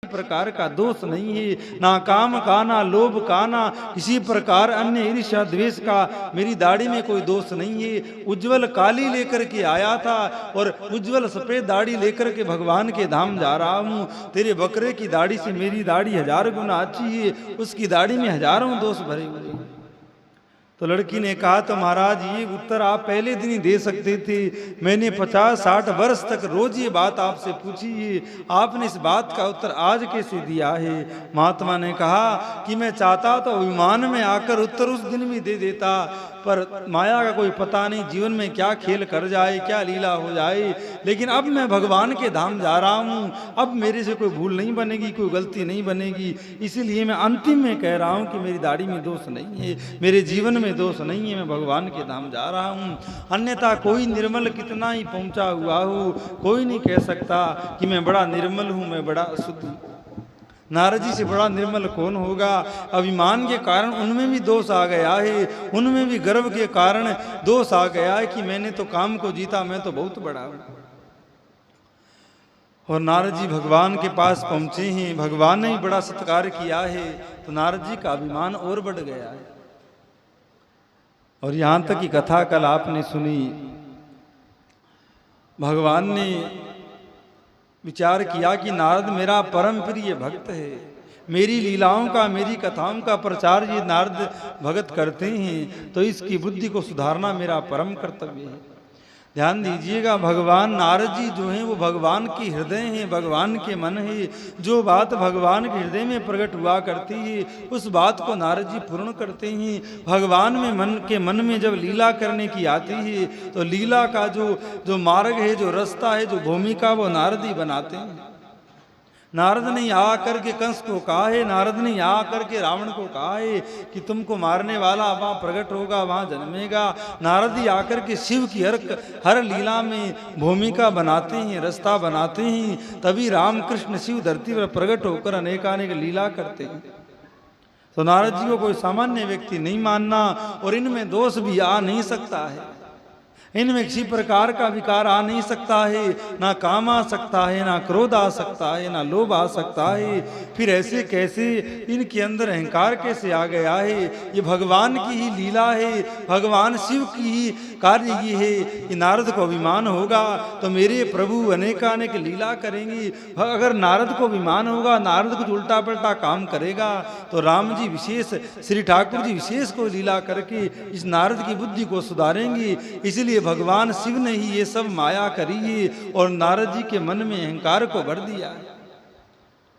प्रकार का दोष नहीं है, ना काम का, ना लोभ का, ना किसी प्रकार अन्य ईर्ष्या द्वेष का मेरी दाढ़ी में कोई दोष नहीं है। उज्जवल काली लेकर के आया था और उज्जवल सफेद दाढ़ी लेकर के भगवान के धाम जा रहा हूँ। तेरे बकरे की दाढ़ी से मेरी दाढ़ी 1000 गुना अच्छी है, उसकी दाढ़ी में हजारों दोष भरे हुए हैं। तो लड़की ने कहा, तो महाराज ये उत्तर आप पहले दिन ही दे सकते थे, मैंने 50-60 वर्ष तक रोज ये बात आपसे पूछी है, आपने इस बात का उत्तर आज कैसे दिया है। महात्मा ने कहा कि मैं चाहता तो विमान में आकर उत्तर उस दिन भी दे देता, पर माया का कोई पता नहीं, जीवन में क्या खेल कर जाए, क्या लीला हो जाए। लेकिन अब मैं भगवान के धाम जा रहा हूँ, अब मेरे से कोई भूल नहीं बनेगी, कोई गलती नहीं बनेगी, इसीलिए मैं अंतिम में कह रहा हूँ कि मेरी दाढ़ी में दोष नहीं है, मेरे जीवन में दोष नहीं है, मैं भगवान के धाम जा रहा हूँ। अन्यथा कोई निर्मल कितना ही पहुंचा हुआ हो, कोई नहीं कह सकता कि मैं बड़ा निर्मल हूँ, मैं बड़ा शुद्ध हूँ। नारद जी से बड़ा निर्मल कौन होगा। अभिमान के कारण उनमें भी दोष आ गया है, उनमें भी गर्व के कारण दोष आ गया है कि मैंने तो काम को जीता, मैं तो बहुत बड़ा हूँ। और नारद जी भगवान के पास पहुंचे हैं, भगवान ने भी बड़ा सत्कार किया है, तो नारद जी का अभिमान और बढ़ गया है। और यहां तक की कथा कल आपने सुनी, भगवान ने विचार किया कि नारद मेरा परम प्रिय भक्त है, मेरी लीलाओं का, मेरी कथाओं का प्रचार ये नारद भगत करते हैं, तो इसकी बुद्धि को सुधारना मेरा परम कर्तव्य है। ध्यान दीजिएगा, भगवान नारद जी जो हैं वो भगवान के हृदय हैं, भगवान के मन है। जो बात भगवान के हृदय में प्रकट हुआ करती है उस बात को नारद जी पूर्ण करते हैं। भगवान में मन में जब लीला करने की आती है तो लीला का जो मार्ग है, जो रास्ता है, जो भूमिका, वो नारद ही बनाते हैं। नारद ने आकर के कंस को कहा है, नारद ने आकर के रावण को कहा है कि तुमको मारने वाला वहां प्रकट होगा, वहां जन्मेगा। नारद ही आकर के शिव की हर लीला में भूमिका बनाते हैं, रास्ता बनाते हैं, तभी राम कृष्ण शिव धरती पर प्रकट होकर अनेकानेक लीला करते हैं। तो नारद जी को कोई सामान्य व्यक्ति नहीं मानना, और इनमें दोष भी आ नहीं सकता है, इनमें किसी प्रकार का विकार आ नहीं सकता है, ना काम आ सकता है, ना क्रोध आ सकता है, ना लोभ आ सकता है। फिर ऐसे कैसे इनके अंदर अहंकार कैसे आ गया है। ये भगवान की ही लीला है, भगवान शिव की ही कार्य ये है कि नारद को अभिमान होगा तो मेरे प्रभु अनेकानेक लीला करेंगे। अगर नारद को अभिमान होगा, नारद कुछ उल्टा पलटा काम करेगा, तो राम जी विशेष, श्री ठाकुर जी विशेष को लीला करके इस नारद की बुद्धि को सुधारेंगे। इसलिए भगवान शिव ने ही ये सब माया करी है और नारद जी के मन में अहंकार को भर दिया।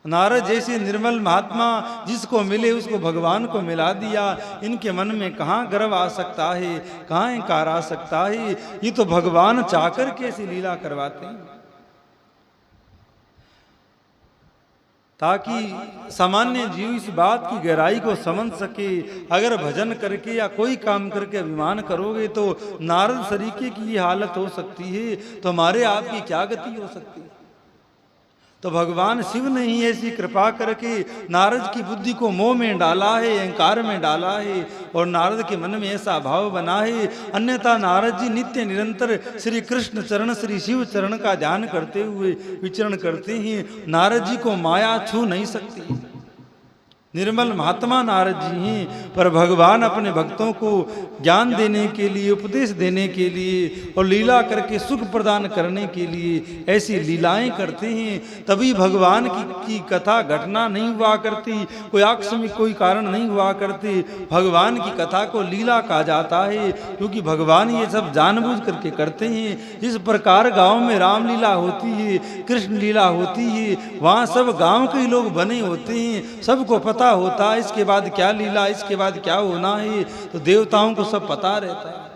नारद जैसे निर्मल महात्मा जिसको मिले उसको भगवान को मिला दिया। इनके मन में कहाँ गर्व आ सकता है, कहाँ अहंकार आ सकता है। ये तो भगवान चाहकर कैसी लीला करवाते हैं, ताकि सामान्य जीव इस बात की गहराई को समझ सके। अगर भजन करके या कोई काम करके अभिमान करोगे तो नारद सरीके की ये हालत हो सकती है, तो हमारे आपकी क्या गति हो सकती है। तो भगवान शिव ने ही ऐसी कृपा करके नारद की बुद्धि को मोह में डाला है, अहंकार में डाला है, और नारद के मन में ऐसा भाव बना है। अन्यथा नारद जी नित्य निरंतर श्री कृष्ण चरण, श्री शिव चरण का ध्यान करते हुए विचरण करते हैं। नारद जी को माया छू नहीं सकती। निर्मल महात्मा नारद जी हैं, पर भगवान अपने भक्तों को ज्ञान देने के लिए, उपदेश देने के लिए और लीला करके सुख प्रदान करने के लिए ऐसी लीलाएं करते हैं। तभी भगवान की कथा घटना नहीं हुआ करती, कोई आकस्मिक कोई कारण नहीं हुआ करते। भगवान की कथा को लीला कहा जाता है, क्योंकि भगवान ये सब जानबूझ करके करते हैं। जिस प्रकार गाँव में रामलीला होती है, कृष्ण लीला होती है, वहाँ सब गाँव के लोग बने होते हैं, सबको पता होता है इसके बाद क्या लीला, इसके बाद क्या होना है, तो देवताओं को सब पता रहता है।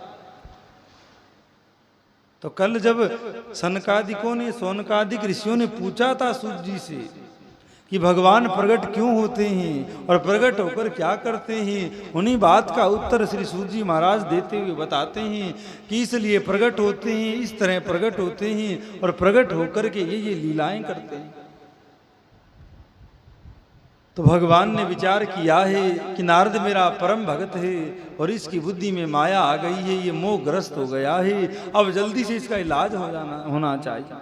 तो कल जब सनकादिकों ने, सोनकादिक ऋषियों ने पूछा था सूत जी से कि भगवान प्रकट क्यों होते हैं और प्रकट होकर क्या करते हैं, उन्हीं बात का उत्तर श्री सूत जी महाराज देते हुए बताते हैं कि इसलिए प्रकट होते हैं, इस तरह प्रकट होते हैं और प्रकट होकर के ये लीलाएं करते हैं। तो भगवान ने विचार किया है कि नारद मेरा परम भक्त है और इसकी बुद्धि में माया आ गई है, ये मोहग्रस्त हो गया है, अब जल्दी से इसका इलाज होना चाहिए।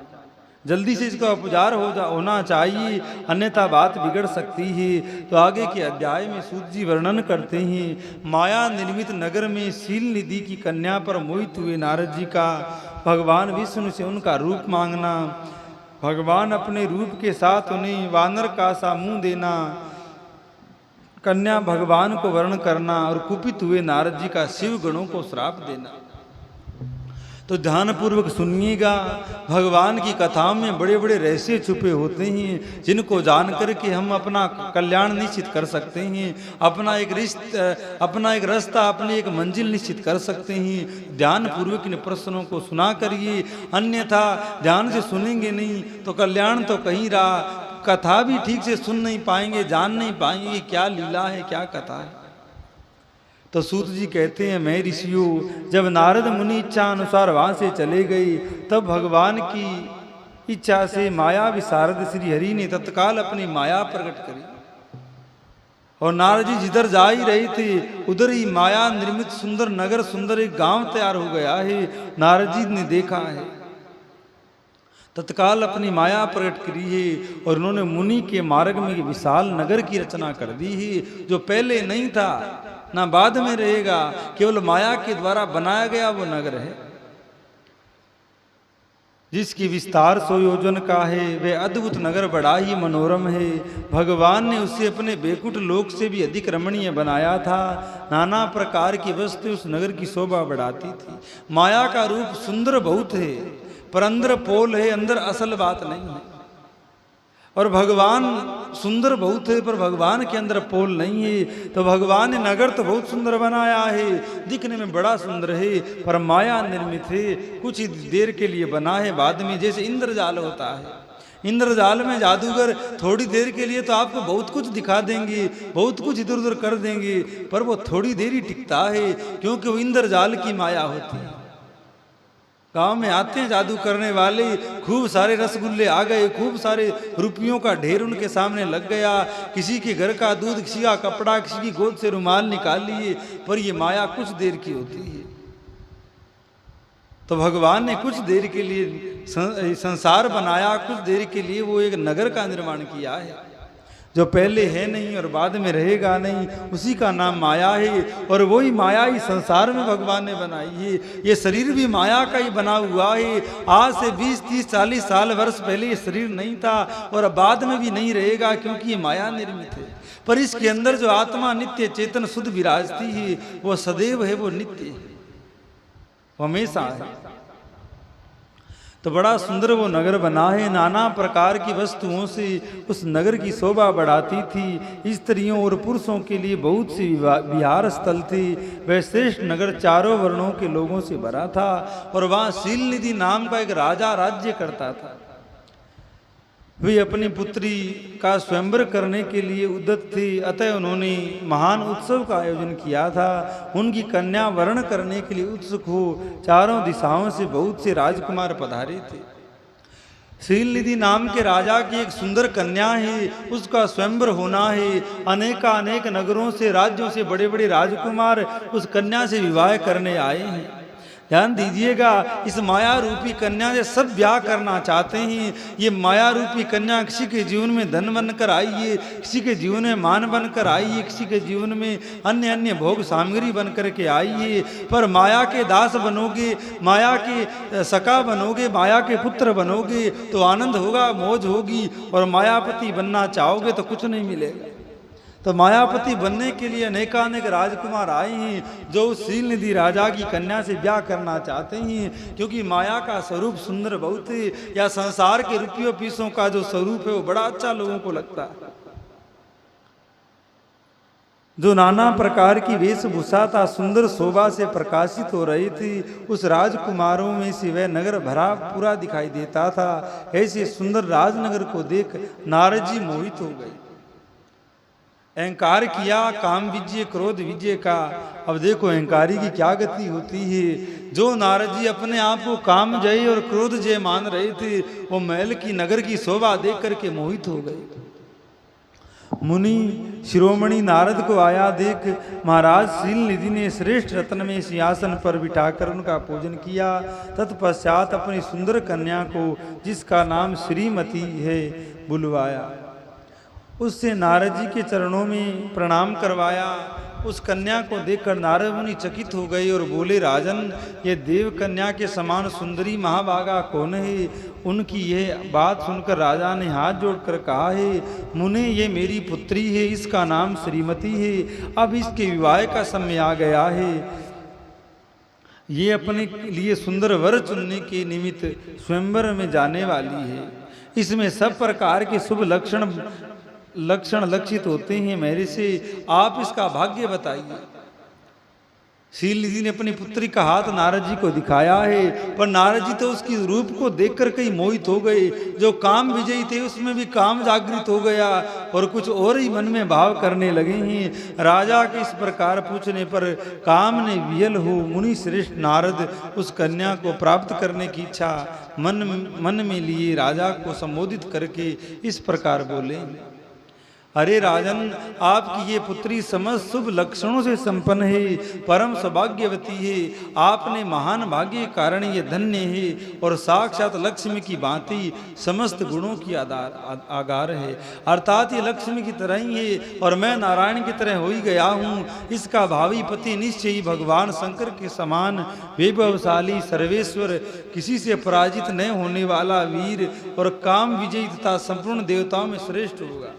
जल्दी से इसका उपचार होना चाहिए, अन्यथा बात बिगड़ सकती है। तो आगे के अध्याय में सूत जी वर्णन करते हैं, माया निर्मित नगर में शील निधि की कन्या पर मोहित हुए नारद जी का भगवान विष्णु से उनका रूप मांगना, भगवान अपने रूप के साथ उन्हें वानर का सा मुंह देना, कन्या भगवान को वर्ण करना और कुपित हुए नारद जी का शिव गणों को श्राप देना। तो ध्यानपूर्वक सुनिएगा, भगवान की कथाओं में बड़े बड़े रहस्य छुपे होते हैं, जिनको जान करके हम अपना कल्याण निश्चित कर सकते हैं, अपना एक रास्ता, अपनी एक मंजिल निश्चित कर सकते हैं। ध्यानपूर्वक इन प्रश्नों को सुना करिए, अन्यथा ध्यान से सुनेंगे नहीं तो कल्याण तो कहीं रहा, कथा भी ठीक से सुन नहीं पाएंगे, जान नहीं पाएंगे कि क्या लीला है, क्या कथा है। तो सूत जी कहते हैं, मैं ऋषियों, जब नारद मुनि इच्छा अनुसार वहां से चले गए, तब भगवान की इच्छा से माया विशारद श्री हरि ने तत्काल अपनी माया प्रकट करी, और नारद जी जिधर जा ही रहे थे उधर ही माया निर्मित सुंदर नगर, सुंदर एक गांव तैयार हो गया है। नारद जी ने देखा है, तत्काल अपनी माया प्रकट करी है, और उन्होंने मुनि के मार्ग में विशाल नगर की रचना कर दी है, जो पहले नहीं था ना बाद में रहेगा, केवल माया के द्वारा बनाया गया वो नगर है, जिसकी विस्तार 100 योजन का है। वह अद्भुत नगर बड़ा ही मनोरम है। भगवान ने उसे अपने बैकुंठ लोक से भी अधिक रमणीय बनाया था। नाना प्रकार की वस्तु उस नगर की शोभा बढ़ाती थी। माया का रूप सुंदर बहुत है, पर अंदर पोल है, अंदर असल बात नहीं है। और भगवान सुंदर बहुत है, पर भगवान के अंदर पोल नहीं है। तो भगवान ने नगर तो बहुत सुंदर बनाया है, दिखने में बड़ा सुंदर है, पर माया निर्मित है, कुछ ही देर के लिए बना है, बाद में जैसे इंद्रजाल होता है। इंद्रजाल में जादूगर थोड़ी देर के लिए तो आपको बहुत कुछ दिखा देंगे, बहुत कुछ इधर उधर कर देंगे, पर वो थोड़ी देर ही टिकता है, क्योंकि वो इंद्रजाल की माया होती है। गांव में आते हैं जादू करने वाले, खूब सारे रसगुल्ले आ गए, खूब सारे रुपयों का ढेर उनके सामने लग गया, किसी के घर का दूध, किसी का कपड़ा, किसी की गोद से रुमाल निकाल लिए, पर ये माया कुछ देर की होती है। तो भगवान ने कुछ देर के लिए संसार बनाया, कुछ देर के लिए वो एक नगर का निर्माण किया है, जो पहले है नहीं और बाद में रहेगा नहीं, उसी का नाम माया है। और वही माया ही संसार में भगवान ने बनाई है। ये शरीर भी माया का ही बना हुआ है। आज से 20, 30, 40 साल वर्ष पहले ये शरीर नहीं था और बाद में भी नहीं रहेगा, क्योंकि ये माया निर्मित है। पर इसके अंदर जो आत्मा नित्य चेतन शुद्ध विराजती है, वो सदैव है, वो नित्य है, वो हमेशा है। तो बड़ा सुंदर वो नगर बना है, नाना प्रकार की वस्तुओं से उस नगर की शोभा बढ़ाती थी। स्त्रियों और पुरुषों के लिए बहुत से विहार स्थल थे। वह श्रेष्ठ नगर चारों वर्णों के लोगों से भरा था, और वहाँ शील निधि नाम का एक राजा राज्य करता था। वे अपनी पुत्री का स्वयंवर करने के लिए उद्यत थे, अतः उन्होंने महान उत्सव का आयोजन किया था। उनकी कन्या वर्ण करने के लिए उत्सुक हो चारों दिशाओं से बहुत से राजकुमार पधारे थे। शील निधि नाम के राजा की एक सुंदर कन्या है, उसका स्वयंवर होना है। अनेक नगरों से, राज्यों से बड़े बड़े राजकुमार उस कन्या से विवाह करने आए हैं। ध्यान दीजिएगा, इस माया रूपी कन्या से सब ब्याह करना चाहते हैं। ये माया रूपी कन्या किसी के जीवन में धन बनकर आई है, किसी के जीवन में मान बनकर आई है, किसी के जीवन में अन्य भोग सामग्री बन करके आई है। पर माया के दास बनोगे, माया के सखा बनोगे, माया के पुत्र बनोगे तो आनंद होगा, मौज होगी। और मायापति बनना चाहोगे तो कुछ नहीं मिलेगा। तो मायापति बनने के लिए अनेकानेक राजकुमार आए हैं, जो उस शील निधि राजा की कन्या से ब्याह करना चाहते हैं, क्योंकि माया का स्वरूप सुंदर बहुत है, या संसार के रुपयों पीसों का जो स्वरूप है वो बड़ा अच्छा लोगों को लगता है। जो नाना प्रकार की वेशभूषा था सुंदर शोभा से प्रकाशित हो रही थी, उस राजकुमारों में से वह नगर भरा पूरा दिखाई देता था। ऐसे सुंदर राजनगर को देख नारद जी मोहित हो गए। अहंकार किया काम विजय क्रोध विजय का। अब देखो अहंकारी की क्या गति होती है। जो नारद जी अपने आप को काम जय और क्रोध जय मान रहे थे, वो महल की नगर की शोभा देख करके मोहित हो गए। मुनि शिरोमणि नारद को आया देख महाराज शील निधि ने श्रेष्ठ रत्न में सिंहासन पर बिठाकर उनका पूजन किया। तत्पश्चात अपनी सुंदर कन्या को, जिसका नाम श्रीमती है, बुलवाया। उससे नारद जी के चरणों में प्रणाम करवाया। उस कन्या को देखकर नारद मुनि चकित हो गए और बोले, राजन, ये देव कन्या के समान सुंदरी महाभागा कौन है? उनकी यह बात सुनकर राजा ने हाथ जोड़कर कहा है, मुने, ये मेरी पुत्री है, इसका नाम श्रीमती है। अब इसके विवाह का समय आ गया है। ये अपने लिए सुंदर वर चुनने के निमित्त स्वयंवर में जाने वाली है। इसमें सब प्रकार के शुभ लक्षण लक्षित होते हैं। मेरे से आप इसका भाग्य बताइए। शील निधि ने अपनी पुत्री का हाथ नारद जी को दिखाया है, पर नारद जी तो उसकी रूप को देखकर कई मोहित हो गए। जो काम विजयी थे उसमें भी काम जागृत हो गया और कुछ और ही मन में भाव करने लगे हैं। राजा के इस प्रकार पूछने पर काम ने वियल हो मुनि श्रेष्ठ नारद उस कन्या को प्राप्त करने की इच्छा मन में लिए राजा को संबोधित करके इस प्रकार बोले, अरे राजन, आपकी ये पुत्री समस्त शुभ लक्षणों से संपन्न है, परम सौभाग्यवती है। आपने महान भाग्य के कारण ये धन्य है और साक्षात लक्ष्मी की भांति समस्त गुणों की आगार है। अर्थात ये लक्ष्मी की तरह ही है और मैं नारायण की तरह हो ही गया हूँ। इसका भावी पति निश्चय ही भगवान शंकर के समान वैभवशाली, सर्वेश्वर, किसी से पराजित न होने वाला वीर और काम विजयी तथा संपूर्ण देवताओं में श्रेष्ठ होगा।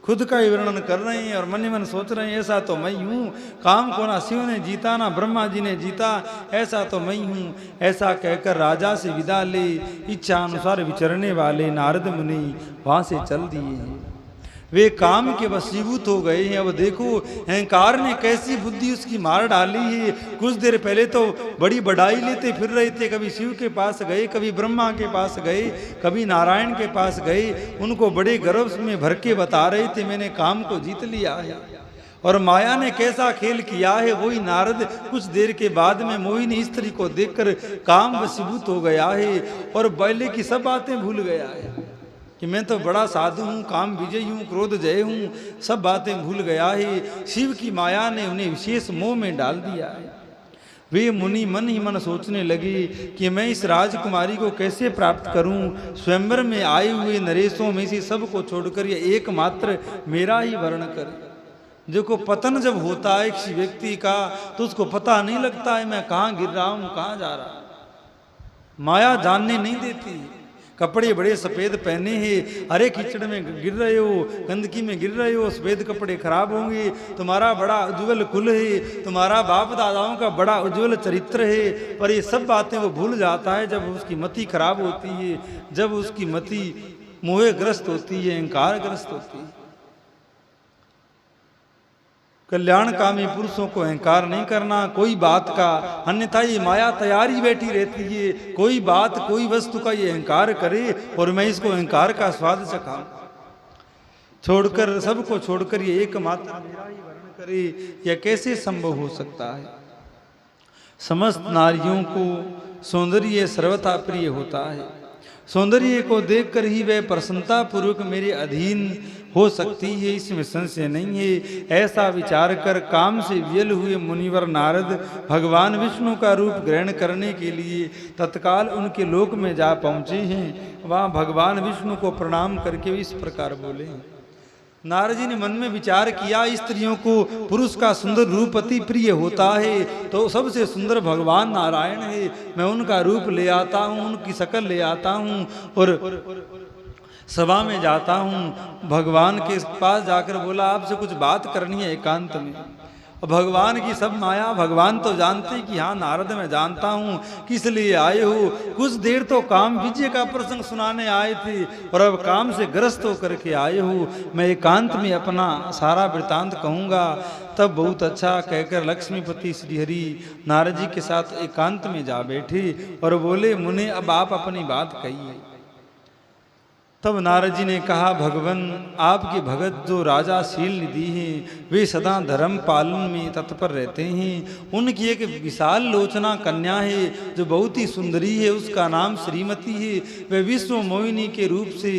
खुद का ही वर्णन कर रहे हैं और मन ही मन सोच रहे हैं, ऐसा तो मैं हूँ। काम को ना शिव ने जीता ना ब्रह्मा जी ने जीता, ऐसा तो मैं हूँ। ऐसा कहकर राजा से विदा ले इच्छा अनुसार विचरने वाले नारद मुनि वहां से चल दिए हैं। वे काम के वशीभूत हो गए हैं। अब देखो अहंकार ने कैसी बुद्धि उसकी मार डाली है। कुछ देर पहले तो बड़ी बढ़ाई लेते फिर रहे थे, कभी शिव के पास गए, कभी ब्रह्मा के पास गए, कभी नारायण के पास गए। उनको बड़े गर्व में भर के बता रहे थे, मैंने काम को जीत लिया है। और माया ने कैसा खेल किया है। वही नारद कुछ देर के बाद में मोहिनी स्त्री को देखकर काम वशीभूत हो गया है और पहले की सब बातें भूल गया है कि मैं तो बड़ा साधु हूँ, काम विजयी हूँ, क्रोध जय हूँ, सब बातें भूल गया है। शिव की माया ने उन्हें विशेष मोह में डाल दिया है। वे मुनि मन ही मन सोचने लगे कि मैं इस राजकुमारी को कैसे प्राप्त करूं। स्वयंवर में आए हुए नरेशों में से सबको छोड़कर ये एकमात्र मेरा ही वर्ण करे। देखो, पतन जब होता है किसी व्यक्ति का तो उसको पता नहीं लगता है मैं कहाँ गिर रहा हूँ, कहाँ जा रहा हूँ। माया जानने नहीं देती। कपड़े बड़े सफ़ेद पहने हैं, अरे कीचड़ में गिर रहे हो, गंदगी में गिर रहे हो, सफ़ेद कपड़े खराब होंगे। तुम्हारा बड़ा उज्ज्वल कुल है, तुम्हारा बाप दादाओं का बड़ा उज्ज्वल चरित्र है। पर ये सब बातें वो भूल जाता है जब उसकी मति खराब होती है, जब उसकी मति मोहग्रस्त होती है, अहंकारग्रस्त होती है। कल्याणकामी पुरुषों को अहंकार नहीं करना कोई बात का, अन्यथा ये माया तैयारी बैठी रहती है। कोई बात, कोई वस्तु का ये अहंकार करे और मैं इसको अहंकार का स्वाद चखाऊं, छोड़कर सबको छोड़कर ये एकमात्र मेरा ही वर्ण करे, यह कैसे संभव हो सकता है। समस्त नारियों को सौंदर्य सर्वथा प्रिय होता है। सौंदर्य को देखकर ही वह प्रसन्नता पूर्वक मेरे अधीन हो सकती है, इसमें संशय नहीं है। ऐसा विचार कर काम से वियल हुए मुनिवर नारद भगवान विष्णु का रूप ग्रहण करने के लिए तत्काल उनके लोक में जा पहुँचे हैं। वहाँ भगवान विष्णु को प्रणाम करके इस प्रकार बोले। नारद जी ने मन में विचार किया, स्त्रियों को पुरुष का सुंदर रूप अति प्रिय होता है, तो सबसे सुंदर भगवान नारायण है। मैं उनका रूप ले आता हूँ, उनकी शक्ल ले आता हूँ और सभा में जाता हूँ। भगवान के पास जाकर बोला, आपसे कुछ बात करनी है एकांत में। भगवान की सब माया भगवान तो जानते कि हाँ नारद मैं जानता हूँ किस लिए आए हो। कुछ देर तो काम विजय का प्रसंग सुनाने आए थे और अब काम से ग्रस्त होकर के आए हो। मैं एकांत में अपना सारा वृतांत कहूँगा, तब बहुत अच्छा कहकर लक्ष्मीपति श्रीहरि नारद जी के साथ एकांत में जा बैठे और बोले, मुने अब आप अपनी बात कहिए। तब नारद जी ने कहा, भगवान आपके भगत जो राजा शील निधि हैं, वे सदा धर्म पालन में तत्पर रहते हैं। उनकी एक विशाल लोचना कन्या है जो बहुत ही सुंदरी है, उसका नाम श्रीमती है। वह विश्व मोहिनी के रूप से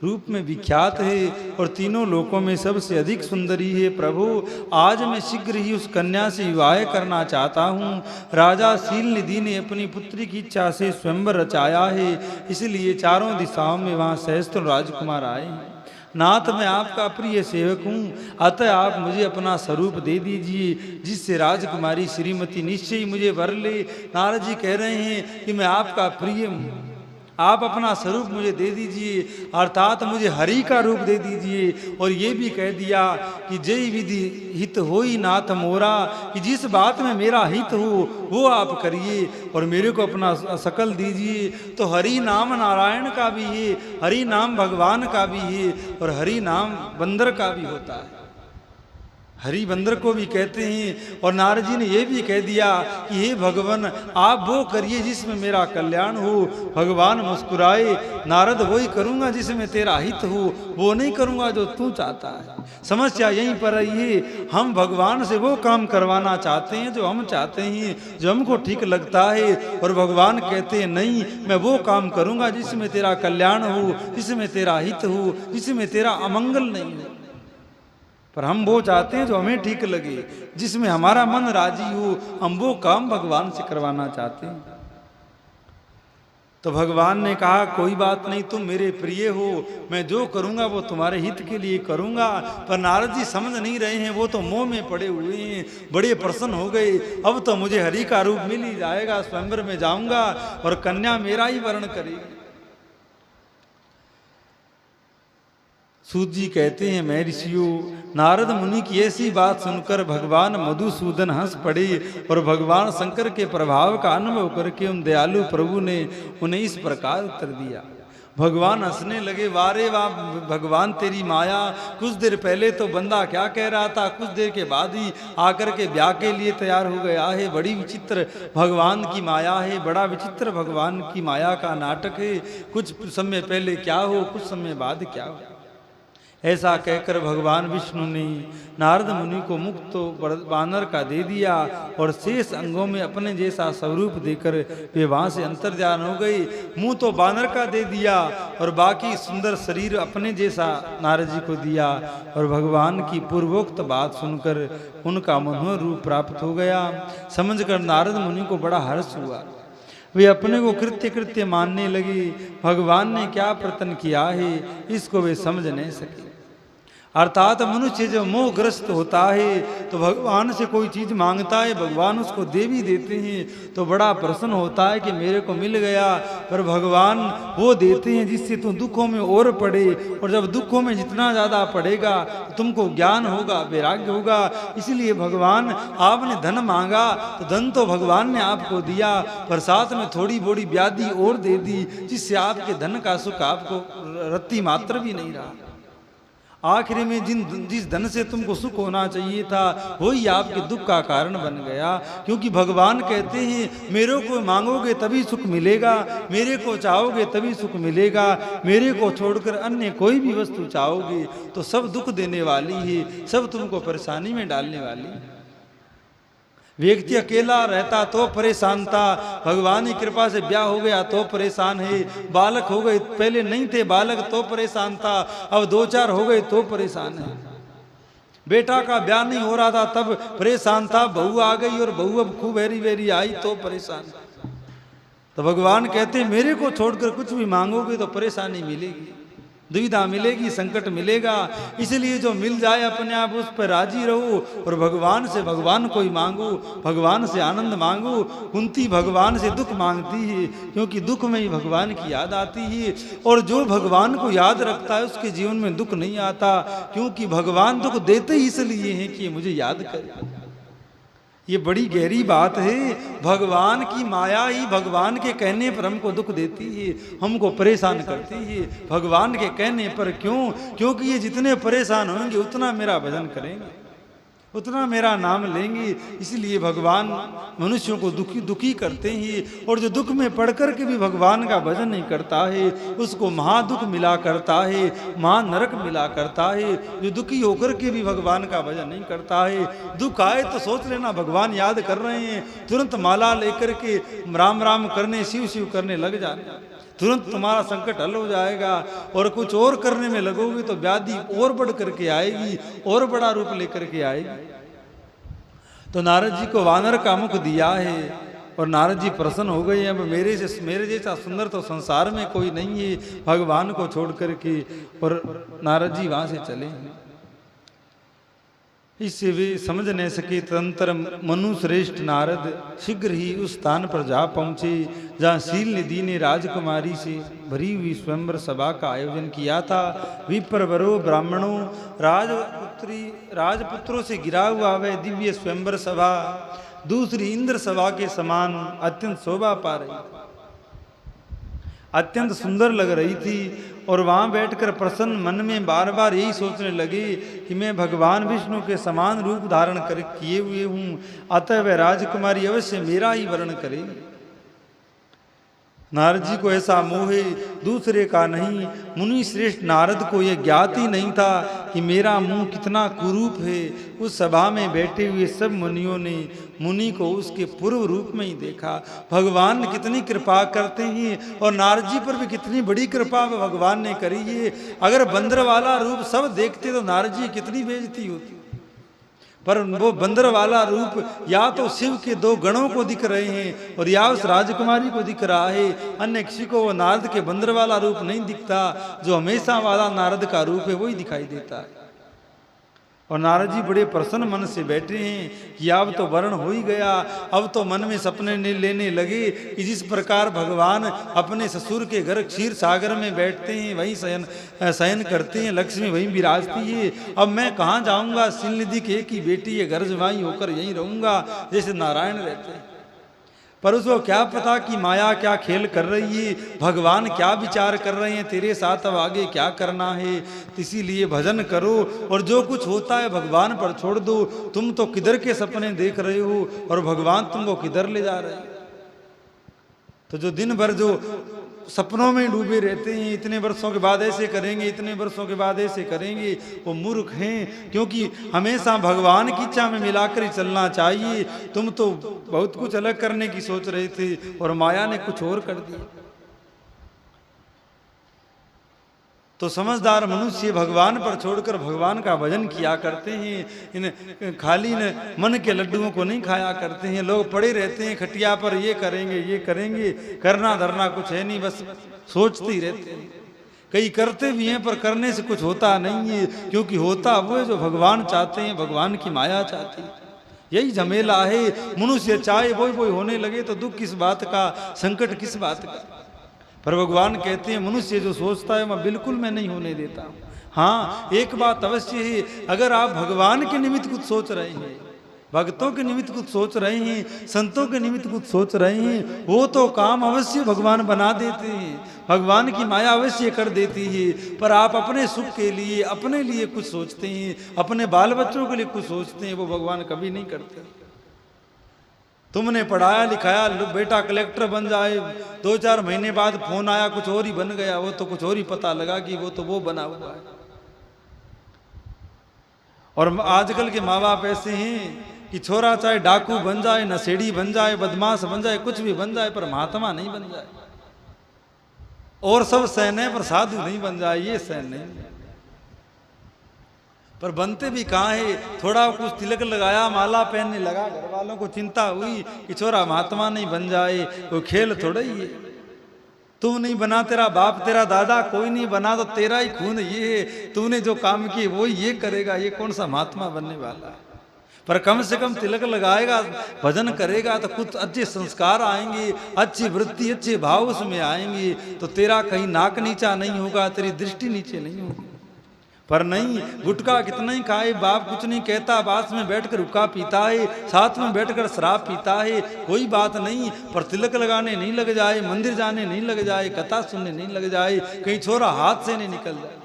रूप में विख्यात है और तीनों लोकों में सबसे अधिक सुंदरी है। प्रभु, आज मैं शीघ्र ही उस कन्या से विवाह करना चाहता हूँ। राजा शीलनिधि ने अपनी पुत्री की इच्छा से स्वयंवर रचाया है, इसलिए चारों दिशाओं में वहाँ सहस्त्र राजकुमार आए हैं। नाथ, मैं आपका प्रिय सेवक हूँ, अतः आप मुझे अपना स्वरूप दे दीजिए, जिससे राजकुमारी श्रीमती निश्चय ही मुझे वर ले। नारद जी कह रहे हैं कि मैं आपका प्रिय हूँ, आप अपना स्वरूप मुझे दे दीजिए, अर्थात मुझे हरि का रूप दे दीजिए। और ये भी कह दिया कि जय विधि हित होई नाथ मोरा, कि जिस बात में मेरा हित हो वो आप करिए और मेरे को अपना सकल दीजिए। तो हरि नाम नारायण का भी है, हरि नाम भगवान का भी है और हरि नाम बंदर का भी होता है, हरि बंदर को भी कहते हैं। और नारद जी ने यह भी कह दिया कि हे भगवान, आप वो करिए जिसमें मेरा कल्याण हो। भगवान मुस्कुराए, नारद वही करूँगा जिसमें तेरा हित हो, वो नहीं करूँगा जो तू चाहता है। समस्या यहीं पर आई है, हम भगवान से वो काम करवाना चाहते हैं जो हम चाहते हैं, जो हमको ठीक लगता है, और भगवान कहते हैं नहीं, मैं वो काम करूँगा जिसमें तेरा कल्याण हो, जिसमें तेरा हित हो, जिसमें तेरा अमंगल नहीं हो। पर हम वो चाहते हैं जो हमें ठीक लगे, जिसमें हमारा मन राजी हो, हम वो काम भगवान से करवाना चाहते हैं। तो भगवान ने कहा कोई बात नहीं, तुम मेरे प्रिय हो, मैं जो करूंगा वो तुम्हारे हित के लिए करूंगा। पर नारद जी समझ नहीं रहे हैं, वो तो मोह में पड़े हुए हैं, बड़े प्रसन्न हो गए। अब तो मुझे हरि का रूप मिल ही जाएगा, स्वयंवर में जाऊंगा और कन्या मेरा ही वर्ण करेगी। सूत जी कहते हैं, मैं ऋषियों, नारद मुनि की ऐसी बात सुनकर भगवान मधुसूदन हंस पड़े और भगवान शंकर के प्रभाव का अनुभव करके उन दयालु प्रभु ने उन्हें इस प्रकार उत्तर दिया। भगवान हंसने लगे, वारे वाह भगवान तेरी माया, कुछ देर पहले तो बंदा क्या कह रहा था, कुछ देर के बाद ही आकर के ब्याह के लिए तैयार हो गया है। बड़ी विचित्र भगवान की माया है, बड़ा विचित्र भगवान की माया का नाटक है। कुछ समय पहले क्या हो, कुछ समय बाद क्या हो। ऐसा कहकर भगवान विष्णु ने नारद मुनि को मुक्त तो बानर का दे दिया और शेष अंगों में अपने जैसा स्वरूप देकर वे वहां से अंतर्ध्यान हो गए। मुंह तो बानर का दे दिया और बाकी सुंदर शरीर अपने जैसा नारद जी को दिया। और भगवान की पूर्वोक्त बात सुनकर उनका मनोहर रूप प्राप्त हो गया। समझकर नारद मुनि को बड़ा हर्ष हुआ, वे अपने को कृत्य कृत्य मानने लगे। भगवान ने क्या प्रयत्न किया है इसको वे समझ नहीं सके। अर्थात मनुष्य जब मोहग्रस्त होता है तो भगवान से कोई चीज मांगता है, भगवान उसको दे भी देते हैं तो बड़ा प्रसन्न होता है कि मेरे को मिल गया। पर भगवान वो देते हैं जिससे तुम दुखों में और पड़े, और जब दुखों में जितना ज्यादा पड़ेगा तो तुमको ज्ञान होगा, वैराग्य होगा। इसलिए भगवान, आपने धन मांगा तो धन तो भगवान ने आपको दिया, पर साथ में थोड़ी बड़ी व्याधि और दे दी, जिससे आपके धन का सुख आपको रत्ती मात्र भी नहीं रहा। आखिर में जिस धन से तुमको सुख होना चाहिए था वही आपके दुख का कारण बन गया। क्योंकि भगवान कहते हैं मेरे को मांगोगे तभी सुख मिलेगा, मेरे को चाहोगे तभी सुख मिलेगा, मेरे को छोड़कर अन्य कोई भी वस्तु चाहोगे तो सब दुख देने वाली है, सब तुमको परेशानी में डालने वाली है। व्यक्ति अकेला रहता तो परेशान था, भगवान की कृपा से ब्याह हो गया तो परेशान है। बालक हो गए, पहले नहीं थे बालक तो परेशान था, अब 2-4 हो गए तो परेशान है। बेटा का ब्याह नहीं हो रहा था तब परेशान था, बहू आ गई और बहू अब खूब वेरी वेरी आई तो परेशान। तो भगवान कहते हैं मेरे को छोड़कर कुछ भी मांगोगे तो परेशानी मिलेगी, दुविधा मिलेगी, संकट मिलेगा। इसलिए जो मिल जाए अपने आप उस पर राजी रहो और भगवान से भगवान को ही मांगो, भगवान से आनंद मांगो। कुंती भगवान से दुख मांगती है क्योंकि दुख में ही भगवान की याद आती है, और जो भगवान को याद रखता है उसके जीवन में दुख नहीं आता, क्योंकि भगवान दुख देते ही इसलिए हैं कि मुझे याद करे। ये बड़ी गहरी बात है। भगवान की माया ही भगवान के कहने पर हमको दुख देती है, हमको परेशान करती है। भगवान के कहने पर क्यों? क्योंकि ये जितने परेशान होंगे उतना मेरा भजन करेंगे, उतना मेरा नाम लेंगे। इसलिए भगवान मनुष्यों को दुखी करते हैं, और जो दुख में पड़ कर के भी भगवान का भजन नहीं करता है उसको महादुख मिला करता है, महानरक मिला करता है। जो दुखी होकर के भी भगवान का भजन नहीं करता है, दुख आए तो सोच लेना भगवान याद कर रहे हैं, तुरंत माला लेकर के राम राम करने, शिव शिव करने लग जाना। तुरंत तुम्हारा संकट हल हो जाएगा, और कुछ और करने में लगोगे तो व्याधि और बढ़ करके आएगी, और बड़ा रूप लेकर के आएगी। तो नारद जी को वानर का मुख दिया है, और नारद जी प्रसन्न हो गए। अब मेरे जैसा सुंदर तो संसार में कोई नहीं है, भगवान को छोड़ करके। और नारद जी वहां से चले। इससे वे समझ नहीं सके, तदंतर मनु श्रेष्ठ नारद शीघ्र ही उस स्थान पर जा पहुंचे जहाँ शील निधि ने राजकुमारी से भरी हुई स्वयंवर सभा का आयोजन किया था। विप्रवरो ब्राह्मणों राजपुत्रों से गिरा हुआ वह दिव्य स्वयंवर सभा दूसरी इंद्र सभा के समान अत्यंत शोभा पा रही, अत्यंत सुंदर लग रही थी। और वहां बैठकर प्रसन्न मन में बार बार यही सोचने लगे कि मैं भगवान विष्णु के समान रूप धारण कर किए हुए हूं, अतः वह राजकुमारी अवश्य मेरा ही वर्ण करेगी। नारद जी को ऐसा मोह दूसरे का नहीं। मुनि श्रेष्ठ नारद को यह ज्ञात ही नहीं था कि मेरा मुंह कितना कुरूप है। उस सभा में बैठे हुए सब मुनियों ने मुनि को उसके पूर्व रूप में ही देखा। भगवान कितनी कृपा करते हैं, और नारद जी पर भी कितनी बड़ी कृपा भगवान ने करी है। अगर बंदर वाला रूप सब देखते तो नारद जी कितनी बेइज्जती होती, पर वो बंदर वाला रूप या तो शिव के दो गणों को दिख रहे हैं, और या उस राजकुमारी को दिख रहा है। अन्य किसी को वो नारद के बंदर वाला रूप नहीं दिखता। जो हमेशा वाला नारद का रूप है वही दिखाई देता है। और नारद जी बड़े प्रसन्न मन से बैठे हैं कि अब तो वर्ण हो ही गया। अब तो मन में सपने लेने लगे कि जिस प्रकार भगवान अपने ससुर के घर क्षीर सागर में बैठते हैं, वहीं शयन करते हैं, लक्ष्मी वहीं विराजती है। अब मैं कहाँ जाऊँगा, शीलनिधि के एक ही बेटी है, घर जवाई होकर यहीं रहूँगा जैसे नारायण रहते हैं। पर उसको क्या पता कि माया क्या खेल कर रही है, भगवान क्या विचार कर रहे हैं तेरे साथ, अब आगे क्या करना है। इसीलिए भजन करो और जो कुछ होता है भगवान पर छोड़ दो। तुम तो किधर के सपने देख रहे हो और भगवान तुमको किधर ले जा रहे हैं। तो जो दिन भर जो सपनों में डूबे रहते हैं, इतने वर्षों के बाद ऐसे करेंगे, इतने वर्षों के बाद ऐसे करेंगे, वो मूर्ख हैं। क्योंकि हमेशा भगवान की इच्छा में मिलाकर ही चलना चाहिए। तुम तो बहुत कुछ अलग करने की सोच रहे थे और माया ने कुछ और कर दिया। तो समझदार मनुष्य भगवान पर छोड़कर भगवान का भजन किया करते हैं। इन खाली न मन के लड्डुओं को नहीं खाया करते हैं। लोग पड़े रहते हैं खटिया पर, ये करेंगे ये करेंगे, करना धरना कुछ है नहीं, बस सोचते ही रहते हैं। कई करते भी हैं पर करने से कुछ होता नहीं है, क्योंकि होता वो है जो भगवान चाहते हैं, भगवान की माया चाहती है। यही झमेला है। मनुष्य चाहे वो होने लगे तो दुख किस बात का, संकट किस बात का। पर भगवान कहते हैं मनुष्य जो सोचता है मैं बिल्कुल मैं नहीं होने देता। हाँ, एक बात अवश्य है, अगर आप भगवान के निमित्त कुछ सोच रहे हैं, भक्तों के निमित्त कुछ सोच रहे हैं, संतों के निमित्त कुछ सोच रहे हैं, वो तो काम अवश्य भगवान बना देते हैं, भगवान की माया अवश्य कर देती है। पर आप अपने सुख के लिए, अपने लिए कुछ सोचते हैं, अपने बाल बच्चों के लिए कुछ सोचते हैं, वो भगवान कभी नहीं करते। तुमने पढ़ाया लिखाया, बेटा कलेक्टर बन जाए, 2-4 महीने बाद फोन आया कुछ और ही बन गया, वो तो कुछ और ही पता लगा कि वो तो वो बना हुआ है। और आजकल के माँ बाप ऐसे हैं कि छोरा चाहे डाकू बन जाए, नशेड़ी बन जाए, बदमाश बन जाए, कुछ भी बन जाए, पर महात्मा नहीं बन जाए। और सब सहन है पर साधु नहीं बन जाए, ये सहन नहीं। पर बनते भी कहाँ है। थोड़ा कुछ तिलक लगाया, माला पहनने लगा, घर वालों को चिंता हुई कि छोरा महात्मा नहीं बन जाए, वो खेल थोड़ा ही है। तू नहीं बना, तेरा बाप तेरा दादा कोई नहीं बना, तो तेरा ही खून ये है, तूने जो काम किए वो ये करेगा, ये कौन सा महात्मा बनने वाला है। पर कम से कम तिलक लगाएगा, भजन करेगा तो कुछ अच्छे संस्कार आएंगे, अच्छी वृत्ति, अच्छे भाव उसमें आएंगे, तो तेरा कहीं नाक नीचा नहीं होगा, तेरी दृष्टि नीचे नहीं होगी। पर नहीं, गुटखा कितना ही खाए, बाप कुछ नहीं कहता, पास में बैठकर हुक्का पीता है, साथ में बैठकर शराब पीता है, कोई बात नहीं। पर तिलक लगाने नहीं लग जाए, मंदिर जाने नहीं लग जाए, कथा सुनने नहीं लग जाए, कहीं छोरा हाथ से नहीं निकल जाए।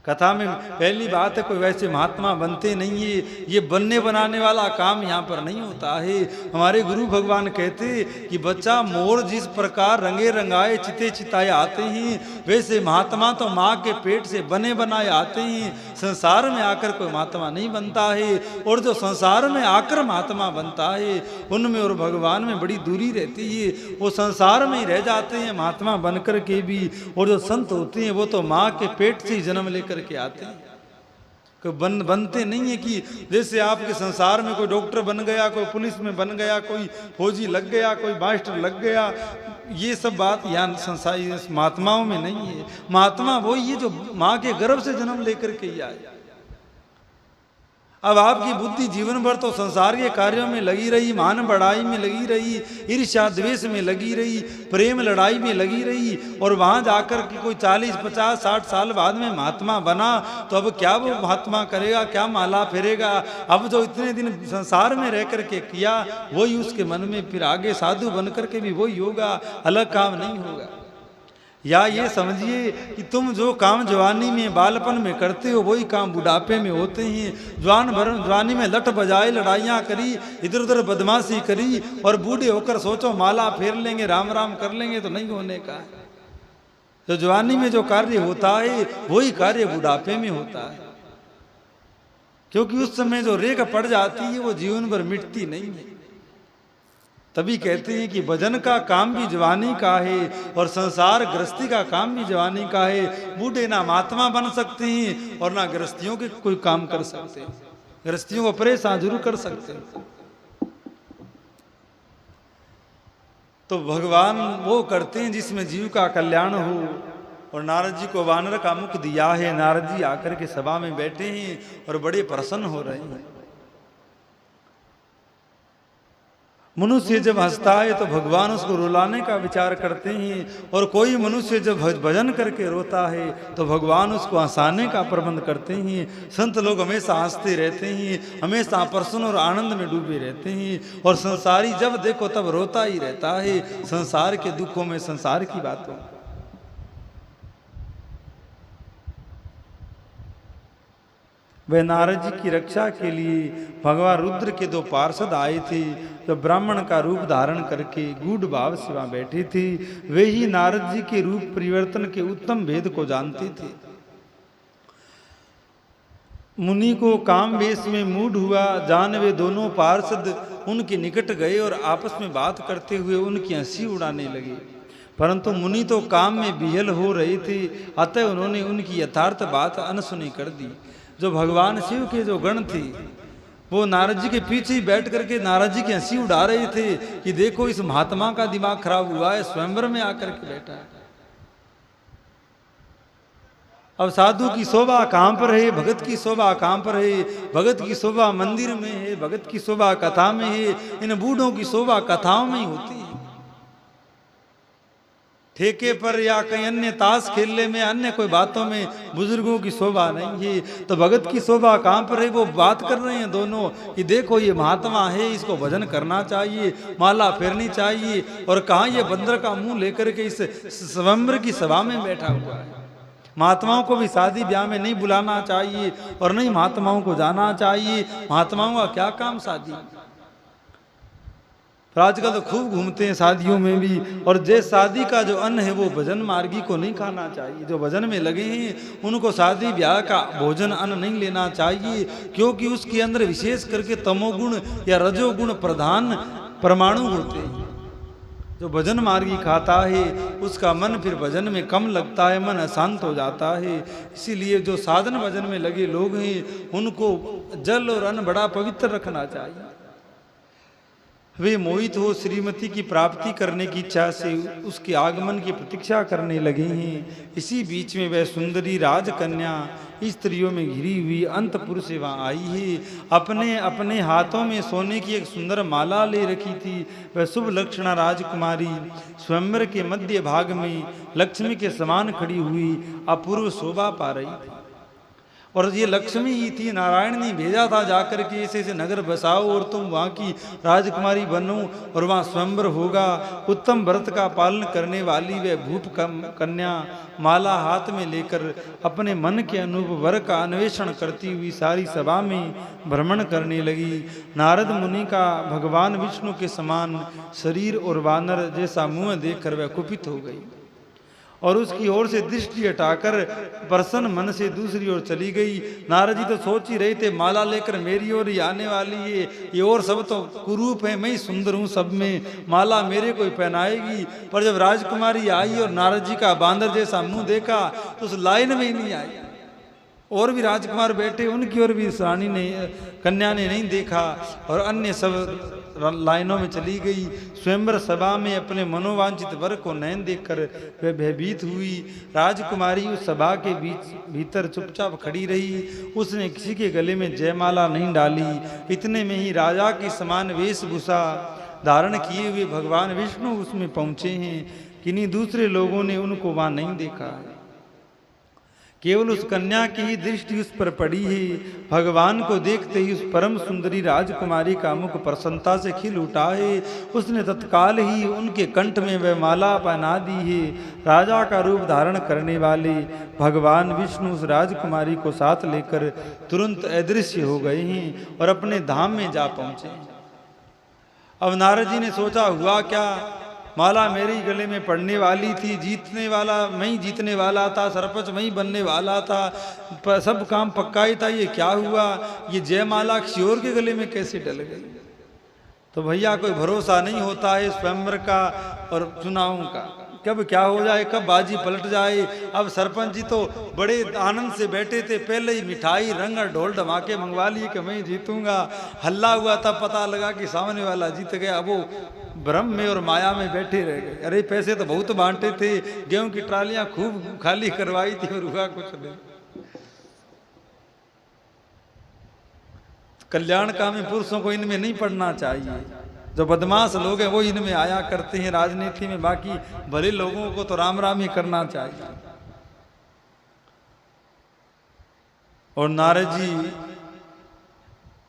कथा में पहली बात है कोई वैसे महात्मा बनते नहीं है, ये बनने बनाने वाला काम यहाँ पर नहीं होता है। हमारे गुरु भगवान कहते कि बच्चा मोर जिस प्रकार रंगे रंगाए चिते चिताए आते हैं, वैसे महात्मा तो माँ के पेट से बने बनाए आते हैं। संसार में आकर कोई महात्मा नहीं बनता है, और जो संसार में आकर महात्मा बनता है उनमें और भगवान में बड़ी दूरी रहती है। वो संसार में ही रह जाते हैं महात्मा बनकर के भी, और जो संत होते हैं वो तो माँ के पेट से ही जन्म लेकर के आते हैं। कोई बनते नहीं है कि जैसे आपके संसार में कोई डॉक्टर बन गया, कोई पुलिस में बन गया, कोई फौजी लग गया, कोई मास्टर लग गया, ये सब बात यहाँ संसार महात्माओं में नहीं है। महात्मा वही है जो माँ के गर्भ से जन्म लेकर के ही आए। अब आपकी बुद्धि जीवन भर तो संसार के कार्यों में लगी रही, मान बढ़ाई में लगी रही, ईर्ष्या द्वेष में लगी रही, प्रेम लड़ाई में लगी रही, और वहां जाकर के कोई 40, 50, 60 साल बाद में महात्मा बना तो अब क्या वो महात्मा करेगा, क्या माला फेरेगा? अब जो इतने दिन संसार में रह करके किया वही उसके मन में फिर आगे साधु बन करके भी वही होगा, अलग काम नहीं होगा। या ये समझिए कि तुम जो काम जवानी में बालपन में करते हो वही काम बुढ़ापे में होते हैं। जवानी में लठ बजाए, लड़ाइयाँ करी, इधर उधर बदमाशी करी, और बूढ़े होकर सोचो माला फेर लेंगे, राम राम कर लेंगे, तो नहीं होने का। तो जवानी में जो कार्य होता है वही कार्य बुढ़ापे में होता है, क्योंकि उस समय जो रेख पड़ जाती है वो जीवन भर मिटती नहीं है। तभी कहते हैं कि भजन का काम भी जवानी का है, और संसार गृहस्थी का काम भी जवानी का है। बूढ़े ना महात्मा बन सकते हैं और ना गृहस्थियों के कोई काम कर सकते हैं, गृहस्थियों को परेशान जरूर कर सकते हैं। तो भगवान वो करते हैं जिसमें जीव का कल्याण हो। और नारद जी को वानर का मुख दिया है। नारद जी आकर के सभा में बैठे हैं और बड़े प्रसन्न हो रहे हैं। मनुष्य जब हंसता है तो भगवान उसको रुलाने का विचार करते हैं, और कोई मनुष्य जब भजन करके रोता है तो भगवान उसको हंसाने का प्रबंध करते हैं। संत लोग हमेशा हंसते रहते हैं, हमेशा प्रसन्न और आनंद में डूबे रहते हैं, और संसारी जब देखो तब रोता ही रहता है, संसार के दुखों में, संसार की बातों। वह नारद जी की रक्षा के लिए भगवान रुद्र के 2 पार्षद आए थे, जो ब्राह्मण का रूप धारण करके गूढ़ भाव से वहां बैठे थे। वे ही नारद जी के रूप परिवर्तन के उत्तम भेद को जानते थे। मुनि को काम वेश में मूड हुआ, जान वे दोनों पार्षद उनके निकट गए और आपस में बात करते हुए उनकी हंसी उड़ाने लगे। परंतु मुनि तो काम में बिहल हो रहे थे, अतः उन्होंने उनकी यथार्थ बात अनसुनी कर दी। जो भगवान शिव के जो गण थे वो नारद जी के पीछे ही बैठ करके नारद जी की हंसी उड़ा रहे थे कि देखो इस महात्मा का दिमाग खराब हुआ है, स्वयंवर में आकर के बैठा है। अब साधु की शोभा कहाँ पर है, भगत की शोभा कहाँ पर है? भगत की शोभा मंदिर में है, भगत की शोभा कथा में है। इन बूढ़ों की शोभा कथाओं में ही होती है। ठेके पर या कहीं अन्य ताश खेलने में, अन्य कोई बातों में बुजुर्गों की शोभा नहीं है। तो भगत की शोभा कहाँ पर है? वो बात कर रहे हैं दोनों कि देखो ये महात्मा है, इसको भजन करना चाहिए, माला फेरनी चाहिए, और कहाँ ये बंदर का मुंह लेकर के इस स्वयंवर की सभा में बैठा हुआ है। महात्माओं को भी शादी ब्याह में नहीं बुलाना चाहिए, और नहीं महात्माओं को जाना चाहिए। महात्माओं का क्या काम शादी? पर आजकल तो खूब घूमते हैं शादियों में भी, और जिस शादी का जो अन्न है वो भजन मार्गी को नहीं खाना चाहिए। जो भजन में लगे हैं उनको शादी ब्याह का भोजन अन्न नहीं लेना चाहिए, क्योंकि उसके अंदर विशेष करके तमोगुण या रजोगुण प्रधान परमाणु होते हैं। जो भजन मार्गी खाता है उसका मन फिर भजन में कम लगता है, मन अशांत हो जाता है। इसीलिए जो साधन भजन में लगे लोग हैं उनको जल और अन्न बड़ा पवित्र रखना चाहिए। वे मोहित हो श्रीमती की प्राप्ति करने की इच्छा से उसके आगमन की प्रतीक्षा करने लगे हैं। इसी बीच में वह सुंदरी राजकन्या स्त्रियों में घिरी हुई अंतपुर से वहाँ आई है। अपने अपने हाथों में सोने की एक सुंदर माला ले रखी थी। वह शुभ लक्षणा राजकुमारी स्वयंवर के मध्य भाग में लक्ष्मी के समान खड़ी हुई अपूर्व शोभा पा रही थी। और ये लक्ष्मी ही थी, नारायण ने भेजा था जाकर के ऐसे ऐसे नगर बसाओ और तुम वहाँ की राजकुमारी बनो और वहाँ स्वयंवर होगा। उत्तम व्रत का पालन करने वाली वह भूप कन्या माला हाथ में लेकर अपने मन के अनुरूप वर का अन्वेषण करती हुई सारी सभा में भ्रमण करने लगी। नारद मुनि का भगवान विष्णु के समान शरीर और वानर जैसा मुंह देखकर वह कुपित हो गई और उसकी ओर से दृष्टि हटाकर प्रसन्न मन से दूसरी ओर चली गई। नारद जी तो सोच ही रहे थे माला लेकर मेरी ओर ही आने वाली है, ये और सब तो कुरूप है, मैं ही सुंदर हूँ, सब में माला मेरे को ही पहनाएगी। पर जब राजकुमारी आई और नारद जी का बांदर जैसा मुंह देखा तो उस लाइन में ही नहीं आई। और भी राजकुमार बैठे, उनकी ओर भी रानी ने कन्या ने नहीं देखा और अन्य सब लाइनों में चली गई। स्वयंवर सभा में अपने मनोवांछित वर को नयन देखकर वह भयभीत हुई। राजकुमारी उस सभा के भीतर चुपचाप खड़ी रही, उसने किसी के गले में जयमाला नहीं डाली। इतने में ही राजा के समान वेशभूषा धारण किए हुए भगवान विष्णु उसमें पहुंचे हैं, किन्हीं दूसरे लोगों ने उनको वहां नहीं देखा। केवल उस कन्या की ही दृष्टि उस पर पड़ी है। भगवान को देखते ही उस परम सुंदरी राजकुमारी का मुख प्रसन्नता से खिल उठा है। उसने तत्काल ही उनके कंठ में वह माला पहना दी है। राजा का रूप धारण करने वाले भगवान विष्णु उस राजकुमारी को साथ लेकर तुरंत अदृश्य हो गए हैं और अपने धाम में जा पहुंचे। अब नारद जी ने सोचा हुआ क्या, माला मेरे गले में पड़ने वाली थी, जीतने वाला मैं ही जीतने वाला था, सरपंच मैं ही बनने वाला था, सब काम पक्का ही था, ये क्या हुआ, ये जयमाला किसी और के गले में कैसे डल गई। तो भैया कोई भरोसा नहीं होता है स्वयंवर का और चुनावों का, कब क्या हो जाए, कब बाजी पलट जाए। अब सरपंच जी तो बड़े आनंद से बैठे थे, पहले ही मिठाई रंग और ढोल धमाके मंगवा लिए कि मैं जीतूंगा। हल्ला हुआ तब पता लगा कि सामने वाला जीत गया। अब वो भ्रम में और माया में बैठे रह गए। अरे पैसे तो बहुत बांटे थे, गेहूं की ट्रालियां खूब खाली करवाई थी और हुआ कुछ नहीं। कल्याण कामी पुरुषों को इनमें नहीं पड़ना चाहिए। जो बदमाश लोग हैं वो इनमें आया करते हैं राजनीति में, बाकी भले लोगों को तो राम राम ही करना चाहिए। और नारद जी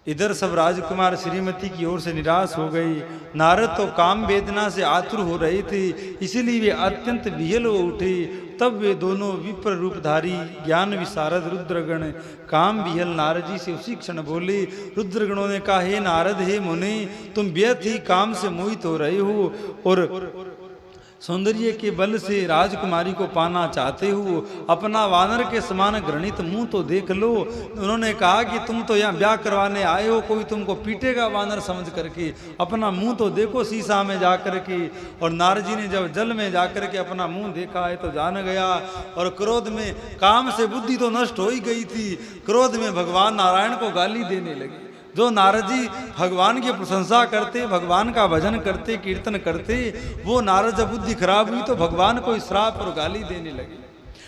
इधर सब राजकुमार श्रीमती की ओर से निराश हो गए। नारद तो काम वेदना से आतुर हो रहे थे, इसीलिए वे अत्यंत विहल हो उठे। तब वे दोनों विप्र रूपधारी ज्ञान विशारद रुद्रगण काम विहल नारद जी से उसी क्षण बोले। रुद्रगणों ने कहा, हे नारद, हे मुनि, तुम व्यर्थ ही काम से मोहित हो रहे हो और सौंदर्य के बल से राजकुमारी को पाना चाहते हो। अपना वानर के समान घृणित मुंह तो देख लो। उन्होंने कहा कि तुम तो यहाँ ब्याह करवाने आए हो, कोई तुमको पीटेगा वानर समझ करके, अपना मुंह तो देखो शीशा में जा करके। और नारद जी ने जब जल में जा करके अपना मुंह देखा है तो जान गया। और क्रोध में, काम से बुद्धि तो नष्ट हो ही गई थी, क्रोध में भगवान नारायण को गाली देने लगे। जो नारद जी भगवान की प्रशंसा करते, भगवान का भजन करते, कीर्तन करते, वो नारद जब बुद्धि खराब हुई तो भगवान को श्राप और गाली देने लगे।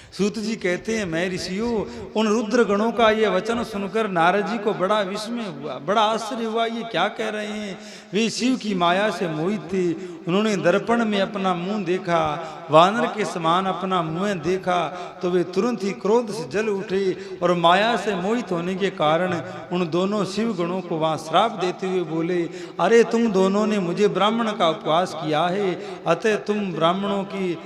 सूत जी कहते हैं, मैं ऋषियों, उन रुद्र गणों का ये वचन सुनकर नारद जी को बड़ा विस्मय हुआ, बड़ा आश्चर्य हुआ, ये क्या कह रहे हैं। वे शिव की माया से मोहित थे। उन्होंने दर्पण में अपना मुंह देखा, वानर के समान अपना मुंह देखा, तो वे तुरंत ही क्रोध से जल उठे और माया से मोहित होने के कारण उन दोनों शिव गणों को वहां श्राप देते हुए बोले, अरे तुम दोनों ने मुझे ब्राह्मण का उपवास किया है, अतः तुम ब्राह्मणों की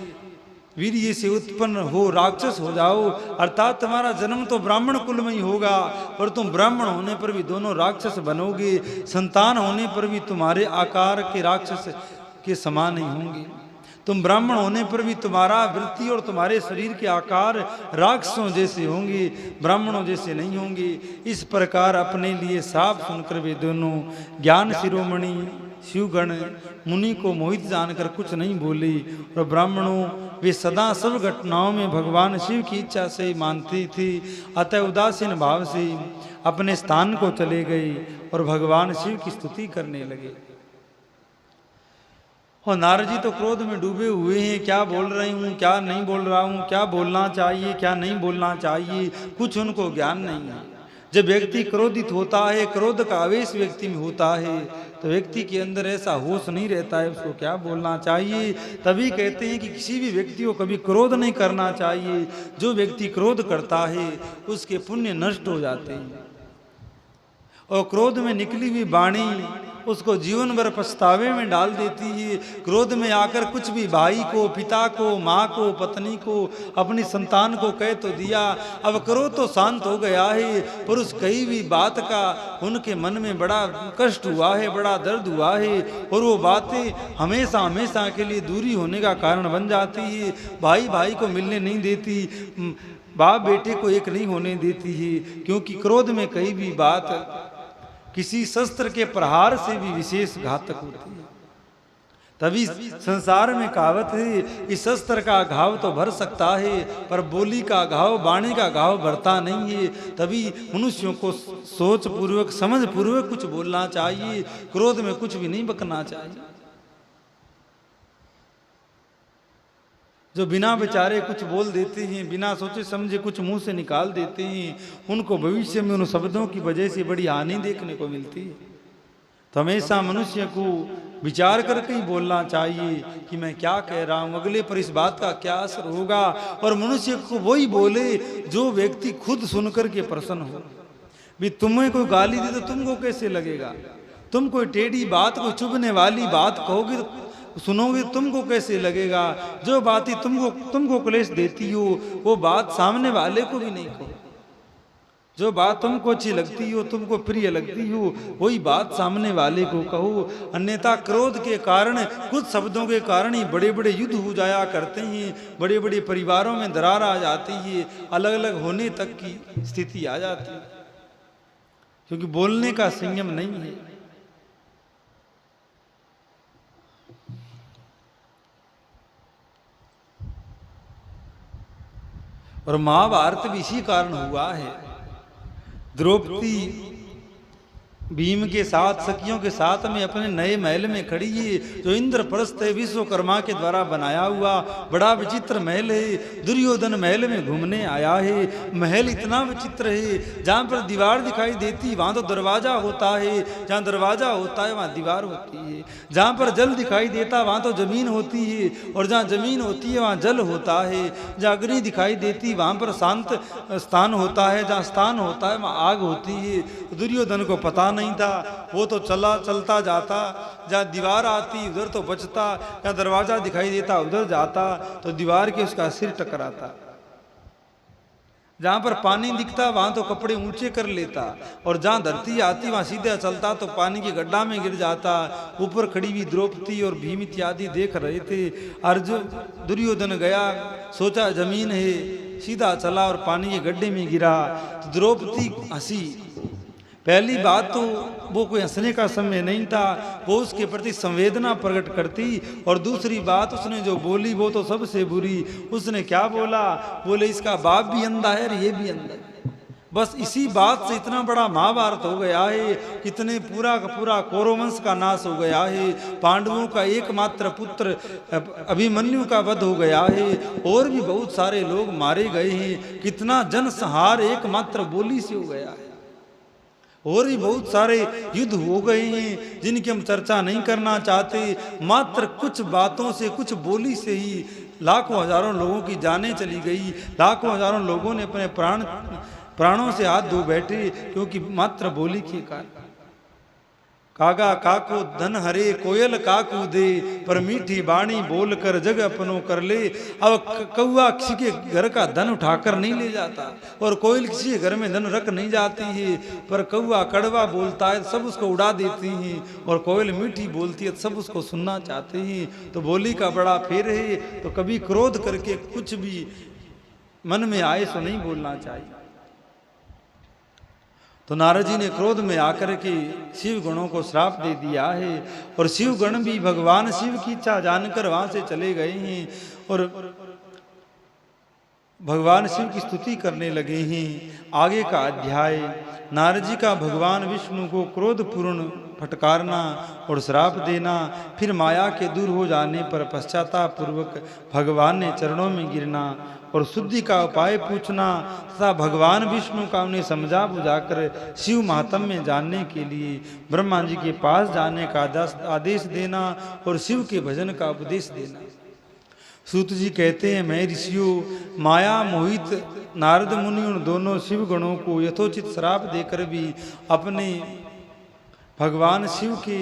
वीर्य से उत्पन्न हो राक्षस हो जाओ, अर्थात तुम्हारा जन्म तो ब्राह्मण कुल में ही होगा, पर तुम ब्राह्मण होने पर भी दोनों राक्षस बनोगे, संतान होने पर भी तुम्हारे आकार के राक्षस के समान नहीं होंगे। तुम ब्राह्मण होने पर भी तुम्हारा वृत्ति और तुम्हारे शरीर के आकार राक्षसों जैसे होंगे, ब्राह्मणों जैसे नहीं होंगे। इस प्रकार अपने लिए साफ सुनकर वे दोनों ज्ञान शिरोमणि शिवगण मुनि को मोहित जानकर कुछ नहीं बोले। और ब्राह्मणों, वे सदा सब घटनाओं में भगवान शिव की इच्छा से ही मानते थे, अतः उदासीन भाव से अपने स्थान को चले गए और भगवान शिव की स्तुति करने लगे। और नारद जी तो क्रोध में डूबे हुए हैं, क्या बोल रही हूँ, क्या नहीं बोल रहा हूँ, क्या बोलना चाहिए, क्या नहीं बोलना चाहिए, कुछ उनको ज्ञान नहीं है। जब व्यक्ति क्रोधित होता है, क्रोध का आवेश व्यक्ति में होता है, तो व्यक्ति के अंदर ऐसा होश नहीं रहता है उसको क्या बोलना चाहिए। तभी कहते हैं कि किसी भी व्यक्ति को कभी क्रोध नहीं करना चाहिए। जो व्यक्ति क्रोध करता है उसके पुण्य नष्ट हो जाते हैं, और क्रोध में निकली हुई वाणी उसको जीवन भर पछतावे में डाल देती है। क्रोध में आकर कुछ भी भाई को, पिता को, माँ को, पत्नी को, अपनी संतान को कह तो दिया, अब क्रोध तो शांत हो गया है, पर उस कही हुई बात का उनके मन में बड़ा कष्ट हुआ है, बड़ा दर्द हुआ है, और वो बातें हमेशा हमेशा के लिए दूरी होने का कारण बन जाती है। भाई भाई को मिलने नहीं देती, बाप बेटे को एक नहीं होने देती है, क्योंकि क्रोध में कही भी बात किसी शस्त्र के प्रहार से भी विशेष घातक होती है। तभी संसार में कहावत है कि शस्त्र का घाव तो भर सकता है, पर बोली का घाव, वाणी का घाव भरता नहीं है। तभी मनुष्यों को सोच पूर्वक, समझ पूर्वक कुछ बोलना चाहिए, क्रोध में कुछ भी नहीं बकना चाहिए। जो बिना बेचारे कुछ बोल देते हैं, बिना सोचे समझे कुछ मुंह से निकाल देते हैं, उनको भविष्य में उन शब्दों की वजह से बड़ी हानि देखने को मिलती है। तो हमेशा मनुष्य को विचार करके ही बोलना चाहिए कि मैं क्या कह रहा हूँ, अगले पर इस बात का क्या असर होगा। और मनुष्य को वही बोले जो व्यक्ति खुद सुनकर के प्रसन्न हो। भी तुम्हें कोई गाली दे तो तुमको कैसे लगेगा, तुम कोई टेढ़ी बात, कोई चुभने वाली बात कहोगे तो सुनोगे तुमको कैसे लगेगा। जो बातें तुमको क्लेश देती हो वो बात सामने वाले को भी नहीं कहो। जो बात तुमको अच्छी लगती हो, तुमको प्रिय लगती हो, वही बात सामने वाले को कहो। अन्यथा क्रोध के कारण, कुछ शब्दों के कारण ही बड़े बड़े युद्ध हो जाया करते हैं, बड़े बड़े परिवारों में दरार आ जाती है, अलग अलग होने तक की स्थिति आ जाती है, क्योंकि बोलने का संयम नहीं है। और महाभारत भी इसी कारण हुआ है। द्रौपदी भीम के साथ, सखियों के साथ में अपने नए महल में खड़ी है, जो इंद्रप्रस्थ है, विश्वकर्मा के द्वारा बनाया हुआ बड़ा विचित्र महल है। दुर्योधन महल में घूमने आया है। महल इतना विचित्र है, जहाँ पर दीवार दिखाई देती वहाँ तो दरवाजा होता है, जहाँ दरवाजा होता है वहाँ दीवार होती है। जहाँ पर जल दिखाई देता वहाँ तो जमीन होती है, और जहाँ जमीन होती है वहाँ जल होता है। जहाँ अग्नि दिखाई देती वहाँ पर शांत स्थान होता है, जहाँ स्थान होता है वहाँ आग होती है। दुर्योधन को पता नहीं था, वो तो चलता जाता, जहाँ दीवार आती उधर तो बचता, जहाँ दरवाजा दिखाई देता उधर जाता तो दीवार के उसका सिर टकराता। जहाँ पर पानी दिखता वहाँ तो कपड़े ऊंचे कर लेता, और जहाँ धरती आती वहाँ सीधा चलता तो पानी के गड्ढा में गिर जाता। ऊपर खड़ी हुई द्रौपदी और भीम इत्यादि देख रहे थे। अर्जुन दुर्योधन गया, सोचा जमीन है, सीधा चला और पानी के गड्ढे में गिरा। तो द्रौपदी हंसी। पहली बात तो वो कोई हंसने का समय नहीं था, वो उसके प्रति संवेदना प्रकट करती। और दूसरी बात उसने जो बोली वो तो सबसे बुरी। उसने क्या बोला, बोले इसका बाप भी अंधा है और ये भी अंधा है। बस इसी बात से इतना बड़ा महाभारत हो गया है, इतने पूरा का पूरा कौरव वंश का नाश हो गया है, पांडवों का एकमात्र पुत्र अभिमन्यु का वध हो गया है, और भी बहुत सारे लोग मारे गए हैं। कितना जनसंहार एकमात्र बोली से हो गया है, और भी बहुत सारे युद्ध हो गए हैं जिनकी हम चर्चा नहीं करना चाहते। मात्र कुछ बातों से, कुछ बोली से ही लाखों हजारों लोगों की जानें चली गई, लाखों हजारों लोगों ने अपने प्राणों से हाथ धो बैठे, क्योंकि मात्र बोली के कारण। कागा काको धन हरे, कोयल काकू दे, पर मीठी बाणी बोल कर जग अपनों कर ले। अब कौआ किसी के घर का धन उठाकर नहीं ले जाता, और कोयल किसी के घर में धन रख नहीं जाती है, पर कौआ कड़वा बोलता है सब उसको उड़ा देती हैं, और कोयल मीठी बोलती है सब उसको सुनना चाहते हैं। तो बोली का बड़ा फेर है। तो कभी क्रोध करके कुछ भी मन में आए सो नहीं बोलना चाहिए। तो नारद जी ने क्रोध में आकर के शिव गणों को श्राप दे दिया है, और शिव गण भी भगवान शिव की इच्छा जानकर वहां से चले गए हैं, और भगवान शिव की स्तुति करने लगे हैं। आगे का अध्याय, नारद जी का भगवान विष्णु को क्रोधपूर्ण फटकारना और श्राप देना, फिर माया के दूर हो जाने पर पश्चाताप पूर्वक भगवान ने चरणों में गिरना और शुद्धि का उपाय पूछना तथा भगवान विष्णु का उन्हें समझा बुझाकर शिव महात्म्य जानने के लिए ब्रह्मा जी के पास जाने का आदेश देना और शिव के भजन का उपदेश देना। सूत जी कहते हैं, मैं ऋषियों माया मोहित नारद मुनि उन दोनों शिव गणों को यथोचित श्राप देकर भी अपने भगवान शिव के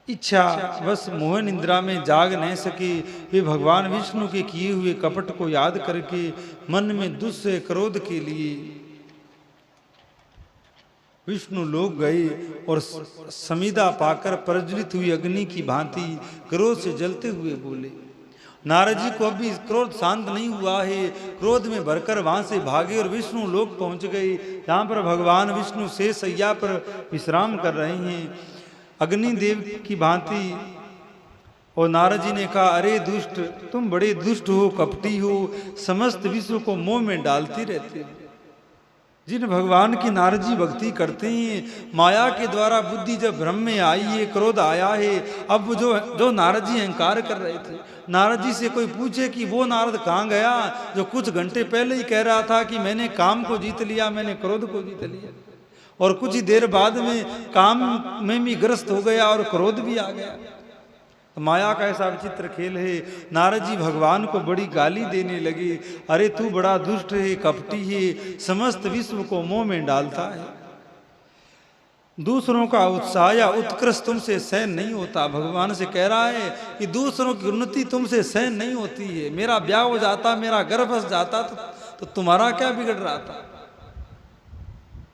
इच्छा बस मोह निद्रा में जाग नहीं सके। वे भगवान विष्णु के किए हुए कपट को याद करके मन में दुष्ट क्रोध के लिए विष्णु लोग गए और समिधा पाकर प्रज्वलित हुई अग्नि की भांति क्रोध से जलते हुए बोले। नारद जी को अभी क्रोध शांत नहीं हुआ है, क्रोध में भरकर वहां से भागे और विष्णु लोक पहुंच गए, जहां पर भगवान विष्णु शेष शैया पर विश्राम कर रहे हैं अग्निदेव की भांति। और नारद जी ने कहा, अरे दुष्ट, तुम बड़े दुष्ट हो, कपटी हो, समस्त विश्व को मोह में डालते रहते हो। जिन भगवान की नारद जी भक्ति करते हैं, माया के द्वारा बुद्धि जब भ्रम में आई है, क्रोध आया है, अब जो नारद जी अहंकार कर रहे थे, नारद जी से कोई पूछे कि वो नारद कहाँ गया जो कुछ घंटे पहले ही कह रहा था कि मैंने काम को जीत लिया, मैंने क्रोध को जीत लिया, और कुछ ही देर बाद में काम में भी ग्रस्त हो गया और क्रोध भी आ गया। तो माया का ऐसा विचित्र खेल है। नारद जी भगवान को बड़ी गाली देने लगे, अरे तू बड़ा दुष्ट है, कपटी है, समस्त विश्व को मोह में डालता है, दूसरों का उत्साह या उत्कृष्ट तुमसे सहन नहीं होता। भगवान से कह रहा है कि दूसरों की उन्नति तुमसे सहन नहीं होती है। मेरा ब्याह हो जाता, मेरा घर बस जाता तो तुम्हारा क्या बिगड़ रहा था,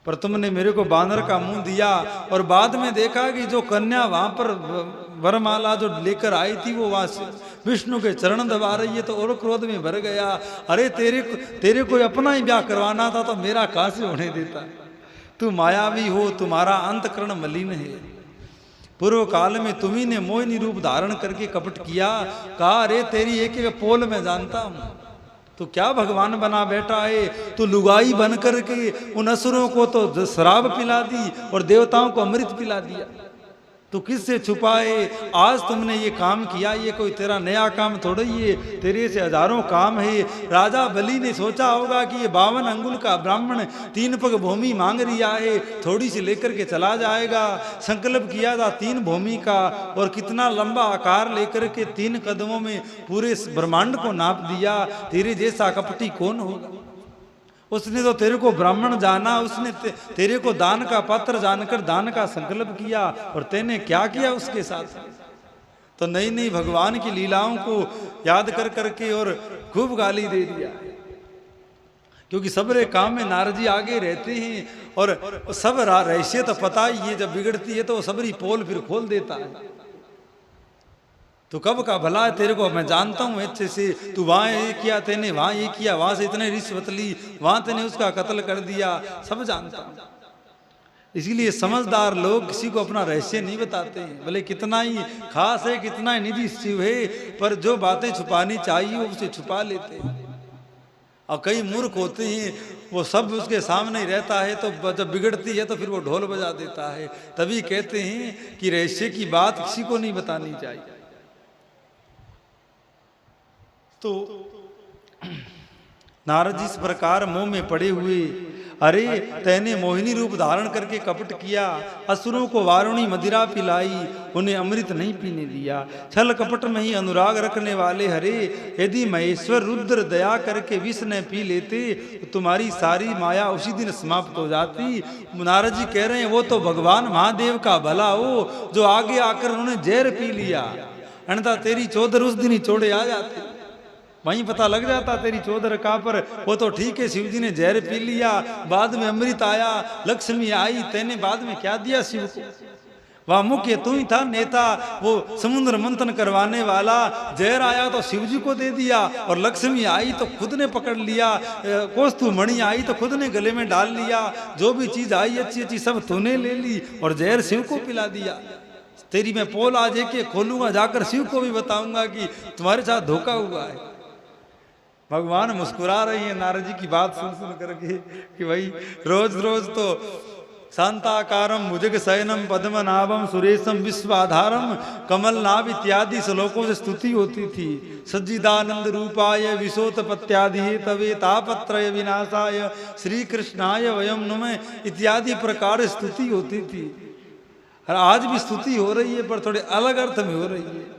पर तुमने मेरे को बानर का मुंह दिया। और बाद में देखा कि जो कन्या वहां पर वरमाला जो लेकर आई थी वो वहां से विष्णु के चरण दबा रही है, तो और क्रोध में भर गया, अरे तेरे को अपना ही ब्याह करवाना था तो मेरा कहां से होने देता। तू मायावी हो, तुम्हारा अंतकरण मलिन है। पूर्व काल में तुम्ही ने मोहिनी रूप धारण करके कपट किया। कहा, अरे तेरी एक एक पोल में जानता हूं, तो क्या भगवान बना बैठा है। तो लुगाई बन करके उन असुरों को तो शराब पिला दी और देवताओं को अमृत पिला दिया। तो किससे छुपाए, आज तुमने ये काम किया, ये कोई तेरा नया काम थोड़ा ही है, तेरे से हजारों काम है। राजा बलि ने सोचा होगा कि ये 52 अंगुल का ब्राह्मण 3 पग भूमि मांग रिया है, थोड़ी सी लेकर के चला जाएगा। संकल्प किया था 3 भूमि का, और कितना लंबा आकार लेकर के 3 कदमों में पूरे ब्रह्मांड को नाप दिया। तेरे जैसा कपटी कौन होगा। उसने तो तेरे को ब्राह्मण जाना, उसने तेरे को दान का पात्र जानकर दान का संकल्प किया, और तेने क्या किया उसके साथ। तो नई नई भगवान की लीलाओं को याद कर करके और खूब गाली दे दिया, क्योंकि सबरे काम में नारद जी आगे रहते हैं और सब रहस्य तो पता ही है। जब बिगड़ती है तो सबरी पोल फिर खोल देता है। तो कब का भला है, तेरे को मैं जानता हूं अच्छे से। तू वहां ये किया, तेने वहां ये किया, वहां से इतने रिश्वत ली, वहां तेने उसका कत्ल कर दिया, सब जानता हूं। इसीलिए समझदार लोग किसी को अपना रहस्य नहीं बताते हैं, भले कितना ही खास है, कितना ही निजी शिव है, पर जो बातें छुपानी चाहिए वो उसे छुपा लेते हैं। और कई मूर्ख होते हैं, वो सब उसके सामने ही रहता है, तो जब बिगड़ती है तो फिर वो ढोल बजा देता है। तभी कहते हैं कि रहस्य की बात किसी को नहीं बतानी चाहिए। तो नारद जी इस प्रकार मोह में पड़े हुए, अरे तैने मोहिनी रूप धारण करके कपट किया, असुरों को वारुणी मदिरा पिलाई, उन्हें अमृत नहीं पीने दिया। छल कपट में ही अनुराग रखने वाले हरे, यदि महेश्वर रुद्र दया करके विष न पी लेते तो तुम्हारी सारी माया उसी दिन समाप्त हो जाती। नारद जी कह रहे हैं, वो तो भगवान महादेव का भला हो जो आगे आकर उन्होंने जहर पी लिया, अन्यथा तेरी चौधर उस दिन ही छोड़े आ जाते, वहीं पता लग जाता तेरी चौधर कहाँ पर। वो तो ठीक है, शिव जी ने जहर पी लिया, बाद में अमृत आया, लक्ष्मी आई, तेने बाद में क्या दिया शिव को। वह मुख्य तू ही था नेता, वो समुद्र मंथन करवाने वाला। जहर आया तो शिव जी को दे दिया, और लक्ष्मी आई तो खुद ने पकड़ लिया, कौस्तु मणि आई तो खुद ने गले में डाल लिया। जो भी चीज आई अच्छी अच्छी सब तूने ले ली और जहर शिव को पिला दिया। तेरी मैं पोल आज एक खोलूंगा, जाकर शिव को भी बताऊंगा कि तुम्हारे साथ धोखा हुआ है। भगवान मुस्कुरा रही है नारद जी की बात सुन सुन करके कि भाई रोज रोज तो शांताकारम भुजग शयनम पद्मनाभम सुरेशम विश्वाधारम कमलनाभ इत्यादि श्लोकों से स्तुति होती थी। सज्जिदानंद रूपाय विशोतपत्यादि तवे तापत्रय विनाशाय श्री कृष्णाय वयम नुमे इत्यादि प्रकार स्तुति होती थी। और आज भी स्तुति हो रही है, पर थोड़े अलग अर्थ में हो रही है।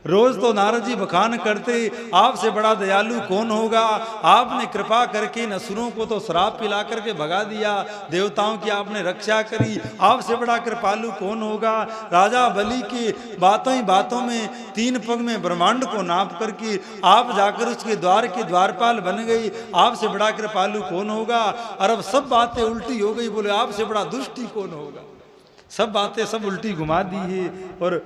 रोज तो नारद जी बखान करते, आपसे बड़ा दयालु कौन होगा, आपने कृपा करके असुरों को तो श्राप पिला करके भगा दिया, देवताओं की आपने रक्षा करी, आपसे बड़ा कृपालु कौन होगा। राजा बलि की बातों ही बातों में 3 पग में ब्रह्मांड को नाप करके आप जाकर उसके द्वार के द्वारपाल बन गई, आपसे बड़ा कृपालु कौन होगा। और अब सब बातें उल्टी हो गई, बोले आपसे बड़ा दुष्टी कौन होगा। सब बातें सब उल्टी घुमा दी है। और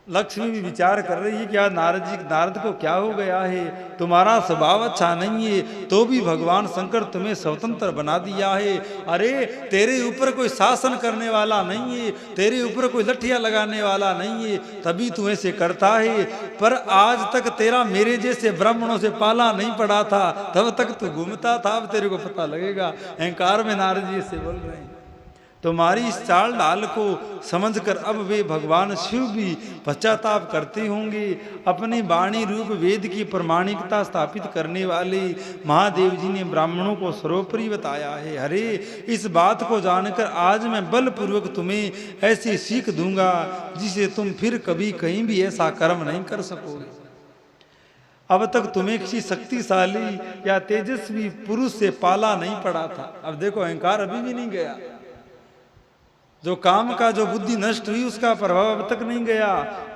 लक्ष्मी भी विचार कर रही है कि आज नारद को क्या हो गया है, तुम्हारा स्वभाव अच्छा नहीं है तो भी भगवान शंकर तुम्हें स्वतंत्र बना दिया है। अरे तेरे ऊपर कोई शासन करने वाला नहीं है, तेरे ऊपर कोई लठियां लगाने वाला नहीं है, तभी तू ऐसे करता है। पर आज तक तेरा मेरे जैसे ब्राह्मणों से पाला नहीं पड़ा था, तब तक तू घूमता था, अब तेरे को पता लगेगा। अहंकार में नारद जी से बोल रहे हैं। तुम्हारी इस चाल डाल को समझकर अब वे भगवान शिव भी पश्चाताप करते होंगे। अपनी वाणी रूप वेद की प्रमाणिकता स्थापित करने वाले महादेव जी ने ब्राह्मणों को सर्वोपरि बताया है। अरे इस बात को जानकर आज मैं बलपूर्वक तुम्हें ऐसी सीख दूंगा जिसे तुम फिर कभी कहीं भी ऐसा कर्म नहीं कर सकोगे। अब तक तुम्हें किसी शक्तिशाली या तेजस्वी पुरुष से पाला नहीं पड़ा था। अब देखो अहंकार अभी भी नहीं गया, जो काम का जो बुद्धि नष्ट हुई उसका प्रभाव अब तक नहीं गया।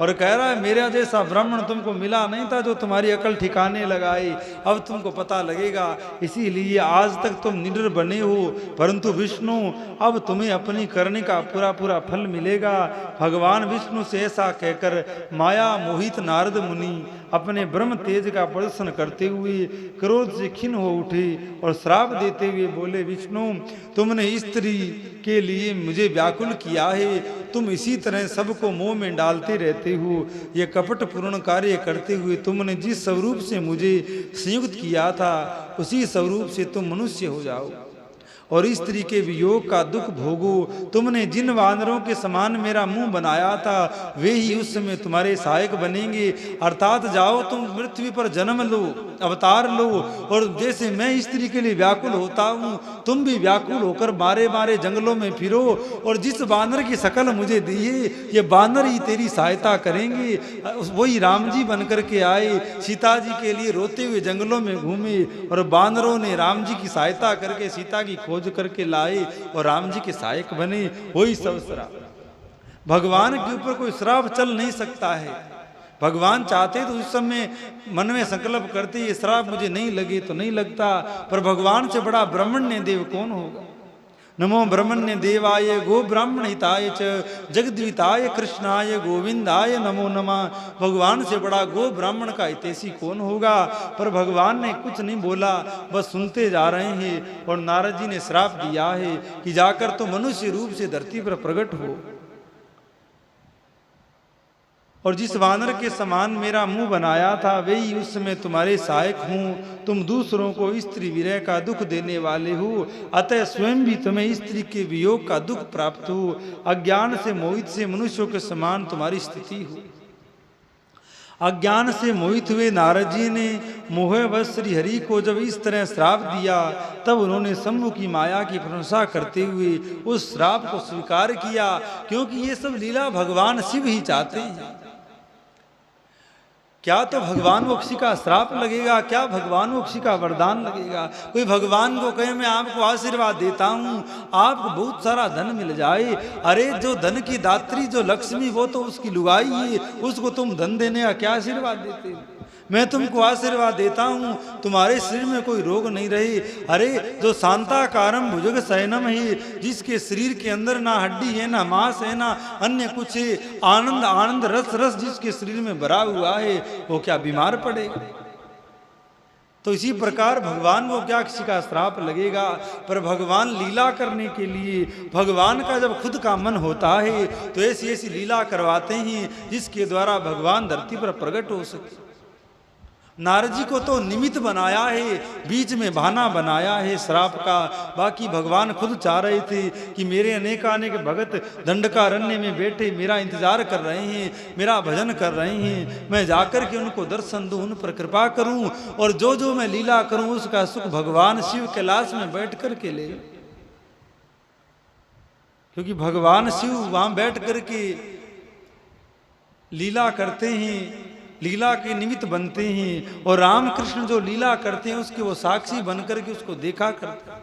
और कह रहा है मेरा जैसा ब्राह्मण तुमको मिला नहीं था जो तुम्हारी अकल ठिकाने लगाए, अब तुमको पता लगेगा। इसीलिए आज तक तुम निडर बने हो, परंतु विष्णु अब तुम्हें अपनी करने का पूरा पूरा फल मिलेगा। भगवान विष्णु से ऐसा कहकर माया मोहित नारद मुनि अपने ब्रह्म तेज का प्रदर्शन करते हुए क्रोध से खिन्न हो उठे और श्राप देते हुए बोले, विष्णु तुमने स्त्री के लिए मुझे व्याकुल किया है, तुम इसी तरह सबको मोह में डालते रहते हो। ये कपट पूर्ण कार्य करते हुए तुमने जिस स्वरूप से मुझे संयुक्त किया था उसी स्वरूप से तुम मनुष्य हो जाओ और स्त्री के वियोग का दुख भोगो। तुमने जिन वानरों के समान मेरा मुंह बनाया था वे ही उस समय तुम्हारे सहायक बनेंगे। अर्थात जाओ तुम पृथ्वी पर जन्म लो, अवतार लो, और जैसे मैं स्त्री के लिए व्याकुल होता हूँ तुम भी व्याकुल होकर मारे मारे जंगलों में फिरो, और जिस बानर की शकल मुझे दी है ये बानर ही तेरी सहायता करेंगे। वही राम जी बन करके आए, सीता जी के लिए रोते हुए जंगलों में घूमे और बानरों ने राम जी की सहायता करके सीता की खोज करके लाए और राम जी के सहायक बने। वही सब श्राप, भगवान के ऊपर कोई श्राप चल नहीं सकता है। भगवान चाहते तो उस समय मन में संकल्प करते ये श्राप मुझे नहीं लगे तो नहीं लगता, पर भगवान से बड़ा ब्रह्मण्य देव कौन होगा। नमो ब्रह्मण्य देवाय गो ब्राह्मण हिताय च जगद्विताय कृष्णाय गोविंदाय नमो नमः। भगवान से बड़ा गो ब्राह्मण का हितैषी कौन होगा। पर भगवान ने कुछ नहीं बोला, बस सुनते जा रहे हैं। और नारद जी ने श्राप दिया है कि जाकर तो मनुष्य रूप से धरती पर प्रकट हो, और जिस वानर के समान मेरा मुंह बनाया था वे ही उस समय तुम्हारे सहायक हूँ। तुम दूसरों को स्त्री विरह का दुख देने वाले हो, अतः स्वयं भी तुम्हें स्त्री के वियोग का दुख प्राप्त हो। अज्ञान से मोहित से मनुष्यों के समान तुम्हारी स्थिति हो। अज्ञान से मोहित हुए नारद जी ने मोहवश श्री हरि को जब इस तरह श्राप दिया तब उन्होंने शंभु की माया की प्रशंसा करते हुए उस श्राप को स्वीकार किया, क्योंकि ये सब लीला भगवान शिव ही चाहते हैं। क्या तो भगवान को किसी का श्राप लगेगा, क्या भगवान को किसी का वरदान लगेगा। कोई भगवान को कहे मैं आपको आशीर्वाद देता हूँ आपको बहुत सारा धन मिल जाए, अरे जो धन की दात्री जो लक्ष्मी वो तो उसकी लुगाई है, उसको तुम धन देने का क्या आशीर्वाद देते हो। मैं तुमको आशीर्वाद देता हूँ तुम्हारे शरीर में कोई रोग नहीं रहे। अरे जो शांताकारम भुजग शयनम है, जिसके शरीर के अंदर ना हड्डी है ना मांस है ना अन्य कुछ है, आनंद आनंद रस रस जिसके शरीर में भरा हुआ है, वो क्या बीमार पड़ेगा। तो इसी प्रकार भगवान को क्या किसी का श्राप लगेगा। पर भगवान लीला करने के लिए, भगवान का जब खुद का मन होता है तो ऐसी ऐसी लीला करवाते हैं जिसके द्वारा भगवान धरती पर प्रकट हो सके। नारद जी को तो निमित्त बनाया है, बीच में बहाना बनाया है श्राप का। बाकी भगवान खुद चाह रहे थे कि मेरे अनेकानेक भगत दंडकारण्य में बैठे मेरा इंतजार कर रहे हैं, मेरा भजन कर रहे हैं, मैं जाकर के उनको दर्शन दूं, उन पर कृपा करूं, और जो जो मैं लीला करूं उसका सुख भगवान शिव कैलाश में बैठ कर के ले। क्योंकि भगवान शिव वहां बैठ करके लीला करते हैं, लीला के निमित्त बनते हैं, और रामकृष्ण जो लीला करते हैं उसके वो साक्षी बनकर के उसको देखा करते हैं।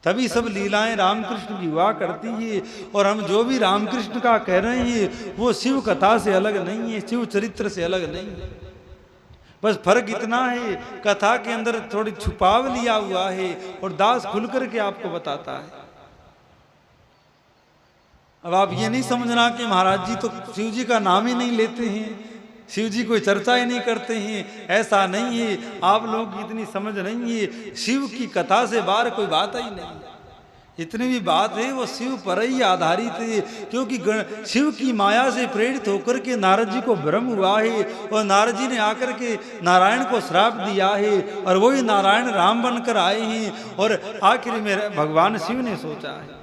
तभी सब लीलाएं रामकृष्ण की हुआ करती है। और हम जो भी रामकृष्ण का कह रहे हैं वो शिव कथा से अलग नहीं है, शिव चरित्र से अलग नहीं है। बस फर्क इतना है, कथा के अंदर थोड़ी छुपाव लिया हुआ है और दास खुल करके आपको बताता है। अब आप ये नहीं समझना कि महाराज जी तो शिव जी का नाम ही नहीं लेते हैं, शिव जी कोई चर्चा ही नहीं करते हैं, ऐसा नहीं है। आप लोग की इतनी समझ नहीं है, शिव की कथा से बाहर कोई बात ही नहीं। इतनी भी बात है वो शिव पर ही आधारित है, क्योंकि शिव की माया से प्रेरित होकर के नारद जी को भ्रम हुआ है, और नारद जी ने आकर के नारायण को श्राप दिया है, और वही नारायण राम बनकर आए हैं। और आखिर में भगवान शिव ने सोचा है,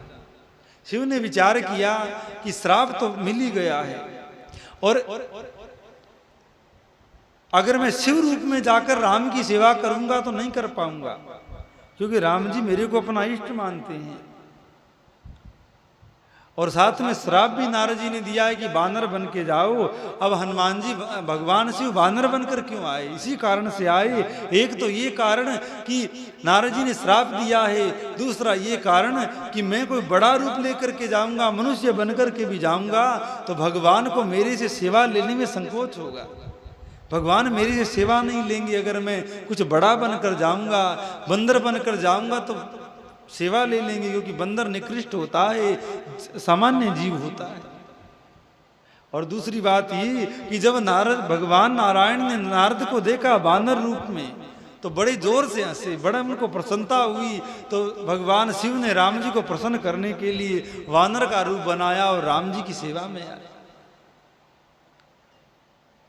शिव ने विचार किया कि श्राप तो मिल ही गया है, और अगर मैं शिव रूप में जाकर राम की सेवा करूंगा तो नहीं कर पाऊंगा, क्योंकि राम जी मेरे को अपना इष्ट मानते हैं। और साथ में श्राप भी नारद जी ने दिया है कि बानर बन के जाओ। अब हनुमान जी भगवान शिव बानर बनकर क्यों आए? इसी कारण से आए। एक तो ये कारण कि नारद जी ने श्राप दिया है, दूसरा ये कारण कि मैं कोई बड़ा रूप लेकर के जाऊंगा, मनुष्य बनकर के भी जाऊंगा तो भगवान को मेरे से सेवा लेने में संकोच होगा। भगवान मेरी से सेवा नहीं लेंगे। अगर मैं कुछ बड़ा बनकर जाऊंगा, बंदर बनकर जाऊंगा तो सेवा ले लेंगे, क्योंकि बंदर निकृष्ट होता है, सामान्य जीव होता है। और दूसरी बात ये कि जब भगवान नारायण ने नारद को देखा बानर रूप में तो बड़े जोर से हंसे, बड़ा उनको प्रसन्नता हुई। तो भगवान शिव ने राम जी को प्रसन्न करने के लिए वानर का रूप बनाया और राम जी की सेवा में आए।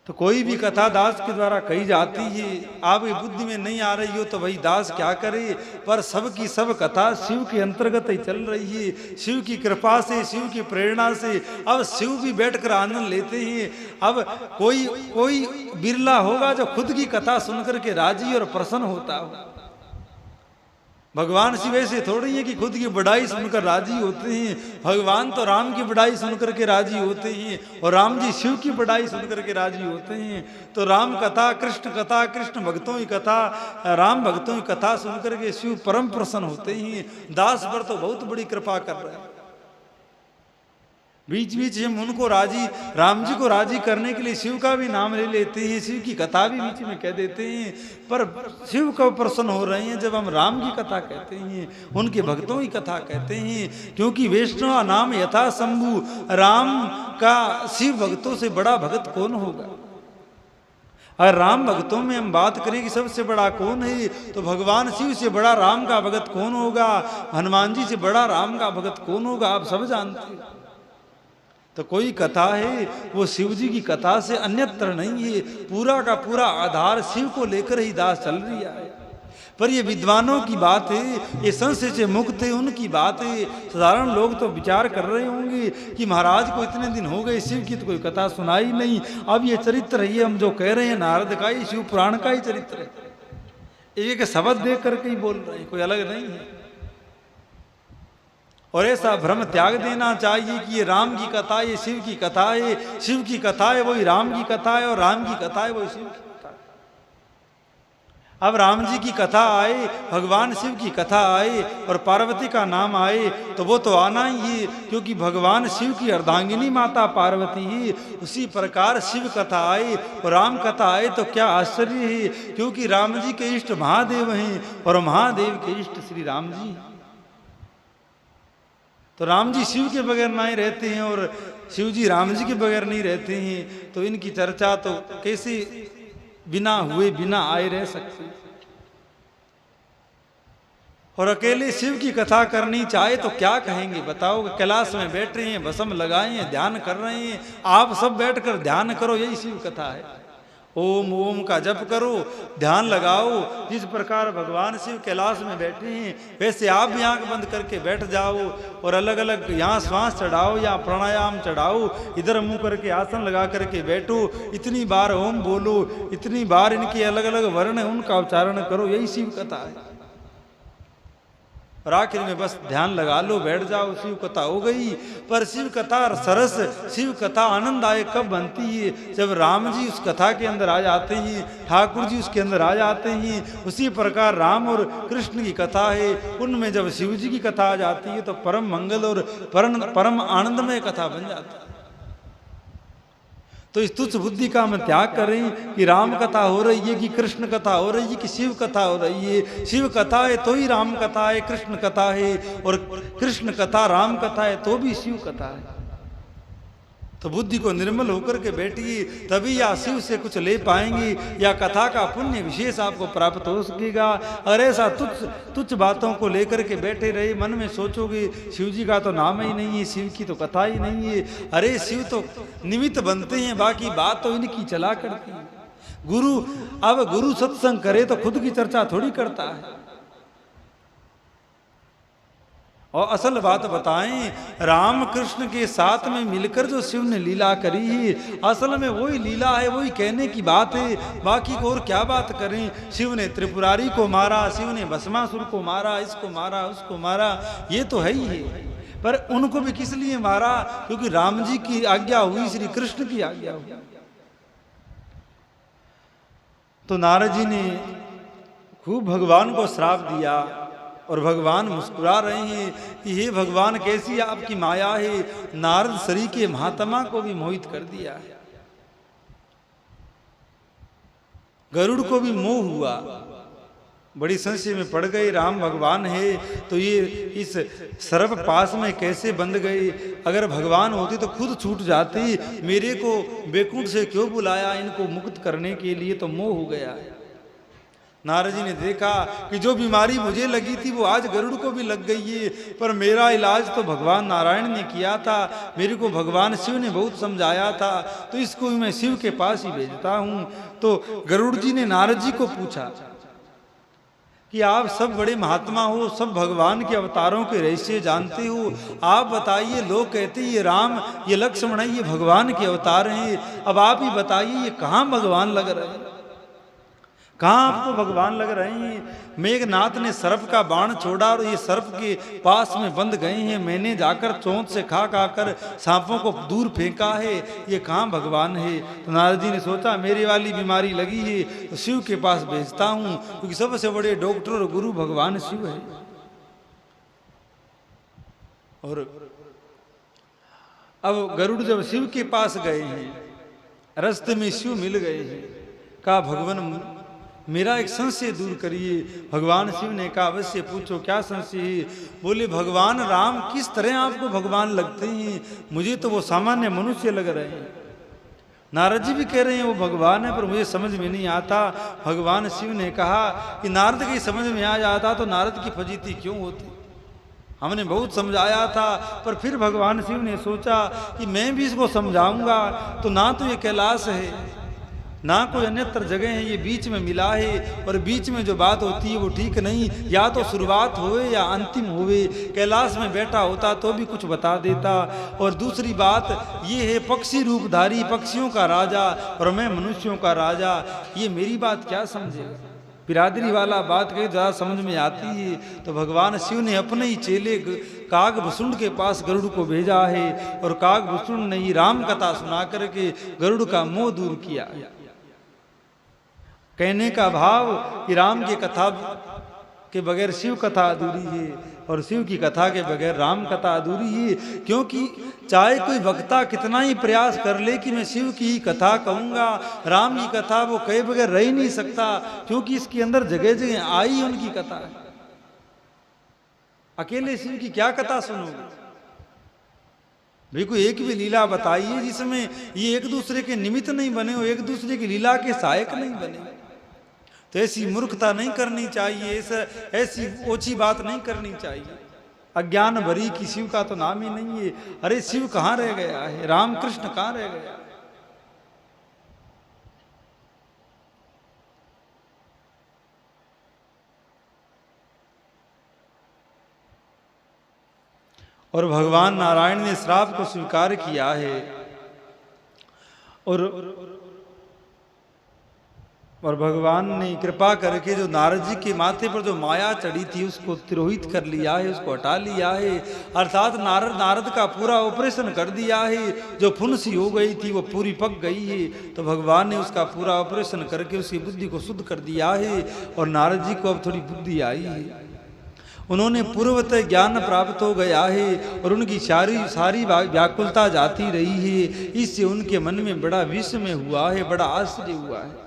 तो कोई भी कथा दास के द्वारा कही जाती है, आपकी बुद्धि में नहीं आ रही हो तो भाई दास क्या करे, पर सब की सब कथा शिव के अंतर्गत ही चल रही है। शिव की कृपा से, शिव की प्रेरणा से अब शिव भी बैठकर आनंद लेते हैं। अब कोई बिरला होगा जो खुद की कथा सुनकर के राजी और प्रसन्न होता हो। भगवान शिव ऐसे थोड़ी है कि खुद की बढ़ाई सुनकर राजी होते हैं। भगवान तो राम की बढ़ाई सुनकर के राजी होते हैं, और राम जी शिव की बढ़ाई सुनकर के राजी होते हैं। तो राम कथा, कृष्ण भक्तों की कथा, राम भक्तों की कथा सुनकर के शिव परम प्रसन्न होते हैं। दास पर तो बहुत बड़ी कृपा कर रहे हैं। बीच बीच हम उनको राम जी को राजी करने के लिए शिव का भी नाम ले लेते हैं, शिव की कथा भी बीच में कह देते हैं, पर शिव कब प्रसन्न हो रहे हैं? जब हम राम की कथा कहते हैं, उनके भक्तों की कथा कहते हैं। क्योंकि वैष्णव नाम यथा शंभु, राम का शिव भक्तों से बड़ा भक्त कौन होगा? अगर राम भक्तों में हम बात करें कि सबसे बड़ा कौन है, तो भगवान शिव से बड़ा राम का भक्त कौन होगा? हनुमान जी से बड़ा राम का भक्त कौन होगा? आप सब जानते हैं। तो कोई कथा है वो शिव जी की कथा से अन्यत्र नहीं है। पूरा का पूरा आधार शिव को लेकर ही दास चल रही है। पर ये विद्वानों की बात है, ये संशय से मुक्त है, उनकी बात है। साधारण लोग तो विचार कर रहे होंगे कि महाराज को इतने दिन हो गए शिव की तो कोई कथा सुनाई नहीं। अब ये चरित्र है, ये हम जो कह रहे हैं नारद का ही, शिव पुराण का ही चरित्र है। एक शब्द देख करके ही बोल रहे हैं, कोई अलग नहीं है। और ऐसा भ्रम त्याग देना चाहिए कि ये राम की कथा, ये शिव की कथा है, शिव की कथा है वही राम की कथा है, और राम की कथा है वही शिव की कथा है। अब राम जी की कथा आए, भगवान शिव की कथा आए और पार्वती का नाम आए तो वो तो आना ही है, क्योंकि भगवान शिव की अर्धांगिनी माता पार्वती है। उसी प्रकार शिव कथा आए और राम कथा आए तो क्या आश्चर्य है, क्योंकि राम जी के इष्ट महादेव हैं और महादेव के इष्ट श्री राम जी। तो राम जी शिव के बगैर नहीं रहते हैं और शिव जी राम जी के बगैर नहीं रहते हैं, तो इनकी चर्चा तो कैसे बिना हुए बिना आए रह सकते। और अकेले शिव की कथा करनी चाहे तो क्या कहेंगे बताओ? कैलाश में बैठ रहे हैं, भस्म लगाए हैं, ध्यान कर रहे हैं, आप सब बैठकर ध्यान करो, यही शिव कथा है। ओम ओम का जप करो, ध्यान लगाओ। जिस प्रकार भगवान शिव कैलाश में बैठे हैं वैसे आप भी आंख बंद करके बैठ जाओ और अलग अलग यहाँ श्वास चढ़ाओ या प्राणायाम चढ़ाओ, इधर मुंह करके आसन लगा करके बैठो, इतनी बार ओम बोलो, इतनी बार इनके अलग अलग वर्ण है उनका उच्चारण करो, यही शिव कथा है। और आखिर में बस ध्यान लगा लो, बैठ जाओ, शिव कथा हो गई। पर शिव कथा सरस, शिव कथा आनंददायक कब बनती है? जब राम जी उस कथा के अंदर आ जाते हैं, ठाकुर जी उसके अंदर आ जाते हैं। उसी प्रकार राम और कृष्ण की कथा है, उनमें जब शिव जी की कथा आ जाती है तो परम मंगल और परम आनंदमय कथा बन जाती है। तो इस तुच्छ बुद्धि का हम त्याग करें कि राम कथा हो रही है कि कृष्ण कथा हो रही है कि शिव कथा हो रही है। शिव कथा है तो ही राम कथा है, कृष्ण कथा है, और कृष्ण कथा राम कथा है तो भी शिव कथा है। तो बुद्धि को निर्मल होकर के बैठिए, तभी या शिव से कुछ ले पाएंगे या कथा का पुण्य विशेष आपको प्राप्त हो सकेगा। और ऐसा तुच्छ बातों को लेकर के बैठे रहे, मन में सोचोगे शिव जी का तो नाम ही नहीं है, शिव की तो कथा ही नहीं है। अरे शिव तो निमित्त बनते हैं, बाकी बात तो इनकी चला करती है। गुरु सत्संग करे तो खुद की चर्चा थोड़ी करता है। और असल बात बताएं, राम कृष्ण के साथ में मिलकर जो शिव ने लीला करी है, असल में वही लीला है, वही कहने की बात है। बाकी को और क्या बात करें? शिव ने त्रिपुरारी को मारा, शिव ने भस्मासुर को मारा, इसको मारा, उसको मारा, ये तो है ही है। पर उनको भी किस लिए मारा? क्योंकि राम जी की आज्ञा हुई, श्री कृष्ण की आज्ञा हुई। तो नारद जी ने खूब भगवान को श्राप दिया और भगवान मुस्कुरा रहे हैं कि हे भगवान, कैसी आपकी माया है। नारद शरी के महात्मा को भी मोहित कर दिया है। गरुड़ को भी मोह हुआ, बड़ी संशय में पड़ गए। राम भगवान है तो ये इस सर्प पास में कैसे बंध गए? अगर भगवान होते तो खुद छूट जाते, मेरे को बैकुंठ से क्यों बुलाया? इनको मुक्त करने के लिए तो मोह हो गया है। नारद जी ने देखा कि जो बीमारी मुझे लगी थी वो आज गरुड़ को भी लग गई है, पर मेरा इलाज तो भगवान नारायण ने किया था, मेरे को भगवान शिव ने बहुत समझाया था, तो इसको मैं शिव के पास ही भेजता हूँ। तो गरुड़ जी ने नारद जी को पूछा कि आप सब बड़े महात्मा हो, सब भगवान के अवतारों के रहस्य जानते हो, आप बताइए, लोग कहते हैं ये राम, ये लक्ष्मण है, ये भगवान के अवतार हैं, अब आप ही बताइए ये कहाँ भगवान लग रहे हैं, कहाँ आपको भगवान लग रहे हैं? मेघनाथ ने सर्प का बाण छोड़ा और ये सर्प के पास में बंध गए हैं। मैंने जाकर चोंच से खा कर सांपों को दूर फेंका है, ये कहाँ भगवान है? तो नारद जी ने सोचा मेरी वाली बीमारी लगी है तो शिव के पास भेजता हूँ, क्योंकि सबसे बड़े डॉक्टर और गुरु भगवान शिव है। और अब गरुड़ जब शिव के पास गए हैं, रास्ते में शिव मिल गए हैं, कहा भगवान मेरा एक संशय दूर करिए। भगवान शिव ने कहा अवश्य पूछो, क्या संशय है? बोले भगवान राम किस तरह आपको भगवान लगते हैं? मुझे तो वो सामान्य मनुष्य लग रहे हैं। नारद जी भी कह रहे हैं वो भगवान है, पर मुझे समझ में नहीं आता। भगवान शिव ने कहा कि नारद की समझ में आ जाता तो नारद की फजीती क्यों होती? हमने बहुत समझाया था, पर फिर भगवान शिव ने सोचा कि मैं भी इसको समझाऊंगा, तो ना तो ये कैलाश है ना कोई अन्यत्र जगह है, ये बीच में मिला है, और बीच में जो बात होती है वो ठीक नहीं, या तो शुरुआत होवे या अंतिम होवे। कैलाश में बैठा होता तो भी कुछ बता देता। और दूसरी बात ये है पक्षी रूपधारी, पक्षियों का राजा और मैं मनुष्यों का राजा, ये मेरी बात क्या समझेगा? बिरादरी वाला बात कहीं ज़्यादा समझ में आती है। तो भगवान शिव ने अपने ही चेले कागभूषुंड के पास गरुड़ को भेजा है, और कागभूषुंड ने ही राम कथा सुना करके गरुड़ का मोह दूर किया। कहने का भाव कि राम की कथा के बगैर शिव कथा अधूरी है, और शिव की कथा के बगैर राम कथा अधूरी है। क्योंकि चाहे कोई वक्ता कितना ही प्रयास कर ले कि मैं शिव की ही कथा कहूँगा, राम की कथा वो कहे बगैर रह ही नहीं सकता, क्योंकि इसके अंदर जगह जगह आई उनकी कथा है। अकेले शिव की क्या कथा सुनोगे? भाई कोई एक भी लीला बताइए जिसमें ये एक दूसरे के निमित्त नहीं बने हो, एक दूसरे की लीला के सहायक नहीं बने। तो ऐसी मूर्खता नहीं करनी चाहिए, ऐसी ओछी बात नहीं करनी चाहिए। अज्ञान भरी कि शिव का तो नाम ही नहीं है। अरे शिव कहाँ रह गया है? राम कृष्ण कहाँ रह गया? और भगवान नारायण ने श्राप को स्वीकार किया है। और भगवान ने कृपा करके जो नारद जी के माथे पर जो माया चढ़ी थी उसको तिरोहित कर लिया है, उसको हटा लिया है। अर्थात नारद का पूरा ऑपरेशन कर दिया है। जो फुंसी हो गई थी वो पूरी पक गई है, तो भगवान ने उसका पूरा ऑपरेशन करके उसकी बुद्धि को शुद्ध कर दिया है। और नारद जी को अब थोड़ी बुद्धि आई है, उन्होंने पूर्वतः ज्ञान प्राप्त हो गया है और उनकी सारी व्याकुलता जाती रही है। इससे उनके मन में बड़ा विस्मय हुआ है, बड़ा आश्चर्य हुआ है।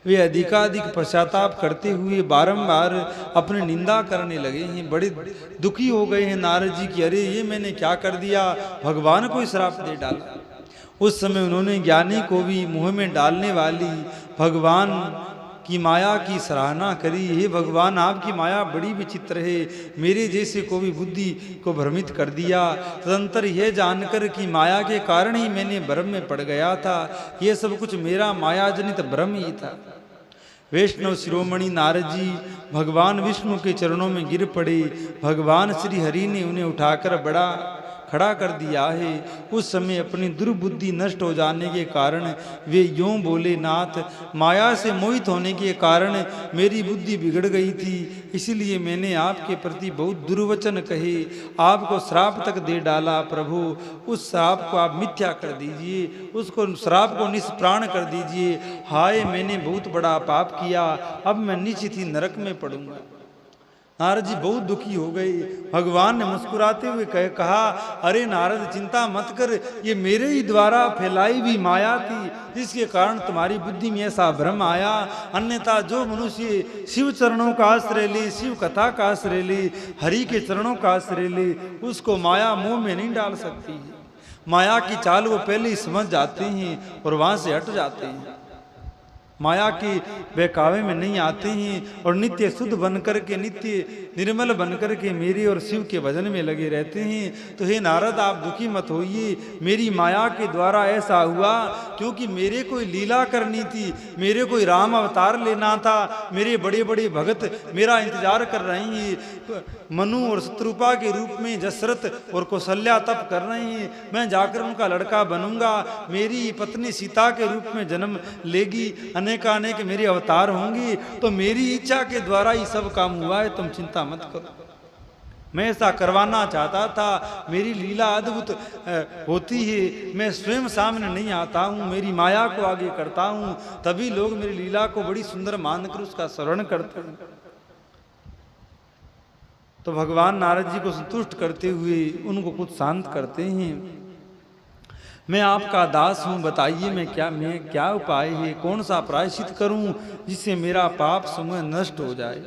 वे अधिकाधिक पश्चाताप करते हुए बारंबार अपनी निंदा करने लगे हैं। बड़े दुखी हो गए हैं नारद जी की, अरे ये मैंने क्या कर दिया, भगवान को श्राप दे डाला। उस समय उन्होंने ज्ञानी को भी मुंह में डालने वाली भगवान की माया की सराहना करी। हे भगवान, आपकी माया बड़ी विचित्र है, मेरे जैसे को भी बुद्धि को भ्रमित कर दिया। तदंतर यह जानकर कि माया के कारण ही मैंने भ्रम में पड़ गया था, यह सब कुछ मेरा मायाजनित भ्रम ही था। वैष्णव शिरोमणि नारद जी भगवान विष्णु के चरणों में गिर पड़े। भगवान श्री हरि ने उन्हें उठाकर बड़ा खड़ा कर दिया है। उस समय अपनी दुर्बुद्धि नष्ट हो जाने के कारण वे यूं बोले, नाथ, माया से मोहित होने के कारण मेरी बुद्धि बिगड़ गई थी, इसलिए मैंने आपके प्रति बहुत दुर्वचन कहे, आपको श्राप तक दे डाला। प्रभु, उस श्राप को आप मिथ्या कर दीजिए, उसको श्राप को निष्प्राण कर दीजिए। हाय, मैंने बहुत बड़ा पाप किया, अब मैं निश्चित ही नरक में पड़ूंगा। नारद जी बहुत दुखी हो गए। भगवान ने मुस्कुराते हुए कहा, अरे नारद, चिंता मत कर, ये मेरे ही द्वारा फैलाई हुई माया थी, जिसके कारण तुम्हारी बुद्धि में ऐसा भ्रम आया। अन्यथा जो मनुष्य शिव चरणों का आश्रय ले, शिव कथा का आश्रय ले, हरि के चरणों का आश्रय ले, उसको माया मुंह में नहीं डाल सकती। माया की चाल वो पहले ही समझ जाते हैं और वहां से हट जाते हैं, माया के बहकावे में नहीं आते हैं और नित्य शुद्ध बनकर के, नित्य निर्मल बनकर के मेरे और शिव के भजन में लगे रहते हैं। तो हे नारद, आप दुखी मत होइए, मेरी माया के द्वारा ऐसा हुआ क्योंकि मेरे कोई लीला करनी थी, मेरे कोई राम अवतार लेना था। मेरे बड़े बड़े भगत मेरा इंतजार कर रहे हैं, मनु और शत्रुपा के रूप में दशरथ और कौशल्या तप कर रहे हैं, मैं जाकर उनका लड़का बनूंगा, मेरी पत्नी सीता के रूप में जन्म लेगी, अनेक मेरे अवतार होंगे, तो मेरी इच्छा के द्वारा ही सब काम हुआ है, तुम चिंता मत करो। मैं ऐसा करवाना चाहता था, मेरी लीला अद्भुत होती है, मैं स्वयं सामने नहीं आता हूँ, मेरी माया को आगे करता हूँ, तभी लोग मेरी लीला को बड़ी सुंदर मानकर उसका स्मरण करते हैं। तो भगवान नारद जी को संतुष्ट करते हुए उनको कुछ शांत करते हैं। मैं आपका दास हूँ, बताइए मैं क्या उपाय है, कौन सा प्रायश्चित करूँ जिससे मेरा पाप समूह नष्ट हो जाए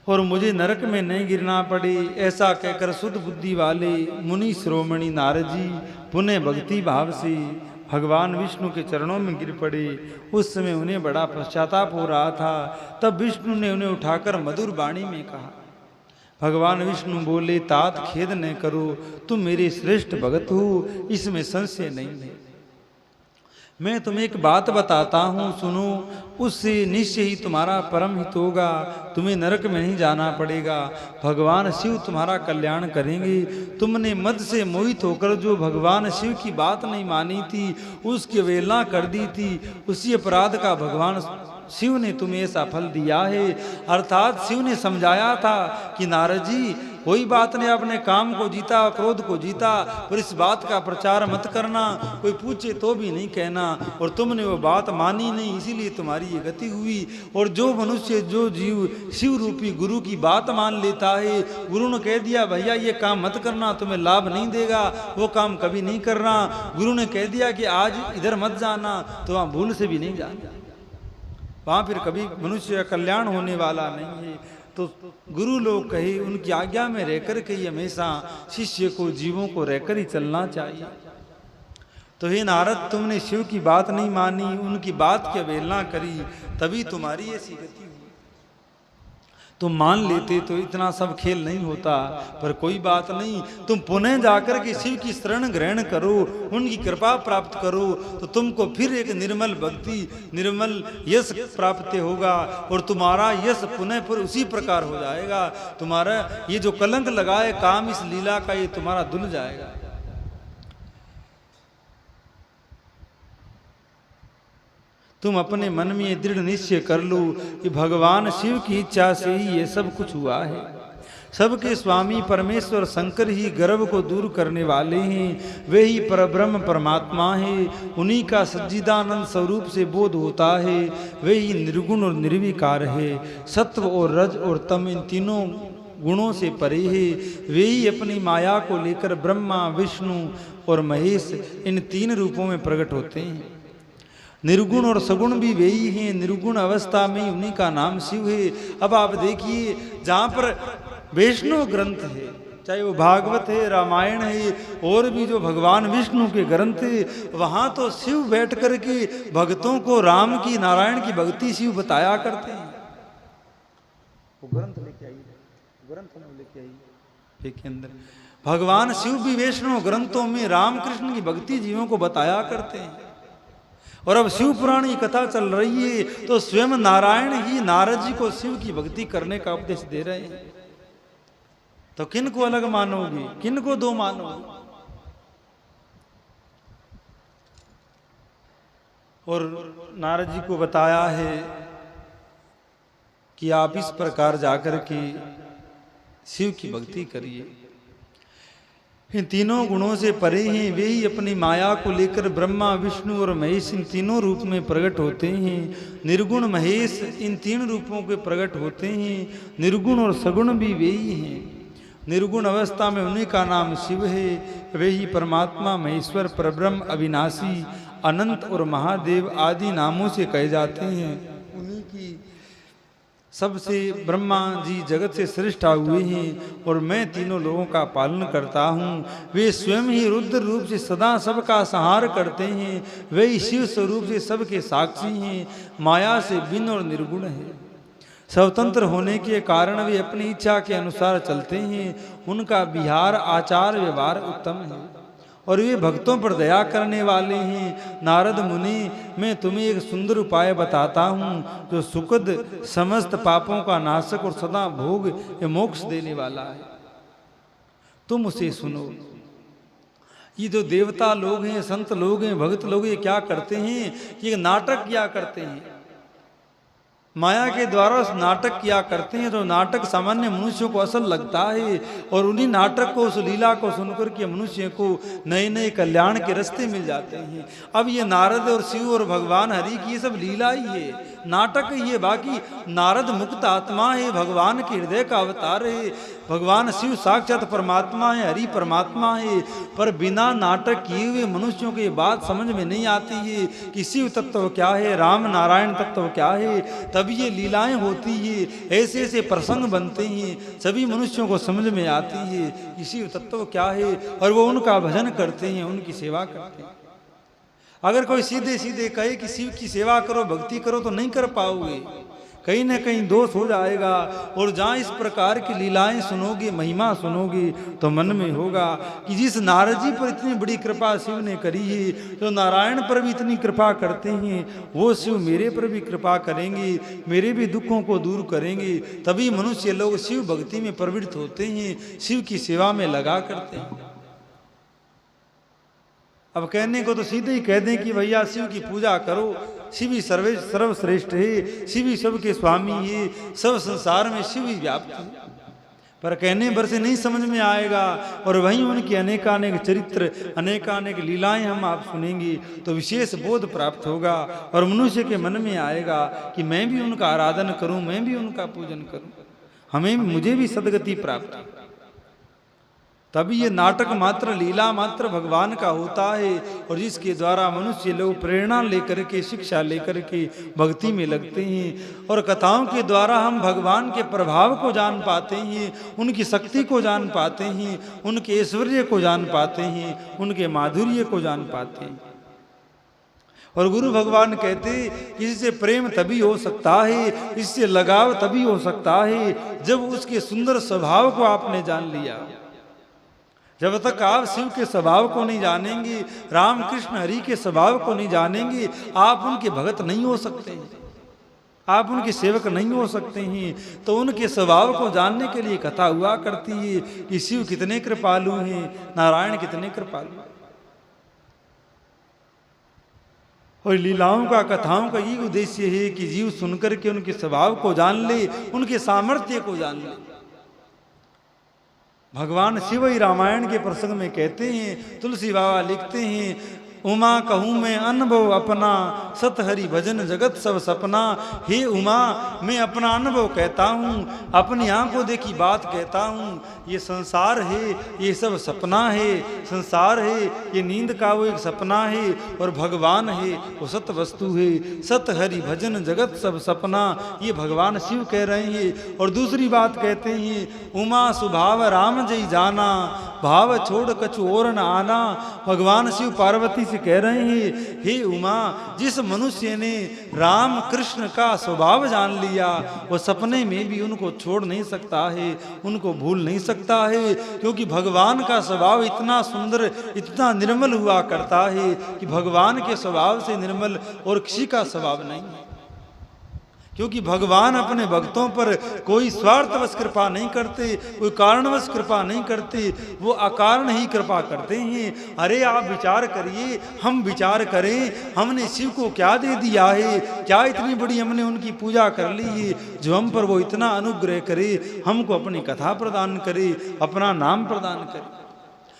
और मुझे नरक में नहीं गिरना पड़े। ऐसा कहकर शुद्ध बुद्धि वाले मुनि शिरोमणि नारद जी पुनः भक्ति भाव से भगवान विष्णु के चरणों में गिर पड़े। उस समय उन्हें बड़ा पश्चाताप हो रहा था। तब विष्णु ने उन्हें उठाकर मधुर वाणी में कहा। भगवान विष्णु बोले, तात खेद न करो, तुम मेरे श्रेष्ठ भगत हो, इसमें संशय नहीं है। मैं तुम्हें एक बात बताता हूँ, सुनो, उससे निश्चय ही तुम्हारा परम हित होगा, तुम्हें नरक में नहीं जाना पड़ेगा, भगवान शिव तुम्हारा कल्याण करेंगे। तुमने मद से मोहित होकर जो भगवान शिव की बात नहीं मानी थी, उसकी अवहेलना कर दी थी, उसी अपराध का भगवान शिव ने तुम्हें ऐसा फल दिया है। अर्थात शिव ने समझाया था कि नारद जी, कोई बात नहीं, आपने काम को जीता, क्रोध को जीता, पर इस बात का प्रचार मत करना, कोई पूछे तो भी नहीं कहना, और तुमने वो बात मानी नहीं, इसीलिए तुम्हारी ये गति हुई। और जो मनुष्य, जो जीव शिव रूपी गुरु की बात मान लेता है, गुरु ने कह दिया भैया ये काम मत करना, तुम्हें लाभ नहीं देगा, वो काम कभी नहीं करना। गुरु ने कह दिया कि आज इधर मत जाना, तो वहाँ भूल से भी नहीं जाना, वहाँ फिर कभी मनुष्य का कल्याण होने वाला नहीं है। तो गुरु लोग कहे, उनकी आज्ञा में रहकर के ही हमेशा शिष्य को, जीवों को रहकर ही चलना चाहिए। तो हे नारद, तुमने शिव की बात नहीं मानी, उनकी बात की अवहेलना करी, तभी तुम्हारी ऐसी गति हुई। तुम मान लेते तो इतना सब खेल नहीं होता, पर कोई बात नहीं, तुम पुनः जाकर के शिव की शरण ग्रहण करो, उनकी कृपा प्राप्त करो, तो तुमको फिर एक निर्मल भक्ति, निर्मल यश प्राप्त होगा, और तुम्हारा यश पुनः फिर उसी प्रकार हो जाएगा। तुम्हारा ये जो कलंक लगाए काम इस लीला का, ये तुम्हारा धुल जाएगा। तुम अपने मन में दृढ़ निश्चय कर लो कि भगवान शिव की इच्छा से ही ये सब कुछ हुआ है। सबके स्वामी परमेश्वर शंकर ही गर्व को दूर करने वाले हैं, वे ही परब्रह्म परमात्मा है। उन्हीं का सच्चिदानंद स्वरूप से बोध होता है, वे ही निर्गुण और निर्विकार है। सत्व और रज और तम इन तीनों गुणों से परे है। वे ही अपनी माया को लेकर ब्रह्मा विष्णु और महेश इन तीन रूपों में प्रकट होते हैं। निर्गुण और सगुण भी वे ही हैं। निर्गुण अवस्था में उन्हीं का नाम शिव है। अब आप देखिए, जहाँ पर वैष्णव ग्रंथ है, चाहे वो भागवत है, रामायण है, और भी जो भगवान विष्णु के ग्रंथ है, वहाँ तो शिव बैठ कर के भक्तों को राम की नारायण की भक्ति शिव बताया करते हैं। वो ग्रंथ लेके आइए, ग्रंथ में लेके आइए के अंदर भगवान शिव भी वैष्णव ग्रंथों में राम कृष्ण की भक्ति जीवों को बताया करते हैं। और अब शिव पुराण की कथा चल रही है, तो स्वयं नारायण ही नारद जी को शिव की भक्ति करने का उपदेश दे रहे हैं। तो किन को अलग मानोगे, किन को दो मानोगे? और नारद जी को बताया है कि आप इस प्रकार जाकर के शिव की भक्ति करिए। इन तीनों गुणों से परे हैं, वे ही अपनी माया को लेकर ब्रह्मा विष्णु और महेश इन तीनों रूप में प्रकट होते हैं। निर्गुण महेश इन तीन रूपों के प्रकट होते हैं। निर्गुण और सगुण भी वे ही हैं। निर्गुण अवस्था में उन्हीं का नाम शिव है। वे ही परमात्मा महेश्वर परब्रह्म अविनाशी अनंत और महादेव आदि नामों से कहे जाते हैं। उन्हीं की सबसे ब्रह्मा जी जगत से श्रेष्ठ हुए हैं, और मैं तीनों लोगों का पालन करता हूँ। वे स्वयं ही रुद्र रूप से सदा सबका संहार करते हैं। वे ही शिव स्वरूप से सबके साक्षी हैं। माया से भिन्न और निर्गुण है। स्वतंत्र होने के कारण वे अपनी इच्छा के अनुसार चलते हैं। उनका विहार आचार व्यवहार उत्तम है, और वे भक्तों पर दया करने वाले हैं। नारद मुनि, मैं तुम्हें एक सुंदर उपाय बताता हूँ, जो सुखद समस्त पापों का नाशक और सदा भोग या मोक्ष देने वाला है। तुम उसे सुनो। ये जो देवता लोग हैं, संत लोग हैं, भक्त लोग, ये क्या करते हैं कि नाटक किया करते हैं, माया के द्वारा उस नाटक किया करते हैं। तो नाटक सामान्य मनुष्यों को असल लगता है, और उन्हीं नाटक को, उस लीला को सुनकर के मनुष्य को नए नए कल्याण के रास्ते मिल जाते हैं। अब ये नारद और शिव और भगवान हरि की ये सब लीला ही है, नाटक ही है। बाकी नारद मुक्त आत्मा है, भगवान के हृदय का अवतार है। भगवान शिव साक्षात परमात्मा है, हरि परमात्मा है। पर बिना नाटक किए हुए मनुष्यों को ये बात समझ में नहीं आती है कि शिव तत्व क्या है, राम नारायण तत्व क्या है। तभी ये लीलाएं होती है, ऐसे ऐसे प्रसंग बनते हैं, सभी मनुष्यों को समझ में आती है कि शिव तत्व क्या है, और वो उनका भजन करते हैं, उनकी सेवा करते हैं। अगर कोई सीधे सीधे कहे कि शिव की सेवा करो, भक्ति करो, तो नहीं कर पाओगे, कहीं ना कहीं दोष हो जाएगा। और जहाँ इस प्रकार की लीलाएं सुनोगे, महिमा सुनोगे, तो मन में होगा कि जिस नारद जी पर इतनी बड़ी कृपा शिव ने करी है, जो नारायण पर भी इतनी कृपा करते हैं, वो शिव मेरे पर भी कृपा करेंगे, मेरे भी दुखों को दूर करेंगे। तभी मनुष्य लोग शिव भक्ति में प्रवृत्त होते हैं, शिव की सेवा में लगा करते हैं। अब कहने को तो सीधे ही कह दें कि भैया शिव की पूजा करो, शिव ही सर्वश्रेष्ठ है, शिव ही सबके स्वामी है, सब संसार में शिव ही व्याप्त है। पर कहने भर से नहीं समझ में आएगा, और वहीं उनके अनेकानेक चरित्र, अनेकानेक लीलाएं हम आप सुनेंगे तो विशेष बोध प्राप्त होगा, और मनुष्य के मन में आएगा कि मैं भी उनका आराधन करूं, मैं भी उनका पूजन करूं, मुझे भी सदगति प्राप्त हो। तभी ये नाटक मात्र, लीला मात्र भगवान का होता है, और जिसके द्वारा मनुष्य लोग प्रेरणा लेकर के, शिक्षा लेकर के भक्ति में लगते हैं। और कथाओं के द्वारा हम भगवान के प्रभाव को जान पाते हैं, उनकी शक्ति को जान पाते हैं, उनके ऐश्वर्य को जान पाते हैं, उनके माधुर्य को जान पाते हैं। और गुरु भगवान कहते कि इससे प्रेम तभी हो सकता है, इससे लगाव तभी हो सकता है जब उसके सुंदर स्वभाव को आपने जान लिया। जब तक आप शिव के स्वभाव को नहीं जानेंगे, राम कृष्ण हरि के स्वभाव को नहीं जानेंगे, आप उनके भगत नहीं हो सकते, आप उनके सेवक नहीं हो सकते हैं। तो उनके स्वभाव को जानने के लिए कथा हुआ करती है कि शिव कितने कृपालु हैं, नारायण कितने कृपालु। और लीलाओं का, कथाओं का ये उद्देश्य है कि जीव सुनकर के उनके स्वभाव को जान ले, उनके सामर्थ्य को जान ले। भगवान शिव ही रामायण के प्रसंग में कहते हैं, तुलसी बाबा लिखते हैं, उमा कहूँ मैं अनुभव अपना, सत हरि भजन जगत सब सपना। हे उमा, मैं अपना अनुभव कहता हूँ, अपनी आंखों देखी बात कहता हूँ। ये संसार है, ये सब सपना है, संसार है ये नींद का वो एक सपना है, और भगवान है वो सत वस्तु है। सत हरि भजन जगत सब सपना, ये भगवान शिव कह रहे हैं। और दूसरी बात कहते हैं, उमा सुभाव राम जय जाना, भाव छोड़ कछु और न आना। भगवान शिव पार्वती से कह रहे हैं, हे उमा, जिस मनुष्य ने राम कृष्ण का स्वभाव जान लिया, वो सपने में भी उनको छोड़ नहीं सकता है, उनको भूल नहीं सकता है, क्योंकि भगवान का स्वभाव इतना सुंदर, इतना निर्मल हुआ करता है कि भगवान के स्वभाव से निर्मल और किसी का स्वभाव नहीं है। क्योंकि भगवान अपने भक्तों पर कोई स्वार्थवश कृपा नहीं करते, कोई कारणवश कृपा नहीं करते, वो अकारण ही कृपा करते हैं। अरे आप विचार करिए, हम विचार करें, हमने शिव को क्या दे दिया है, क्या इतनी बड़ी हमने उनकी पूजा कर ली है जो हम पर वो इतना अनुग्रह करे, हमको अपनी कथा प्रदान करे, अपना नाम प्रदान करे।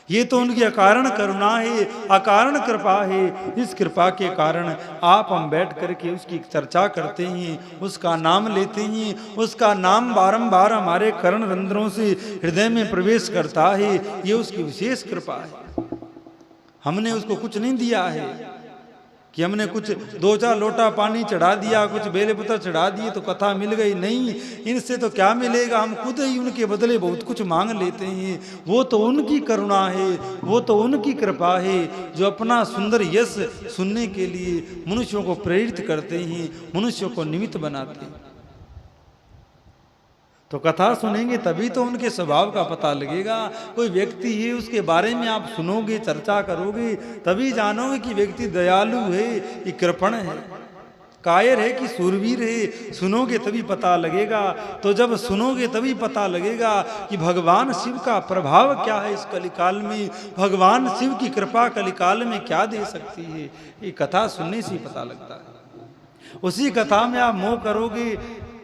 ये तो उनकी अकारण करुणा है, अकारण कृपा है। इस कृपा के कारण आप हम बैठ करके उसकी चर्चा करते हैं, उसका नाम लेते हैं, उसका नाम बारंबार हमारे कर्ण रंध्रों से हृदय में प्रवेश करता है। ये उसकी विशेष कृपा है। हमने उसको कुछ नहीं दिया है कि हमने कुछ 2-4 लोटा पानी चढ़ा दिया, कुछ बेलपत्र चढ़ा दिए तो कथा मिल गई। नहीं, इनसे तो क्या मिलेगा, हम खुद ही उनके बदले बहुत कुछ मांग लेते हैं। वो तो उनकी करुणा है, वो तो उनकी कृपा है जो अपना सुंदर यश सुनने के लिए मनुष्यों को प्रेरित करते हैं, मनुष्यों को निमित्त बनाते हैं। तो कथा सुनेंगे तभी तो उनके स्वभाव का पता लगेगा। कोई व्यक्ति है, उसके बारे में आप सुनोगे, चर्चा करोगे, तभी जानोगे कि व्यक्ति दयालु है कि कृपण है, कायर है कि सूरवीर है। सुनोगे तभी पता लगेगा। तो जब सुनोगे तभी पता लगेगा कि भगवान शिव का प्रभाव क्या है इस कलिकाल में, भगवान शिव की कृपा कलिकाल में क्या दे सकती है। ये कथा सुनने से ही पता लगता है। उसी कथा में आप मोह करोगे,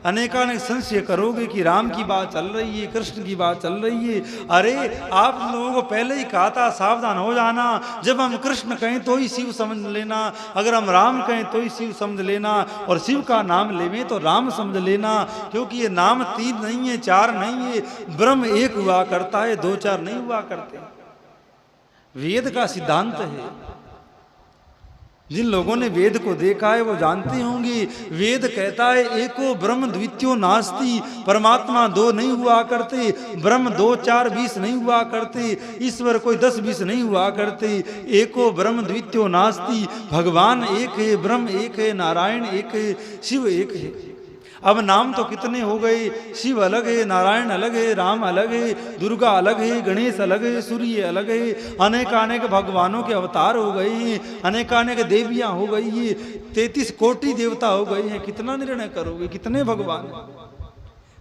अनेकानेक संशय करोगे कि राम की बात चल रही है, कृष्ण की बात चल रही है। अरे आप लोगों को पहले ही कहा था सावधान हो जाना। जब हम कृष्ण कहें तो ही शिव समझ लेना, अगर हम राम कहें तो ही शिव समझ लेना, और शिव का नाम लेवें तो राम समझ लेना। क्योंकि ये नाम 3 नहीं है, 4 नहीं है, ब्रह्म एक हुआ करता है, 2-4 नहीं हुआ करते। वेद का सिद्धांत है। जिन लोगों ने वेद को देखा है वो जानते होंगे, वेद कहता है एको ब्रह्म द्वितीयो नास्ति। परमात्मा 2 नहीं हुआ करते, ब्रह्म 2, 4, 20 नहीं हुआ करते, ईश्वर कोई 10, 20 नहीं हुआ करते। एको ब्रह्म द्वितीयो नास्ति, भगवान एक है, ब्रह्म एक है, नारायण एक है, शिव एक है। अब नाम तो कितने हो गए, शिव अलग है, नारायण अलग है, राम अलग है, दुर्गा अलग है, गणेश अलग है, सूर्य अलग है, अनेकानेक भगवानों के अवतार हो गए हैं, अनेकानेक देवियां हो गई है, 33 कोटि देवता हो गए हैं। कितना निर्णय करोगे, कितने भगवान।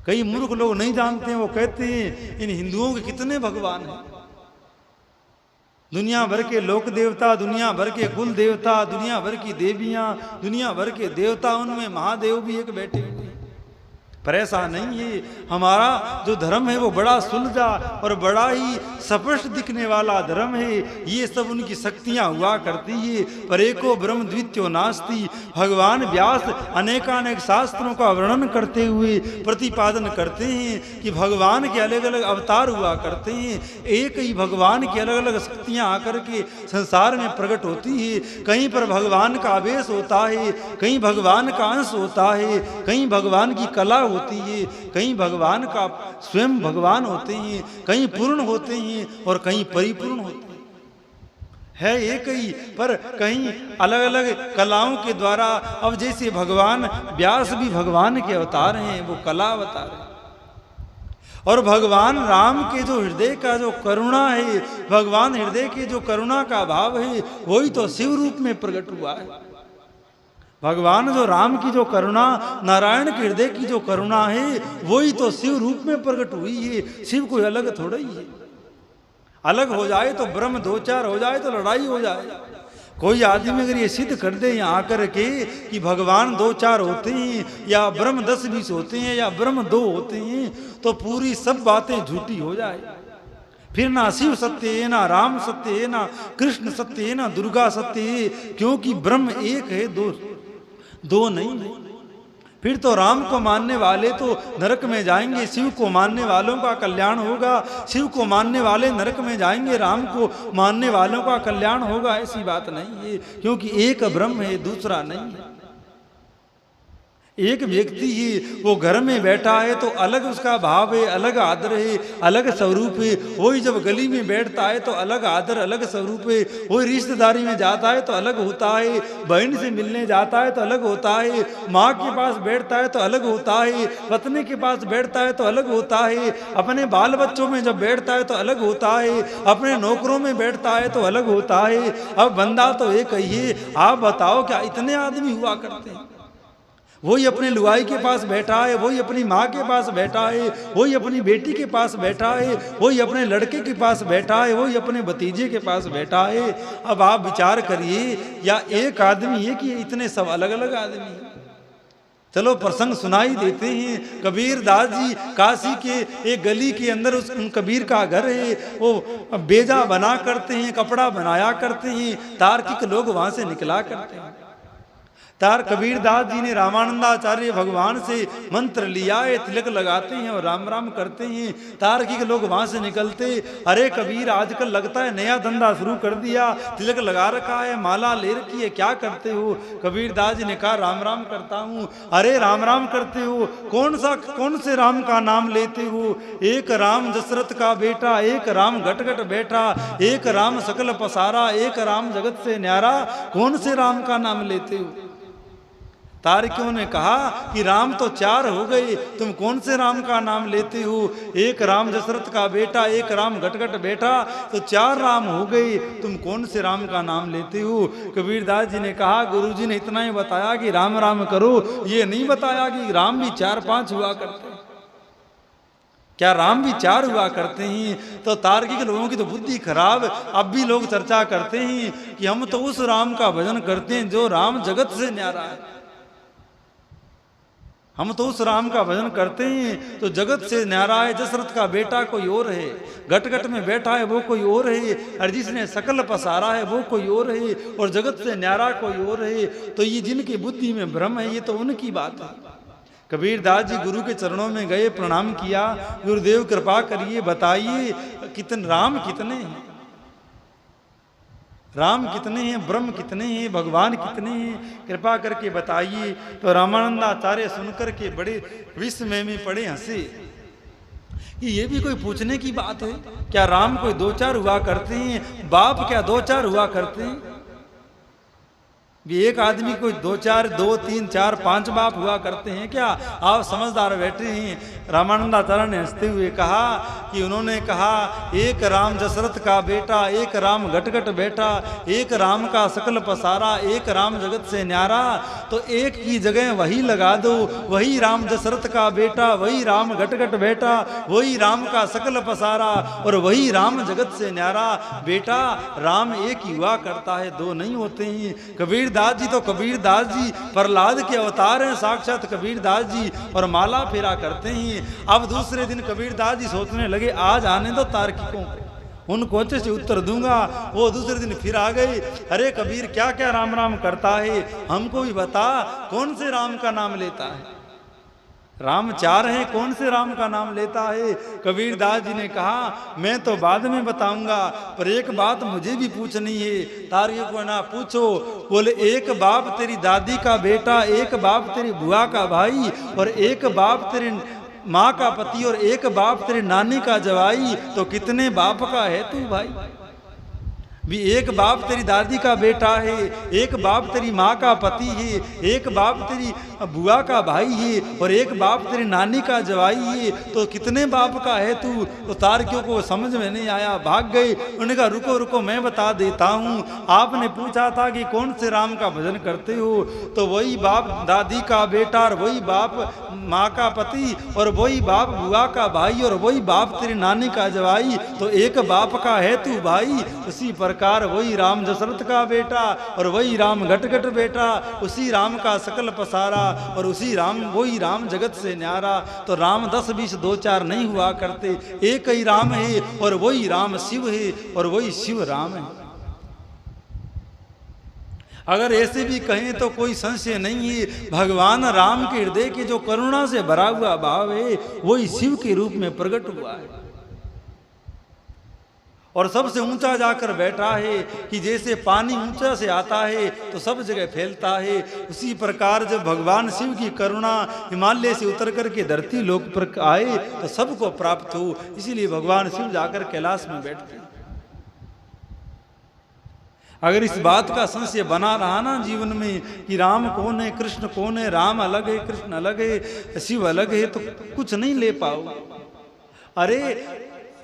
कई मूर्ख लोग नहीं जानते हैं, वो कहते हैं इन हिंदुओं के कितने भगवान हैं। दुनिया भर के लोक देवता, दुनिया भर के कुल देवता, दुनिया भर की देवियां, दुनिया भर के देवता, उनमें महादेव भी एक बैठे हुए। पर ऐसा नहीं है। हमारा जो धर्म है वो बड़ा सुलझा और बड़ा ही स्पष्ट दिखने वाला धर्म है। ये सब उनकी शक्तियां हुआ करती है। पर एको ब्रह्म द्वितीयो नास्ति। भगवान व्यास अनेकानेक शास्त्रों का वर्णन करते हुए प्रतिपादन करते हैं कि भगवान के अलग अलग अवतार हुआ करते हैं। एक ही भगवान की अलग अलग शक्तियां आकर के संसार में प्रकट होती है। कहीं पर भगवान का आवेश होता है, कहीं भगवान का अंश होता है, कहीं भगवान की कला होती है, कहीं भगवान का स्वयं भगवान होते हैं, कहीं पूर्ण होते हैं और कहीं परिपूर्ण होते हैं। है एक ही, पर कहीं अलग अलग कलाओं के द्वारा। अब जैसे भगवान व्यास भी भगवान के अवतार हैं, वो कला अवतार है। और भगवान राम के जो हृदय का जो करुणा है, भगवान हृदय के जो करुणा का भाव है, वही तो शिव रूप में प्रकट हुआ है। भगवान जो राम की जो करुणा, नारायण के हृदय की जो करुणा है, वही तो शिव रूप में प्रकट हुई है। शिव कोई अलग थोड़ा ही है। अलग हो जाए तो ब्रह्म दो चार हो जाए तो लड़ाई हो जाए। कोई आदमी अगर ये सिद्ध कर दे यहाँ आकर के कि भगवान दो चार होते हैं, या ब्रह्म 10-20 होते हैं, या ब्रह्म 2 होते हैं, तो पूरी सब बातें झूठी हो जाए। फिर ना शिव सत्य है, ना राम सत्य है, ना कृष्ण सत्य है, ना दुर्गा सत्य है, क्योंकि ब्रह्म एक है, दो नहीं है। फिर तो राम को मानने वाले तो नरक में जाएंगे, शिव को मानने वालों का कल्याण होगा। शिव को मानने वाले नरक में जाएंगे, राम को मानने वालों का कल्याण होगा। ऐसी बात नहीं है, क्योंकि एक ब्रह्म है, दूसरा नहीं है। एक व्यक्ति ही वो घर में बैठा है तो अलग उसका भाव है, अलग आदर है, अलग स्वरूप है। वही जब गली में बैठता है तो अलग आदर, अलग स्वरूप है। वही रिश्तेदारी में जाता है तो अलग होता है, बहन से मिलने जाता है तो अलग होता है, माँ के पास बैठता है तो अलग होता है, पत्नी के पास बैठता है तो अलग होता है, अपने बाल बच्चों में जब बैठता है तो अलग होता है, अपने नौकरों में बैठता है तो अलग होता है। अब बंदा तो एक ही है। आप बताओ क्या इतने आदमी हुआ करते हैं? वही अपने लुगाई के पास बैठा है, वही अपनी माँ के पास बैठा है, वही अपनी बेटी के पास बैठा है, वही अपने लड़के के पास बैठा है, वही अपने भतीजे के पास बैठा है। अब आप विचार करिए, या एक आदमी है कि इतने सब अलग अलग आदमी हैं? चलो प्रसंग सुनाई देते हैं। कबीर दास जी काशी के एक गली के अंदर उन कबीर का घर है। वो बेजा बना करते हैं, कपड़ा बनाया करते हैं, तार्किक लोग वहाँ से निकला करते हैं। तार कबीर दास जी ने रामानंदाचार्य भगवान से मंत्र लिया है, तिलक लगाते हैं और राम राम करते हैं। तार्किक लोग वहां से निकलते, अरे कबीर आजकल लगता है नया धंधा शुरू कर दिया, तिलक लगा रखा है, माला ले रखी है, क्या करते हो? कबीर दास जी ने कहा राम राम करता हूँ। अरे राम राम करते हो, कौन से राम का नाम लेते हो? एक राम दशरथ का बेटा, एक राम घट घट बैठा, एक राम सकल पसारा, एक राम जगत से न्यारा, कौन से राम का नाम लेते हो? तार्किकों ने कहा कि राम तो 4 हो गए, तुम कौन से राम का नाम लेते हो? एक राम दशरथ का बेटा, एक राम घट घट बैठा, तो 4 राम हो गए, तुम कौन से राम का नाम लेते हो? कबीरदास जी ने कहा गुरुजी ने इतना ही बताया कि राम राम करो, ये नहीं बताया कि राम भी 4-5 हुआ करते हैं। क्या राम भी 4 हुआ करते हैं? तो तार्किक लोगों की तो बुद्धि खराब। अब भी लोग चर्चा करते हैं कि हम तो उस राम का भजन करते हैं जो राम जगत से न्यारा है। हम तो उस राम का भजन करते हैं तो जगत से न्यारा है। दशरथ का बेटा कोई और है, घट घट में बैठा है वो कोई और है, और जिसने सकल पसारा है वो कोई और है, और जगत से न्यारा कोई और है। तो ये जिनकी बुद्धि में भ्रम है, ये तो उनकी बात है। कबीरदास जी गुरु के चरणों में गए, प्रणाम किया, गुरुदेव कृपा करिए, बताइए राम कितने हैं? राम कितने हैं, ब्रह्म कितने हैं, भगवान कितने हैं, कृपा करके बताइए। तो रामानंदाचार्य सुनकर के बड़े विस्मय में पड़े, हंसे कि ये भी कोई पूछने की बात है? क्या राम कोई 2-4 हुआ करते हैं? बाप क्या 2-4 हुआ करते हैं? एक आदमी कोई 2-4, 2, 3, 4, 5 बाप हुआ करते हैं क्या? आप समझदार बैठे हैं। रामानंदाचार्य ने हंसते हुए कहा कि उन्होंने कहा एक राम दशरथ का बेटा, एक राम घट घट बैठा, एक राम का सकल पसारा, एक राम जगत से न्यारा। तो एक की जगह वही लगा दो, वही राम दशरथ का बेटा, वही राम घट घट बैठा, वही राम का सकल पसारा, और वही राम जगत से न्यारा। बेटा राम एक ही हुआ करता है, 2 नहीं होते हैं। कबीर दास जी तो कबीरदास जी प्रहलाद के अवतार हैं, साक्षात कबीरदास जी, और माला फेरा करते हैं। अब दूसरे दिन कबीरदास जी सोचने लगे आज आने दो तार्किकों को, उनको अच्छे से उत्तर दूंगा। वो दूसरे दिन फिर आ गए, अरे कबीर क्या क्या राम राम करता है, हमको भी बता, कौन से राम का नाम लेता है? राम 4 हैं, कौन से राम का नाम लेता है? कबीरदास जी ने कहा मैं तो बाद में बताऊंगा, पर एक बात मुझे भी पूछनी है। तार्किक को ना पूछो। बोले एक बाप तेरी दादी का बेटा, एक बाप तेरी बुआ का भाई, और एक बाप तेरी माँ का पति, और एक बाप तेरी नानी का जवाई, तो कितने बाप का है तू भाई? भी एक बाप तेरी दादी का बेटा है, एक बाप तेरी माँ का पति है, एक बाप तेरी बुआ का भाई है और एक बाप तेरी नानी का जवाई है, तो कितने बाप का है तू? तो तार्कियों को समझ में नहीं आया, भाग गए। उन्होंने कहा रुको रुको मैं बता देता हूँ। आपने पूछा था कि कौन से राम का भजन करते हो, तो वही बाप दादी का बेटा और वही बाप माँ का पति और वही बाप बुआ का भाई और वही बाप तेरी नानी का जवाई, तो एक बाप का है तू भाई। उसी प्रकार वही राम दशरथ का बेटा और वही राम घटघट बेटा, उसी राम का सकल पसारा और उसी राम वही राम जगत से न्यारा। तो राम 10 20 2 4 नहीं हुआ करते, एक ही राम है और वही राम शिव है और वही शिव राम है। अगर ऐसे भी कहें तो कोई संशय नहीं है, भगवान राम के हृदय के जो करुणा से भरा हुआ भाव है वही शिव के रूप में प्रकट हुआ है और सबसे ऊंचा जाकर बैठा है कि जैसे पानी ऊंचा से आता है तो सब जगह फैलता है, उसी प्रकार जब भगवान शिव की करुणा हिमालय से उतर करके धरती लोक पर आए तो सबको प्राप्त हो। इसीलिए भगवान शिव जाकर कैलाश में बैठते। अगर इस बात का संशय बना रहा ना जीवन में कि राम कौन है, कृष्ण कौन है, राम अलग है, कृष्ण अलग है, शिव अलग है, तो कुछ नहीं ले पाओ। अरे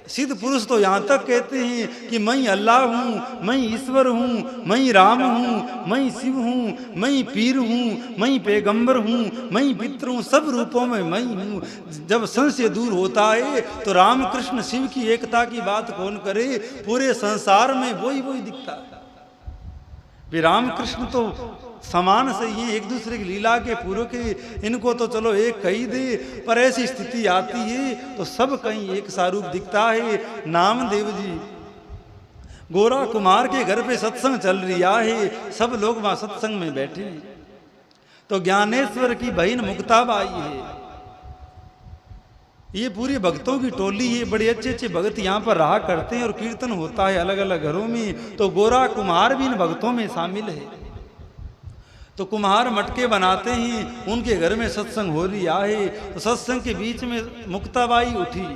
सिद्ध पुरुष तो यहाँ तक कहते हैं कि मैं अल्लाह हूँ, मैं ईश्वर हूँ, मैं राम हूँ, मैं शिव हूँ, मैं पीर हूँ, मैं पैगंबर हूँ, मैं पितर हूँ, सब रूपों में मैं हूँ। जब संशय दूर होता है तो राम कृष्ण शिव की एकता की बात कौन करे? पूरे संसार में वही वही दिखता है। राम कृष्ण तो समान से ही एक दूसरे की लीला के पूरक है, इनको तो चलो एक कही दे, पर ऐसी स्थिति आती है तो सब कहीं एक सारूप दिखता है। नामदेव जी गोरा कुमार के घर पे सत्संग चल रहा है, सब लोग वहां सत्संग में बैठे हैं, तो ज्ञानेश्वर की बहन मुक्ताबाई है, ये पूरी भक्तों की टोली है, बड़े अच्छे अच्छे भक्त यहाँ पर रहा करते हैं और कीर्तन होता है अलग अलग घरों में, तो गोरा कुम्हार भी इन भक्तों में शामिल है। तो कुम्हार मटके बनाते हैं, उनके घर में सत्संग हो रहा है, तो सत्संग के बीच में मुक्ताबाई उठी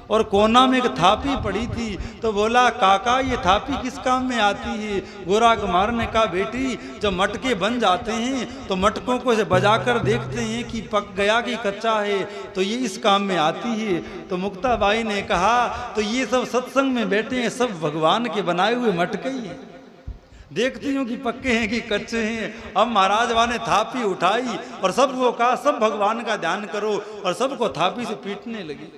और कोना में एक थापी पड़ी थी, तो बोला काका ये थापी किस काम में आती है? गोरा कुमार ने कहा बेटी जब मटके बन जाते हैं तो मटकों को बजाकर देखते हैं कि पक गया कि कच्चा है, तो ये इस काम में आती है। तो मुक्ताबाई ने कहा तो ये सब सत्संग में बैठे हैं, सब भगवान के बनाए हुए मटके ही हैं, देखती हूँ कि पक्के हैं कि कच्चे हैं। अब महाराज वहाँ ने थापी उठाई और सबको कहा सब भगवान का ध्यान करो, और सबको थापी से पीटने लगी।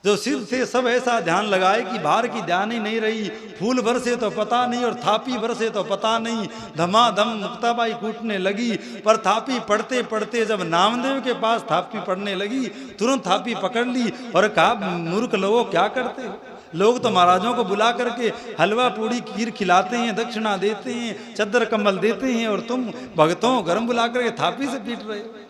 जो सिद्ध थे सब ऐसा ध्यान लगाए कि बाहर की ध्यान ही नहीं रही, फूल बरसे तो पता नहीं और थापी बरसे तो पता नहीं, धमाधम मुक्ताबाई कूटने लगी। पर थापी पढ़ते पढ़ते जब नामदेव के पास थापी पढ़ने लगी, तुरंत थापी पकड़ ली और कहा मूर्ख लोगों क्या करते हो? लोग तो महाराजों को बुला करके हलवा पूड़ी खीर खिलाते हैं, दक्षिणा देते हैं, चद्दर कम्बल देते हैं, और तुम भक्तों गरम बुला करके थापी से पीट रहे हो।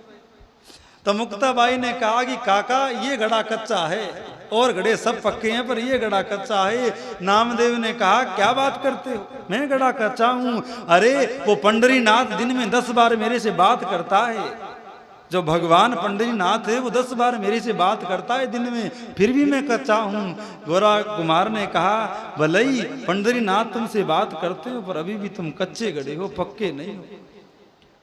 तो मुक्ताबाई ने कहा कि काका ये घड़ा कच्चा है और घड़े सब पक्के हैं, पर ये घड़ा कच्चा है। नामदेव ने कहा क्या बात करते हो, मैं घड़ा कच्चा हूँ? अरे वो पंडरीनाथ दिन में 10 बार मेरे से बात करता है, जो भगवान पंडरीनाथ है वो 10 बार मेरे से बात करता है दिन में, फिर भी मैं कच्चा हूँ। गोरा कुमार ने कहा भलई पंडरीनाथ तुमसे बात करते हो, पर अभी भी तुम कच्चे घड़े हो, पक्के नहीं हो।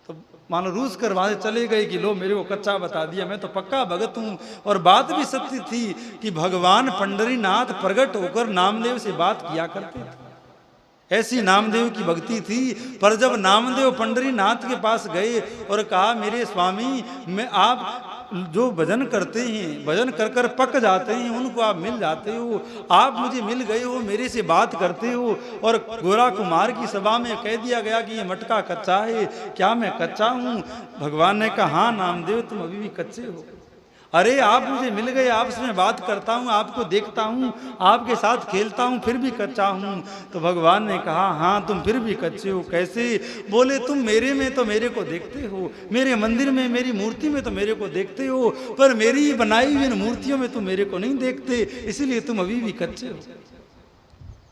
तो मानो रूस कर वहां से चले गए कि लो मेरे को कच्चा बता दिया, मैं तो पक्का भगत हूँ। और बात भी सत्य थी कि भगवान पंडरीनाथ प्रकट होकर नामदेव से बात किया करते थे, ऐसी नामदेव की भक्ति थी। पर जब नामदेव पंडरीनाथ के पास गए और कहा मेरे स्वामी मैं आप जो भजन करते हैं, भजन कर कर पक जाते हैं, उनको आप मिल जाते हो, आप मुझे मिल गए हो, मेरे से बात करते हो। और गोरा कुमार की सभा में कह दिया गया कि ये मटका कच्चा है, क्या मैं कच्चा हूँ? भगवान ने कहा हाँ नामदेव तुम अभी भी कच्चे हो। अरे आप मुझे मिल गए, आपसे मैं बात करता हूँ, आपको देखता हूँ, आपके साथ खेलता हूँ, फिर भी कच्चा हूँ। तो भगवान ने कहा हाँ तुम फिर भी कच्चे हो। कैसे? बोले तुम मेरे में तो मेरे को देखते हो, मेरे मंदिर में मेरी मूर्ति में तो मेरे को देखते हो, पर मेरी बनाई हुई मूर्तियों में तुम मेरे को नहीं देखते, इसलिए तुम अभी भी कच्चे हो।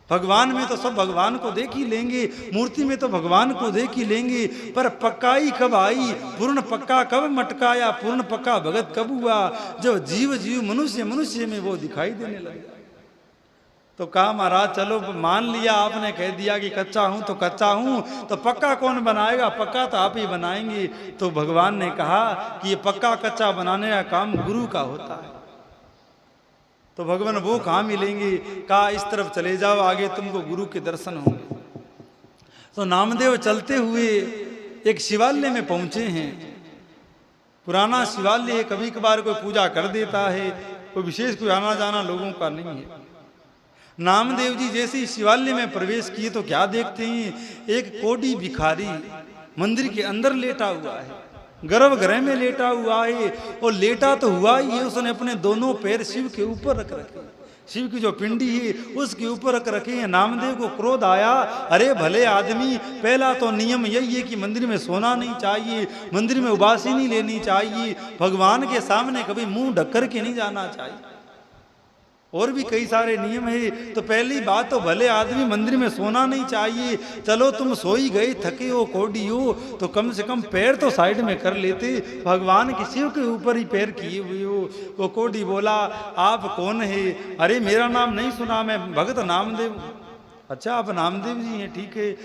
भगवान में तो सब भगवान को देख ही लेंगे, मूर्ति में तो भगवान को देख ही लेंगे, पर पक्काई कब आई, पूर्ण पक्का कब मटकाया, पूर्ण पक्का भगत कब हुआ? जब जीव जीव मनुष्य मनुष्य में वो दिखाई देने लगा। तो कहा महाराज चलो मान लिया आपने, कह दिया कि कच्चा हूं तो कच्चा हूं, तो पक्का कौन बनाएगा, पक्का तो आप ही बनाएंगे। तो भगवान ने कहा कि ये पक्का कच्चा बनाने का काम गुरु का होता है। तो भगवान वो कहाँ मिलेंगे, कहा इस तरफ चले जाओ, आगे तुमको गुरु के दर्शन होंगे। तो नामदेव चलते हुए एक शिवालय में पहुंचे हैं। पुराना शिवालय है, कभी कभार कोई पूजा कर देता है, कोई विशेष कोई आना जाना लोगों का नहीं है। नामदेव जी जैसे ही शिवालय में प्रवेश किए तो क्या देखते हैं, एक कोढ़ी भिखारी मंदिर के अंदर लेटा हुआ है, गर्भगृह में लेटा हुआ है। और लेटा तो हुआ ही है, उसने अपने दोनों पैर शिव के ऊपर रख रखे, शिव की जो पिंडी है उसके ऊपर रख रखे हैं। नामदेव को क्रोध आया, अरे भले आदमी, पहला तो नियम यही है कि मंदिर में सोना नहीं चाहिए, मंदिर में उबासी नहीं लेनी चाहिए, भगवान के सामने कभी मुंह ढक कर के नहीं जाना चाहिए, और भी कई सारे नियम है। तो पहली बात तो भले आदमी मंदिर में सोना नहीं चाहिए। चलो तुम सो ही गए, थके हो, कोढ़ी हो, तो कम से कम पैर तो साइड में कर लेते, भगवान के शिव के ऊपर ही पैर किए हुए हो। वो कोढ़ी बोला, आप कौन है? अरे मेरा नाम नहीं सुना, मैं भगत नामदेव। अच्छा आप नामदेव जी हैं, ठीक है।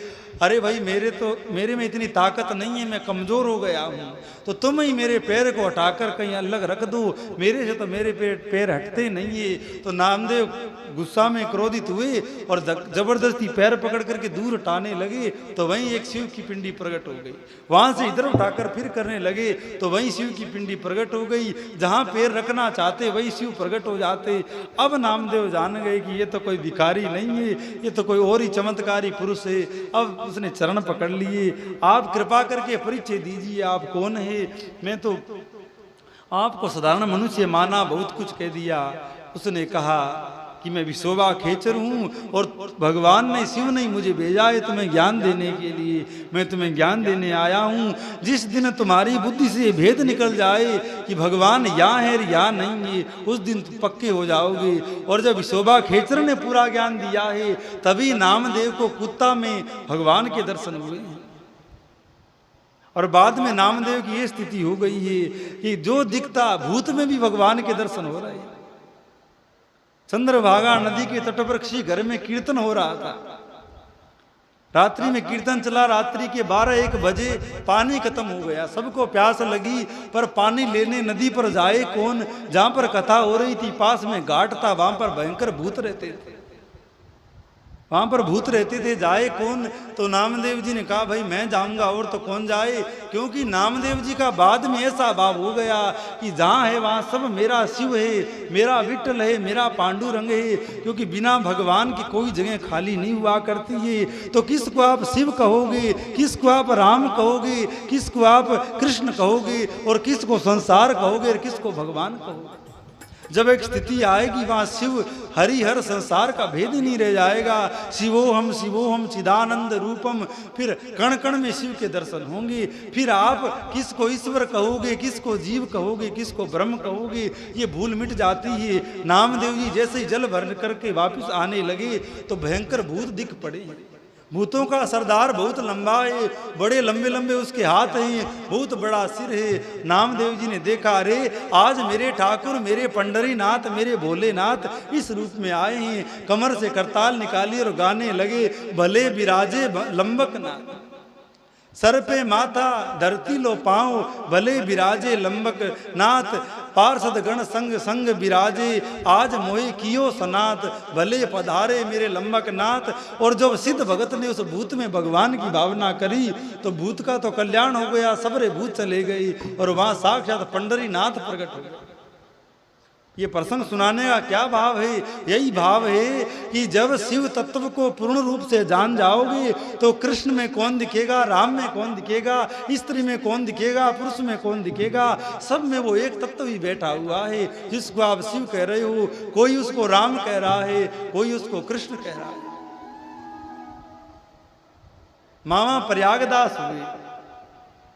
अरे भाई मेरे में इतनी ताकत नहीं है, मैं कमजोर हो गया हूँ, तो तुम ही मेरे पैर को हटाकर कहीं अलग रख दो, मेरे से तो मेरे पैर हटते नहीं है। तो नामदेव गुस्सा में क्रोधित हुए और जबरदस्ती पैर पकड़ करके दूर हटाने लगे। तो वहीं एक शिव की पिंडी प्रकट हो गई, वहां से इधर उठाकर फिर करने लगे तो वहीं शिव की पिंडी प्रकट हो गई। जहां पैर रखना चाहते वही शिव प्रकट हो जाते। अब नामदेव जान गए कि ये तो कोई भिखारी नहीं है, ये तो कोई और ही चमत्कारी पुरुष है। अब उसने चरण पकड़ लिए, आप कृपा करके परिचय दीजिए, आप कौन है? मैं तो आपको साधारण मनुष्य माना, बहुत कुछ कह दिया। उसने कहा कि मैं विशोभा खेचर हूँ और भगवान ने, शिव ने मुझे भेजा है तुम्हें ज्ञान देने के लिए, मैं तुम्हें ज्ञान देने आया हूँ। जिस दिन तुम्हारी बुद्धि से भेद निकल जाए कि भगवान यहाँ है या नहीं है, उस दिन तुम पक्के हो जाओगे। और जब विशोभा खेचर ने पूरा ज्ञान दिया है, तभी नामदेव को कुत्ता में भगवान के दर्शन हुए हैं। और बाद में नामदेव की ये स्थिति हो गई है कि जो दिखता भूत में भी भगवान के दर्शन हो रहे हैं। चंद्रभागा नदी के तट पर किसी घर में कीर्तन हो रहा था, रात्रि में कीर्तन चला, रात्रि के 12-1 बजे पानी खत्म हो गया, सबको प्यास लगी, पर पानी लेने नदी पर जाए कौन? जहां पर कथा हो रही थी पास में घाट था, वहां पर भयंकर भूत रहते थे, वहां पर भूत रहते थे, जाए कौन? तो नामदेव जी ने कहा भाई मैं जाऊंगा, और तो कौन जाए? क्योंकि नामदेव जी का बाद में ऐसा भाव हो गया कि जहां है वहां सब मेरा शिव है, मेरा विठल है, मेरा पांडुरंग है, क्योंकि बिना भगवान की कोई जगह खाली नहीं हुआ करती है। तो किसको आप शिव कहोगे, किसको आप राम कहोगे, किसको आप कृष्ण कहोगे, और किसको संसार कहोगे, और किसको भगवान कहोगे? जब एक स्थिति आएगी वहां शिव हरि हर संसार का भेद ही नहीं रह जाएगा। शिवोहम चिदानंद रूपम, फिर कण कण में शिव के दर्शन होंगे। फिर आप किसको ईश्वर कहोगे, किसको जीव कहोगे, किसको ब्रह्म कहोगे, ये भूल मिट जाती है। नामदेव जी जैसे ही जल भर करके वापिस आने लगे तो भयंकर भूत दिख पड़े। भूतों का सरदार बहुत लंबा है, बड़े लंबे लंबे उसके हाथ हैं, बहुत बड़ा सिर है। नामदेव जी ने देखा, अरे आज मेरे ठाकुर, मेरे पंडरीनाथ, मेरे भोलेनाथ इस रूप में आए हैं। कमर से करताल निकाली और गाने लगे, भले बिराजे लंबक नाथ, सर पे माथा धरती लो पांव, भले बिराजे लंबक नाथ, पार्षद गण संग संग बिराजे, आज मोहे कियो सनात, भले पधारे मेरे लंबक नाथ। और जब सिद्ध भगत ने उस भूत में भगवान की भावना करी तो भूत का तो कल्याण हो गया, सबरे भूत चले गए और वहां साक्षात पंडरीनाथ प्रकट हो गए। ये प्रसंग सुनाने का क्या भाव है? यही भाव है कि जब शिव तत्व को पूर्ण रूप से जान जाओगे तो कृष्ण में कौन दिखेगा, राम में कौन दिखेगा, स्त्री में कौन दिखेगा, पुरुष में कौन दिखेगा, सब में वो एक तत्व ही बैठा हुआ है जिसको आप शिव कह रहे हो। कोई उसको राम कह रहा है, कोई उसको कृष्ण कह रहा है। मामा प्रयागदास हुए,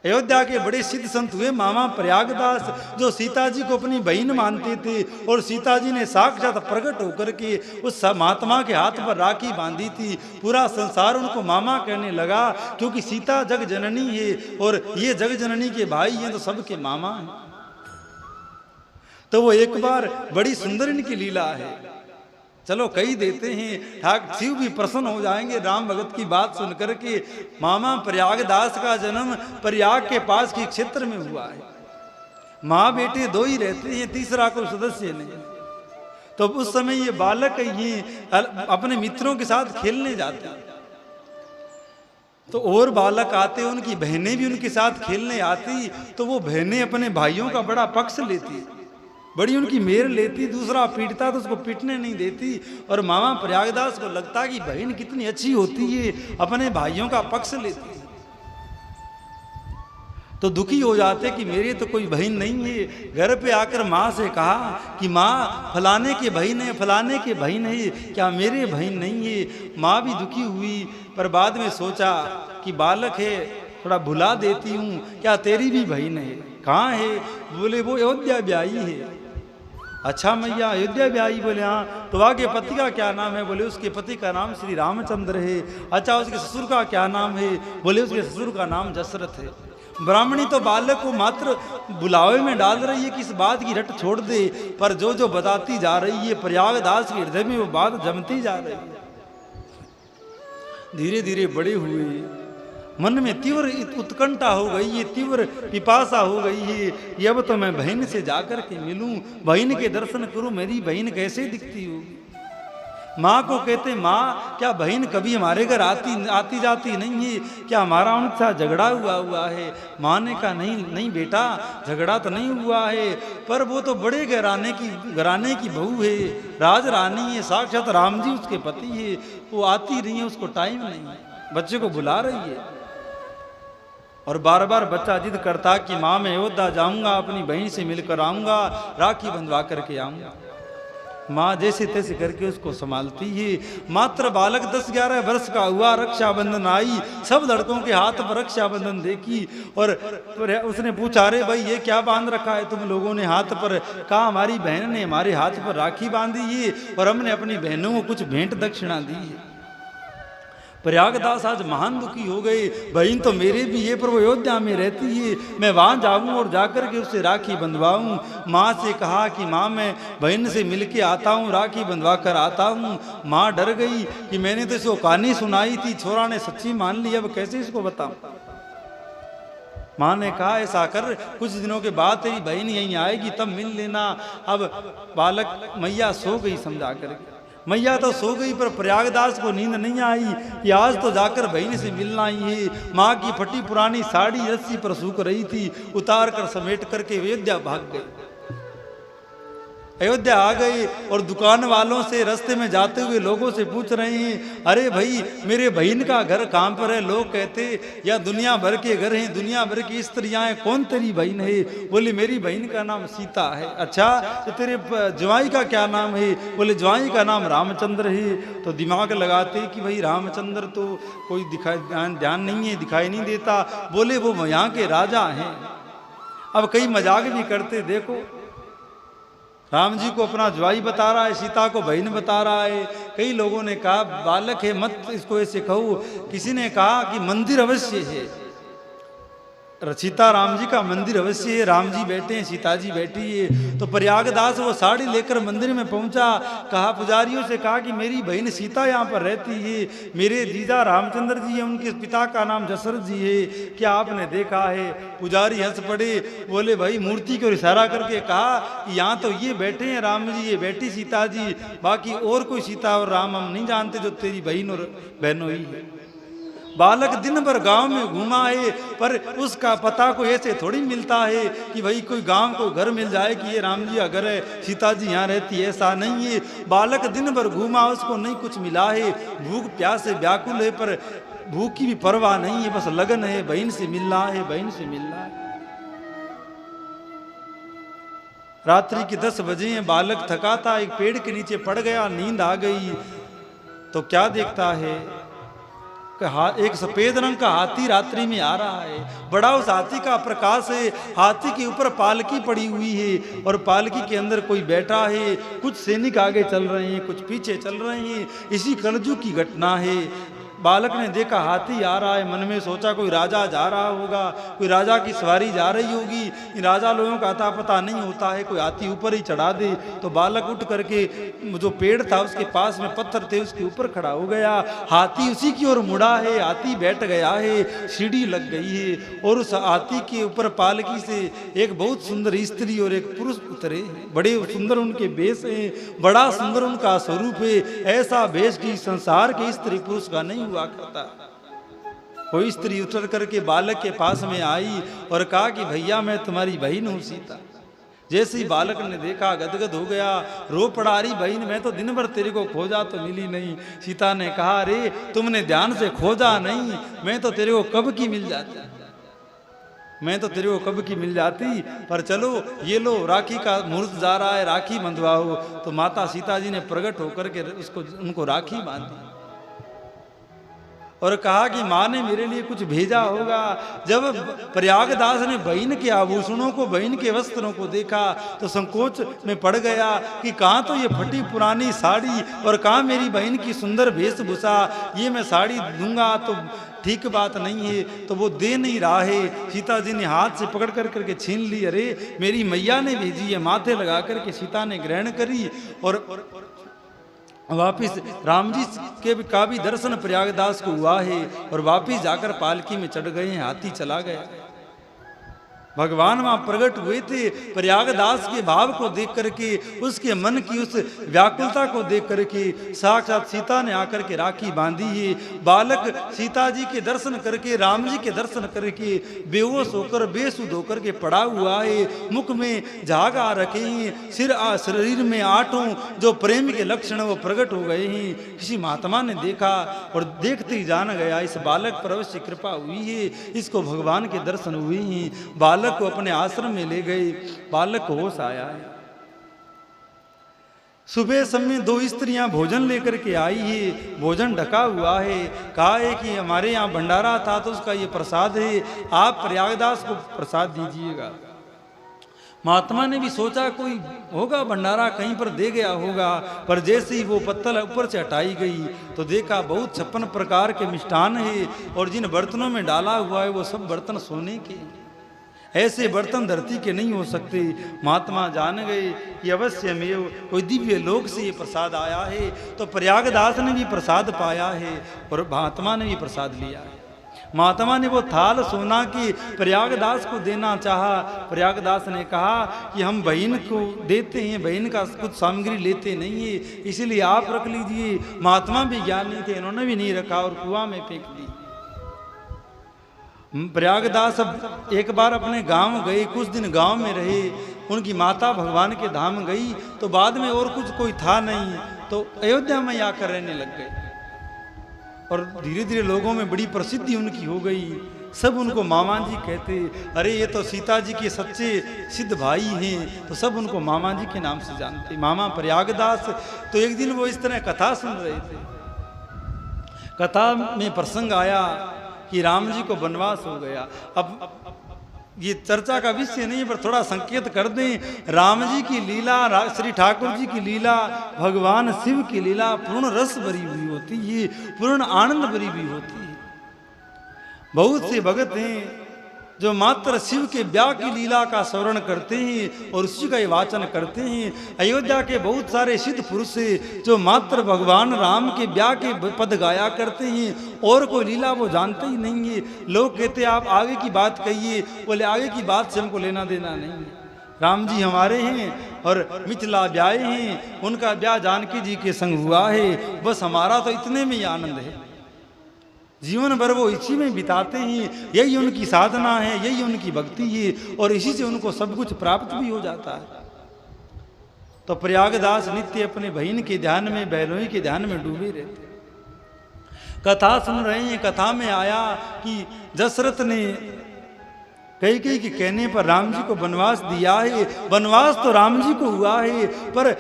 अयोध्या के बड़े सिद्ध संत हुए मामा प्रयागदास, जो सीता जी को अपनी बहन मानते थे और सीता जी ने साक्षात प्रकट होकर के उस महात्मा के हाथ पर राखी बांधी थी। पूरा संसार उनको मामा कहने लगा क्योंकि सीता जग जननी है और ये जग जननी के भाई हैं तो सबके मामा हैं। तो वो एक बार बड़ी सुंदर इनकी लीला है। चलो कही देते हैं, ठाक शिव भी प्रसन्न हो जाएंगे राम भगत की बात सुन करके। मामा प्रयागदास का जन्म प्रयाग के पास के क्षेत्र में हुआ है। माँ बेटे दो ही रहते हैं, तीसरा कोई सदस्य नहीं। तो उस समय ये बालक ये अपने मित्रों के साथ खेलने जाते हैं, तो और बालक आते, उनकी बहनें भी उनके साथ खेलने आती, तो वो बहनें अपने भाइयों का बड़ा पक्ष लेती, बड़ी उनकी मेर लेती। दूसरा पीटता तो उसको पीटने नहीं देती। और मामा प्रयागदास को लगता कि बहन कितनी अच्छी होती है, अपने भाइयों का पक्ष लेती। तो दुखी हो जाते कि मेरे तो कोई बहन नहीं है। घर पे आकर माँ से कहा कि माँ फलाने के बहन है, फलाने के बहन है, क्या मेरे बहन नहीं है। माँ भी दुखी हुई, पर बाद में सोचा कि बालक है, थोड़ा भुला देती हूँ, क्या तेरी भी बहन है? कहाँ है? बोले वो अयोध्या ब्याई है। अच्छा मैया अयोध्या ब्याई? बोले हाँ। तो आगे पति का क्या नाम है? बोले उसके पति का नाम श्री रामचंद्र है। अच्छा उसके ससुर का क्या नाम है? बोले उसके ससुर का नाम दशरथ है। ब्राह्मणी तो बालक को मात्र बुलावे में डाल रही है कि इस बात की रट छोड़ दे, पर जो जो बताती जा रही है प्रयागदास के हृदय में वो बात जमती जा रही है। धीरे धीरे बड़े हुए, मन में तीव्र उत्कंठा हो गई है, तीव्र पिपासा हो गई है। ये अब तो मैं बहन से जाकर के मिलूं, बहन के दर्शन करूं, मेरी बहन कैसे दिखती होगी। माँ को कहते, माँ क्या बहन कभी हमारे घर आती जाती नहीं है? क्या हमारा उनसे झगड़ा हुआ है? माँ ने कहा नहीं बेटा, झगड़ा तो नहीं हुआ है, पर वो तो बड़े घराने की बहू है, राज रानी है, साक्षात राम जी उसके पति है, वो आती नहीं है, उसको टाइम नहीं है, बच्चे को बुला रही है। और बार बार बच्चा जिद करता कि माँ मैं अयोध्या जाऊंगा, अपनी बहन से मिलकर आऊंगा, राखी बंधवा करके आऊंगा। माँ जैसे तैसे करके उसको संभालती है। मात्र बालक 10-11 वर्ष का हुआ, रक्षाबंधन आई, सब लड़कों के हाथ पर रक्षाबंधन देखी और उसने पूछा, अरे भाई ये क्या बांध रखा है तुम लोगों ने हाथ पर? कहा हमारी बहन ने हमारे हाथ पर राखी बांधी है और हमने अपनी बहनों को कुछ भेंट दक्षिणा दी है। प्रयागदास आज महान दुखी हो गए, बहन तो मेरे भी है पर वो अयोध्या में रहती है, मैं वहां जाऊं और जाकर के उससे राखी बंधवाऊं। माँ से कहा कि माँ मैं बहन से मिलके आता हूँ, राखी बंधवा कर आता हूँ। माँ डर गई कि मैंने तो इसको कहानी सुनाई थी, छोरा ने सच्ची मान ली, अब कैसे इसको बताऊं। माँ ने कहा ऐसा कर, कुछ दिनों के बाद तेरी बहन यहीं आएगी, तब मिल लेना। अब बालक मैया सो गई समझा करके, मैया तो सो गई, पर प्रयागदास को नींद नहीं आई कि आज तो जाकर बहन से मिलना ही है। माँ की फटी पुरानी साड़ी रस्सी पर सूख रही थी, उतार कर समेट करके अयोध्या भाग गए। अयोध्या आ गए और दुकान वालों से रास्ते में जाते हुए लोगों से पूछ रहे हैं, अरे भाई मेरे बहन का घर कहाँ पर है? लोग कहते या दुनिया भर के घर हैं, दुनिया भर की स्त्रियां हैं, कौन तेरी बहन है? बोले मेरी बहन का नाम सीता है। अच्छा तो तेरे जवाई का क्या नाम है? बोले जवाई का नाम रामचंद्र है। तो दिमाग लगाते कि भाई रामचंद्र तो कोई ध्यान नहीं है, दिखाई नहीं देता। बोले वो यहाँ के राजा हैं। अब कई मजाक भी करते, देखो राम जी को अपना जवाई बता रहा है, सीता को बहन बता रहा है। कई लोगों ने कहा बालक है मत इसको ऐसे कहो। किसी ने कहा कि मंदिर अवश्य है, सीता राम जी का मंदिर अवश्य है, राम जी बैठे हैं, सीता जी बैठी है। तो प्रयागदास वो साड़ी लेकर मंदिर में पहुंचा, कहा पुजारियों से कहा कि मेरी बहन सीता यहाँ पर रहती है, मेरे जीजा रामचंद्र जी है, उनके पिता का नाम दशरथ जी है, क्या आपने देखा है? पुजारी हंस पड़े, बोले भाई मूर्ति को इशारा करके कहा कि यहाँ तो ये बैठे हैं राम जी, ये बैठी सीता जी, बाकी और कोई सीता और राम हम नहीं जानते जो तेरी बहन और बहनों ही है। बालक दिन भर गांव में घूमा है, पर उसका पता को ऐसे थोड़ी मिलता है कि भाई कोई गांव को घर मिल जाए कि ये राम जी का घर है, सीता जी यहाँ रहती है, ऐसा नहीं है। बालक दिन भर घूमा, उसको नहीं कुछ मिला है, भूख प्यास से व्याकुल है, पर भूख की भी परवाह नहीं है, बस लगन है बहन से मिलना है, बहन से मिलना है। रात्रि के 10 बजे हैं, बालक थका था, एक पेड़ के नीचे पड़ गया, नींद आ गई। तो क्या देखता है, एक सफेद रंग का हाथी रात्रि में आ रहा है, बड़ा उस हाथी का प्रकाश है, हाथी के ऊपर पालकी पड़ी हुई है और पालकी के अंदर कोई बैठा है, कुछ सैनिक आगे चल रहे हैं, कुछ पीछे चल रहे हैं। इसी कलयुग की घटना है। बालक ने देखा हाथी आ रहा है, मन में सोचा कोई राजा जा रहा होगा, कोई राजा की सवारी जा रही होगी। इन राजा लोगों का अता पता नहीं होता है, कोई हाथी ऊपर ही चढ़ा दे। तो बालक उठ करके जो पेड़ था उसके पास में पत्थर थे उसके ऊपर खड़ा हो गया। हाथी उसी की ओर मुड़ा है, हाथी बैठ गया है, सीढ़ी लग गई है और उस हाथी के ऊपर पालकी से एक बहुत सुंदर स्त्री और एक पुरुष उतरे। बड़े सुंदर उनके वेश हैं, बड़ा सुंदर उनका स्वरूप है। ऐसा वेश की संसार के स्त्री पुरुष का नहीं हुआ करता। कोई स्त्री उतर करके बालक के पास में आई और कहा कि भैया मैं तुम्हारी बहन हूं सीता। जैसे ही बालक ने देखा गदगद हो गया, रो पड़ा, अरे बहन मैं तो दिन भर तेरे को खोजा तो मिली नहीं। सीता ने कहा अरे तुमने ध्यान से खोजा नहीं, मैं तो तेरे को कब की मिल जाती, मैं तो तेरे को कब की मिल जाती। पर चलो ये लो राखी का मुहूर्त जा रहा है, राखी बंधवाओ। तो माता सीता जी ने प्रकट होकर के उनको राखी बांधी और कहा कि माँ ने मेरे लिए कुछ भेजा होगा। जब प्रयागदास ने बहन के आभूषणों को, बहन के वस्त्रों को देखा तो संकोच में पड़ गया कि कहाँ तो ये फटी पुरानी साड़ी और कहाँ मेरी बहन की सुंदर वेशभूषा, ये मैं साड़ी दूंगा तो ठीक बात नहीं है। तो वो दे नहीं रहा है। सीता जी ने हाथ से पकड़ कर करके छीन ली। अरे मेरी मैया ने भेजी है। माथे लगा करके सीता ने ग्रहण करी और वापिस राम जी के का भी दर्शन प्रयागदास को हुआ है और वापिस जाकर पालकी में चढ़ गए हैं, हाथी चला गया। भगवान वहां प्रकट हुए थे। प्रयागदास के भाव को देख करके, उसके मन की उस व्याकुलता को देख करके साक्षात सीता ने आकर के राखी बांधी है। बालक सीता जी के दर्शन करके, राम जी के दर्शन करके बेहोश होकर बेसुध होकर के पड़ा हुआ है। मुख में झाग आ रखे हैं, शरीर में आठों जो प्रेम के लक्षण वो प्रकट हो गए हैं। किसी महात्मा ने देखा और देखते ही जान गया इस बालक पर अवश्य कृपा हुई है, इसको भगवान के दर्शन हुए हैं। बालक को अपने आश्रम में ले गए। बालक को होश आया है। सुबह समय दो स्त्रियां भोजन लेकर के आई है, भोजन ढका हुआ है। कहा है कि हमारे यहाँ भंडारा था तो उसका ये प्रसाद है, आप प्रयागदास को प्रसाद दीजिएगा। महात्मा ने भी सोचा कोई होगा भंडारा कहीं पर दे गया होगा, पर जैसे ही वो पत्तल ऊपर से हटाई गई तो देखा बहुत 56 प्रकार के मिष्ठान है और जिन बर्तनों में डाला हुआ है वो सब बर्तन सोने के। ऐसे बर्तन धरती के नहीं हो सकते। महात्मा जान गए कि अवश्य में कोई दिव्य लोक से ये प्रसाद आया है। तो प्रयागदास ने भी प्रसाद पाया है और महात्मा ने भी प्रसाद लिया है। महात्मा ने वो थाल सोना की प्रयागदास को देना चाहा। प्रयागदास ने कहा कि हम बहन को देते हैं, बहन का कुछ सामग्री लेते नहीं है, इसीलिए आप रख लीजिए। महात्मा भी ज्ञानी थे, इन्होंने भी नहीं रखा और कुआं में फेंक दी। प्रयागदास अब एक बार अपने गांव गए, कुछ दिन गांव में रहे। उनकी माता भगवान के धाम गई तो बाद में और कुछ कोई था नहीं, तो अयोध्या में आकर रहने लग गए और धीरे धीरे लोगों में बड़ी प्रसिद्धि उनकी हो गई। सब उनको मामा जी कहते। अरे ये तो सीता जी के सच्चे सिद्ध भाई हैं, तो सब उनको मामा जी के नाम से जानते, मामा प्रयागदास। तो एक दिन वो इस तरह कथा सुन रहे थे। कथा में प्रसंग आया कि राम जी को वनवास हो गया। अब ये चर्चा का विषय नहीं है, पर थोड़ा संकेत कर दें। राम जी की लीला, श्री ठाकुर जी की लीला, भगवान शिव की लीला पूर्ण रस भरी हुई होती है, पूर्ण आनंद भरी हुई होती है। बहुत से भगत हैं जो मात्र शिव के ब्याह की लीला का स्मरण करते हैं और उसी का वाचन करते हैं। अयोध्या के बहुत सारे सिद्ध पुरुष हैं जो मात्र भगवान राम के ब्याह के पद गाया करते हैं और कोई लीला वो जानते ही नहीं है। लोग कहते हैं आप आगे की बात कहिए, बोले आगे की बात से हमको लेना देना नहीं है। राम जी हमारे हैं और मिथिला ब्याह हैं, उनका ब्याह जानकी जी के संग हुआ है, बस हमारा तो इतने में ही आनंद है। जीवन भर वो इसी में बिताते हैं, यही उनकी साधना है, यही उनकी भक्ति है और इसी से उनको सब कुछ प्राप्त भी हो जाता है। तो प्रयागदास नित्य अपने बहन के ध्यान में, बहनोई के ध्यान में डूबे रहते। कथा सुन रहे हैं। कथा में आया कि दशरथ ने कैकेयी के कहने पर राम जी को वनवास दिया है। वनवास तो राम जी को हुआ है, पर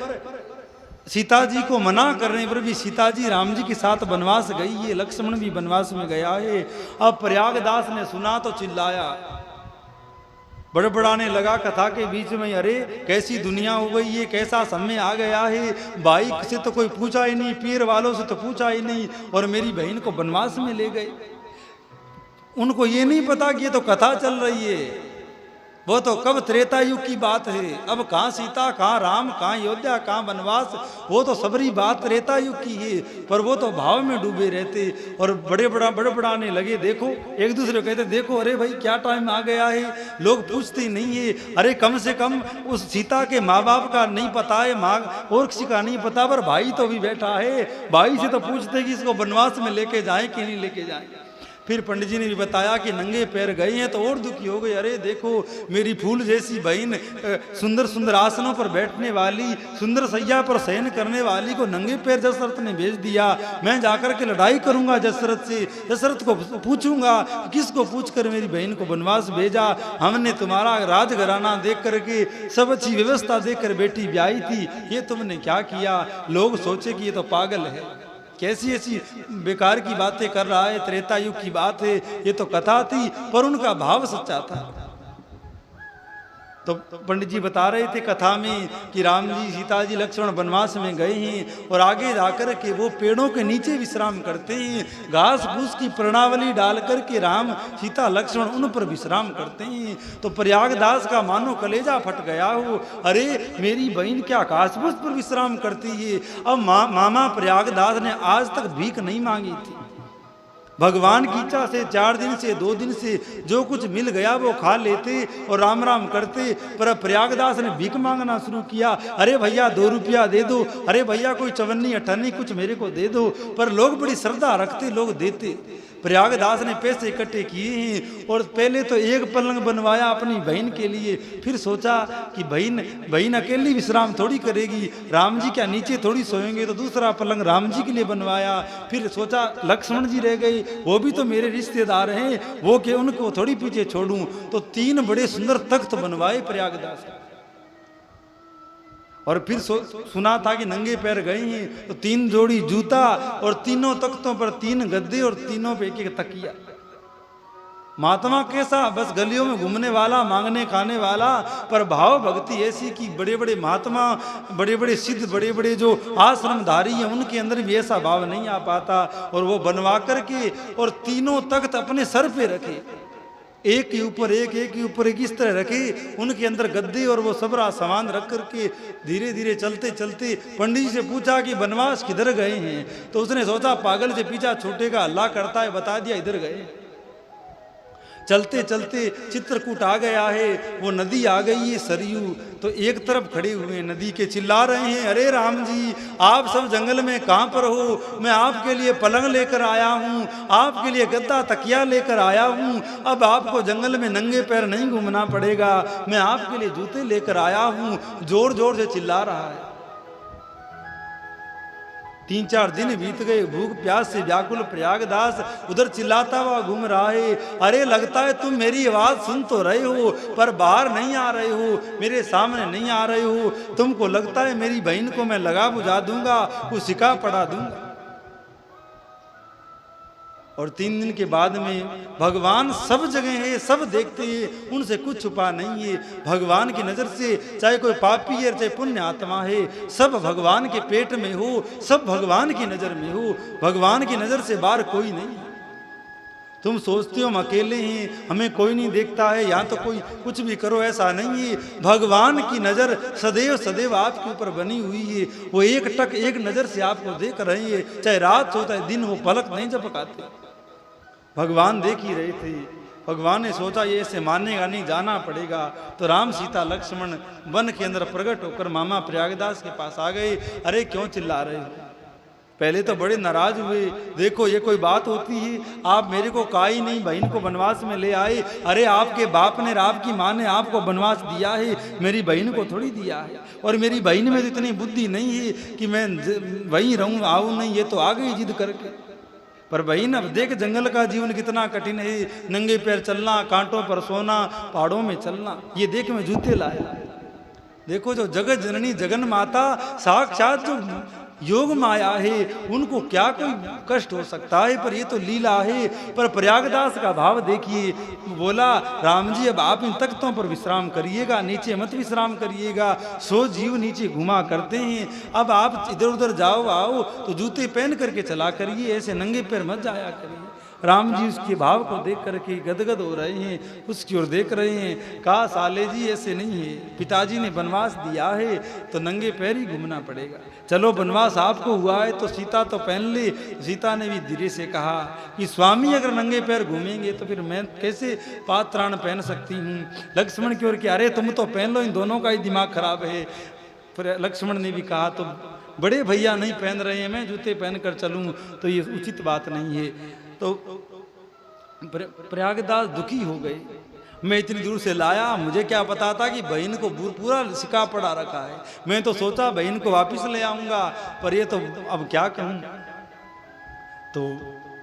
सीता जी को मना करने पर भी सीता जी राम जी के साथ वनवास गई है, लक्ष्मण भी वनवास में गया है। अब प्रयागदास ने सुना तो चिल्लाया, बड़बड़ाने लगा कथा के बीच में, अरे कैसी दुनिया हो गई है, कैसा समय आ गया है, भाई से तो कोई पूछा ही नहीं, पीर वालों से तो पूछा ही नहीं, और मेरी बहन को वनवास में ले गए। उनको ये नहीं पता कि ये तो कथा चल रही है, वो तो कब त्रेता युग की बात है। अब कहाँ सीता, कहाँ राम, कहाँ अयोध्या, कहाँ वनवास, वो तो सबरी बात त्रेता युग की है। पर वो तो भाव में डूबे रहते और बड़बड़ाने लगे। देखो एक दूसरे को कहते, देखो अरे भाई क्या टाइम आ गया है, लोग पूछते नहीं है। अरे कम से कम उस सीता के माँ बाप का नहीं पता है, माँ और किसी का नहीं पता, पर भाई तो भी बैठा है, भाई से तो पूछते कि इसको वनवास में लेके जाए कि नहीं लेके जाए। फिर पंडित जी ने भी बताया कि नंगे पैर गए हैं तो और दुखी हो गए। अरे देखो मेरी फूल जैसी बहन, सुंदर सुंदर आसनों पर बैठने वाली, सुंदर सैया पर शयन करने वाली को नंगे पैर दशरथ ने भेज दिया। मैं जाकर के लड़ाई करूंगा दशरथ से, दशरथ को पूछूंगा किसको पूछकर मेरी बहन को वनवास भेजा। हमने तुम्हारा राजघराना देख करके, सब अच्छी व्यवस्था देख कर बेटी ब्याही थी, ये तुमने क्या किया। लोग सोचे कि ये तो पागल है, कैसी ऐसी बेकार की बातें कर रहा है, त्रेता युग की बात है, ये तो कथा थी। पर उनका भाव सच्चा था। तो पंडित जी बता रहे थे कथा में कि राम जी, सीता जी, लक्ष्मण वनवास में गए हैं और आगे जाकर के वो पेड़ों के नीचे विश्राम करते हैं। घास फूस की प्रणावली डाल करके राम, सीता, लक्ष्मण उन पर विश्राम करते हैं। तो प्रयागदास का मानो कलेजा फट गया हो, अरे मेरी बहन क्या घास फूस पर विश्राम करती है। अब मामा प्रयागदास ने आज तक भीख नहीं मांगी थी। भगवान की इच्छा से 4 दिन से 2 दिन से जो कुछ मिल गया वो खा लेते और राम राम करते। पर प्रयागदास ने भीख मांगना शुरू किया, अरे भैया 2 रुपया दे दो, अरे भैया कोई 54-58 कुछ मेरे को दे दो। पर लोग बड़ी श्रद्धा रखते, लोग देते। प्रयागदास ने पैसे इकट्ठे किए हैं और पहले तो एक पलंग बनवाया अपनी बहन के लिए। फिर सोचा कि बहन अकेली विश्राम थोड़ी करेगी, राम जी क्या नीचे थोड़ी सोएंगे, तो दूसरा पलंग राम जी के लिए बनवाया। फिर सोचा लक्ष्मण जी रह गए, वो भी तो मेरे रिश्तेदार हैं, वो के उनको थोड़ी पीछे छोड़ूं। तो 3 बड़े सुंदर तख्त बनवाए प्रयागदास। और फिर सुना था कि नंगे पैर गए हैं तो 3 जोड़ी जूता और तीनों तख्तों पर 3 गद्दे और तीनों पे एक तकिया। महात्मा कैसा, बस गलियों में घूमने वाला, मांगने खाने वाला, पर भाव भक्ति ऐसी कि बड़े बड़े महात्मा, बड़े बड़े सिद्ध, बड़े बड़े जो आश्रमधारी हैं उनके अंदर भी ऐसा भाव नहीं आ पाता। और वो बनवा करके और तीनों तख्त अपने सर पे रखे, एक के ऊपर एक, एक के ऊपर एक, इस तरह रखे। उनके अंदर गद्दे और वो सबरा सामान रख करके धीरे धीरे चलते चलते पंडित जी से पूछा कि वनवास किधर गए हैं। तो उसने सोचा पागल से पीछा छूटेगा, अल्लाह करता है, बता दिया इधर गए। चलते चलते चित्रकूट आ गया है, वो नदी आ गई है सरयू। तो एक तरफ खड़े हुए नदी के चिल्ला रहे हैं, अरे राम जी आप सब जंगल में कहाँ पर हो, मैं आपके लिए पलंग लेकर आया हूँ, आपके लिए गद्दा तकिया लेकर आया हूँ। अब आपको जंगल में नंगे पैर नहीं घूमना पड़ेगा, मैं आपके लिए जूते लेकर आया हूँ। जोर जोर से चिल्ला रहा है। 3-4 दिन बीत गए, भूख प्यास से व्याकुल प्रयागदास उधर चिल्लाता हुआ घूम रहा है। अरे लगता है तुम मेरी आवाज सुन तो रहे हो पर बाहर नहीं आ रहे हो, मेरे सामने नहीं आ रहे हो। तुमको लगता है मेरी बहन को मैं लगा बुझा दूंगा, वो सिका पड़ा दूंगा। और 3 दिन के बाद में भगवान सब जगह है, सब देखते हैं, उनसे कुछ छुपा नहीं है। भगवान की नज़र से चाहे कोई पापी है चाहे पुण्य आत्मा है, सब भगवान के पेट में हो, सब भगवान की नज़र में हो। भगवान की नज़र से बाहर कोई नहीं। तुम सोचते हो हम अकेले हैं, हमें कोई नहीं देखता है, यहाँ तो कोई कुछ भी करो, ऐसा नहीं है। भगवान की नज़र सदैव सदैव आपके ऊपर बनी हुई है। वो एक टक एक नज़र से आपको देख रहे हैं, चाहे रात हो चाहे दिन हो, पलक नहीं झपकाते। भगवान देख ही रहे थे। भगवान ने सोचा ये ऐसे मानेगा नहीं, जाना पड़ेगा। तो राम, सीता, लक्ष्मण वन के अंदर प्रकट होकर मामा प्रयागदास के पास आ गए। अरे क्यों चिल्ला रहे हो? पहले तो बड़े नाराज हुए, देखो ये कोई बात होती है, आप मेरे को कहा ही नहीं, बहन को वनवास में ले आए। अरे आपके बाप ने, आपकी माँ ने आपको वनवास दिया है, मेरी बहन को थोड़ी दिया है। और मेरी बहन में तो इतनी बुद्धि नहीं है कि मैं वहीं रहूँ, आऊँ नहीं, ये तो आ गई जिद करके। पर बहन अब देख जंगल का जीवन कितना कठिन है, नंगे पैर चलना, कांटों पर सोना, पहाड़ों में चलना। ये देख मैं जूते लाया। देखो जो जगत जननी जगन माता, साक्षात जो योग माया है, उनको क्या कोई कष्ट हो सकता है, पर ये तो लीला है। पर प्रयागदास का भाव देखिए, बोला राम जी अब आप इन तख्तों पर विश्राम करिएगा, नीचे मत विश्राम करिएगा, सो जीव नीचे घुमा करते हैं। अब आप इधर उधर जाओ आओ तो जूते पहन करके चला करिए, ऐसे नंगे पैर मत जाया करिए। राम जी उसके भाव को देख करके गदगद हो रहे हैं, उसकी ओर देख रहे हैं। कहा साले जी ऐसे नहीं है, पिताजी ने वनवास दिया है तो नंगे पैर ही घूमना पड़ेगा। चलो वनवास आपको हुआ है तो सीता तो पहन ले। सीता ने भी धीरे से कहा कि स्वामी अगर नंगे पैर घूमेंगे तो फिर मैं कैसे पात्राण पहन सकती हूँ। लक्ष्मण की ओर कि अरे तुम तो पहन लो, इन दोनों का ही दिमाग खराब है। फिर लक्ष्मण ने भी कहा तो बड़े भैया नहीं पहन रहे हैं, मैं जूते पहन कर चलूँ तो ये उचित बात नहीं है। तो प्रयागदास दुखी हो गए, मैं इतनी दूर से लाया, मुझे क्या पता था कि बहन को पूरा सिका पड़ा रखा है। मैं तो सोचा बहन को वापस ले आऊंगा, पर ये तो अब क्या कहूं। तो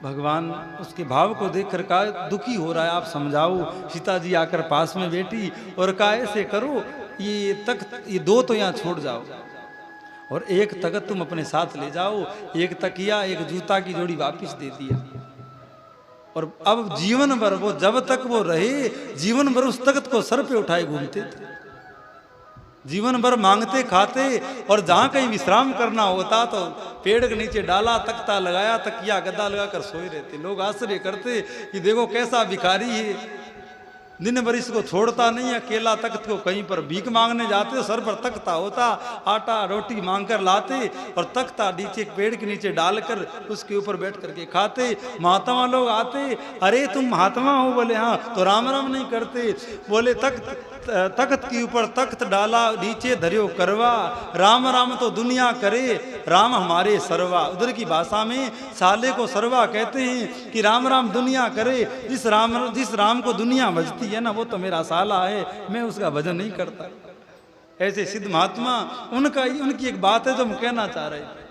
भगवान उसके भाव को देखकर कहा दुखी हो रहा है, आप समझाओ। सीता जी आकर पास में बैठी और कहा ऐसे करो, ये तख्त ये दो तो यहाँ छोड़ जाओ और एक तख्त तुम अपने साथ ले जाओ, एक तकिया एक जूता की जोड़ी वापस दे दिया। और अब जीवन भर वो जब तक वो रहे, जीवन भर उस तख्त को सर पे उठाए घूमते थे, जीवन भर मांगते खाते। और जहां कहीं विश्राम करना होता तो पेड़ के नीचे डाला, तख्ता लगाया, तकिया गद्दा लगाकर सोए रहते। लोग आश्चर्य करते कि देखो कैसा भिखारी है, दिन भर इसको छोड़ता नहीं, अकेला तख्त को कहीं पर भीख मांगने जाते, सर पर तख्ता होता, आटा रोटी मांग कर लाते और तख्ता नीचे पेड़ के नीचे डालकर उसके ऊपर बैठ करके खाते। महात्मा लोग आते, अरे तुम महात्मा हो? बोले हाँ। तो राम राम नहीं करते, बोले तख्त के ऊपर तख्त डाला, नीचे धरियो करवा, राम राम तो दुनिया करे, राम हमारे सरवा। उधर की भाषा में साले को सरवा कहते हैं कि राम राम दुनिया करे। जिस राम को दुनिया भजती है ना, वो तो मेरा साला है, मैं उसका भजन नहीं करता। ऐसे सिद्ध महात्मा, उनकी एक बात है जो हम कहना चाह रहे हैं।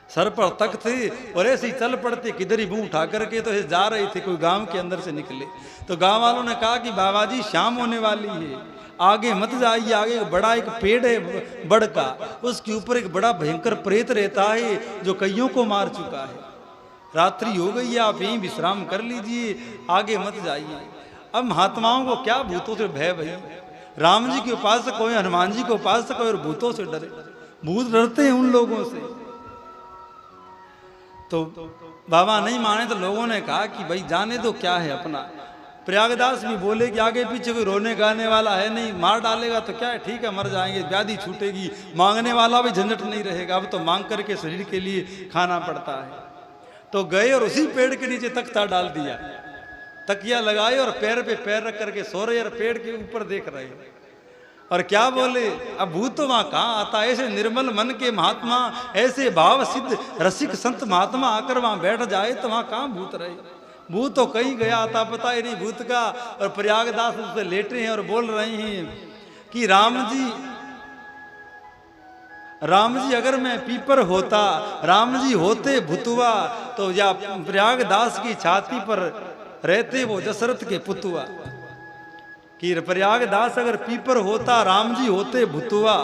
सर पर तख्त थे और ऐसे ही चल पड़ते, किधर ही मुंह उठा करके तो ऐसे जा रहे थे, कोई गांव के अंदर से निकले तो गांव वालों ने कहा कि बाबा जी शाम होने वाली है, आगे मत जाइए, आगे बड़ा एक पेड़ है बड़ का, उसके ऊपर एक बड़ा भयंकर प्रेत रहता है जो कईयों को मार चुका है। रात्रि हो गई है, आप यहीं विश्राम कर लीजिए, आगे मत जाइए। अब महात्माओं को क्या भूतों से भय भाई, राम जी के उपासक हो, हनुमान जी के उपासक हो और भूतों से डरे, भूत डरते हैं उन लोगों से। तो बाबा नहीं माने तो लोगों ने कहा कि भाई जाने दो, क्या है अपना। प्रयागदास भी बोले कि आगे पीछे कोई रोने गाने वाला है नहीं, मार डालेगा तो क्या है, ठीक है मर जाएंगे, व्याधि छूटेगी, मांगने वाला भी झंझट नहीं रहेगा, अब तो मांग करके शरीर के लिए खाना पड़ता है। तो गए और उसी पेड़ के नीचे तख्ता डाल दिया, तकिया लगाए और पैर पे पैर रख करके सो रहे और पेड़ के ऊपर देख रहे। और क्या बोले, अब भूत तो वहां कहाँ आता। ऐसे निर्मल मन के महात्मा, ऐसे भाव सिद्ध रसिक संत महात्मा आकर वहां बैठ जाए तो वहां कहाँ भूत रहे। भूत तो कहीं गया आता, पता ही नहीं भूत का। और प्रयागदास उससे लेटे हैं और बोल रहे हैं कि राम जी अगर मैं पीपर होता, राम जी होते भुतुआ, तो या प्रयागदास की छाती पर रहते वो दशरथ के पुतुआ। कि प्रयागदास अगर पीपर होता, राम जी होते भुतुआ।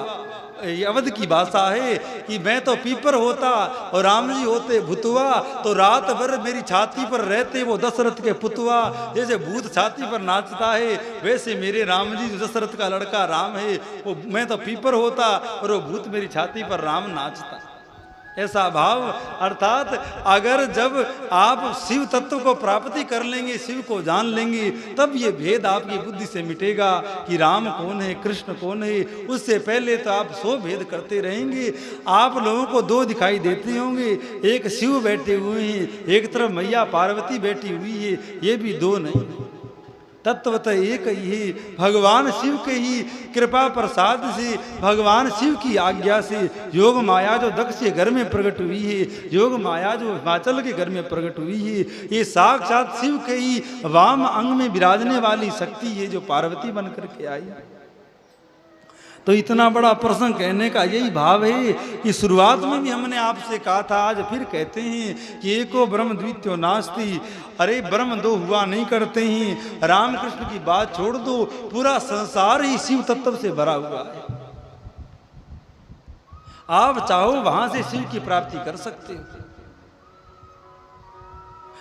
ये अवध की भाषा है कि मैं तो पीपर होता और राम जी होते भुतुआ, तो रात भर मेरी छाती पर रहते वो दशरथ के पुतुआ। जैसे भूत छाती पर नाचता है, वैसे मेरे राम जी दशरथ का लड़का राम है, वो मैं तो पीपर होता और वो भूत मेरी छाती पर राम नाचता। ऐसा भाव, अर्थात अगर जब आप शिव तत्व को प्राप्ति कर लेंगे, शिव को जान लेंगे, तब ये भेद आपकी बुद्धि से मिटेगा कि राम कौन है, कृष्ण कौन है। उससे पहले तो आप 100 भेद करते रहेंगे। आप लोगों को 2 दिखाई देते होंगे, एक शिव बैठे हुए हैं, एक तरफ मैया पार्वती बैठी हुई है, ये भी 2 नहीं, तत्वतः एक ही है। भगवान शिव के ही कृपा प्रसाद से, भगवान शिव की आज्ञा से योग माया जो दक्ष के घर में प्रकट हुई है, योग माया जो हिमाचल के घर में प्रकट हुई है, ये साक्षात शिव के ही वाम अंग में विराजने वाली शक्ति है जो पार्वती बन करके आई। तो इतना बड़ा प्रसंग कहने का यही भाव है कि शुरुआत में भी हमने आपसे कहा था, आज फिर कहते हैं कि एको ब्रह्म द्वितीयो नास्ति। अरे ब्रह्म 2 हुआ नहीं करते हैं। रामकृष्ण की बात छोड़ दो, पूरा संसार ही शिव तत्व से भरा हुआ है। आप चाहो वहां से शिव की प्राप्ति कर सकते हो।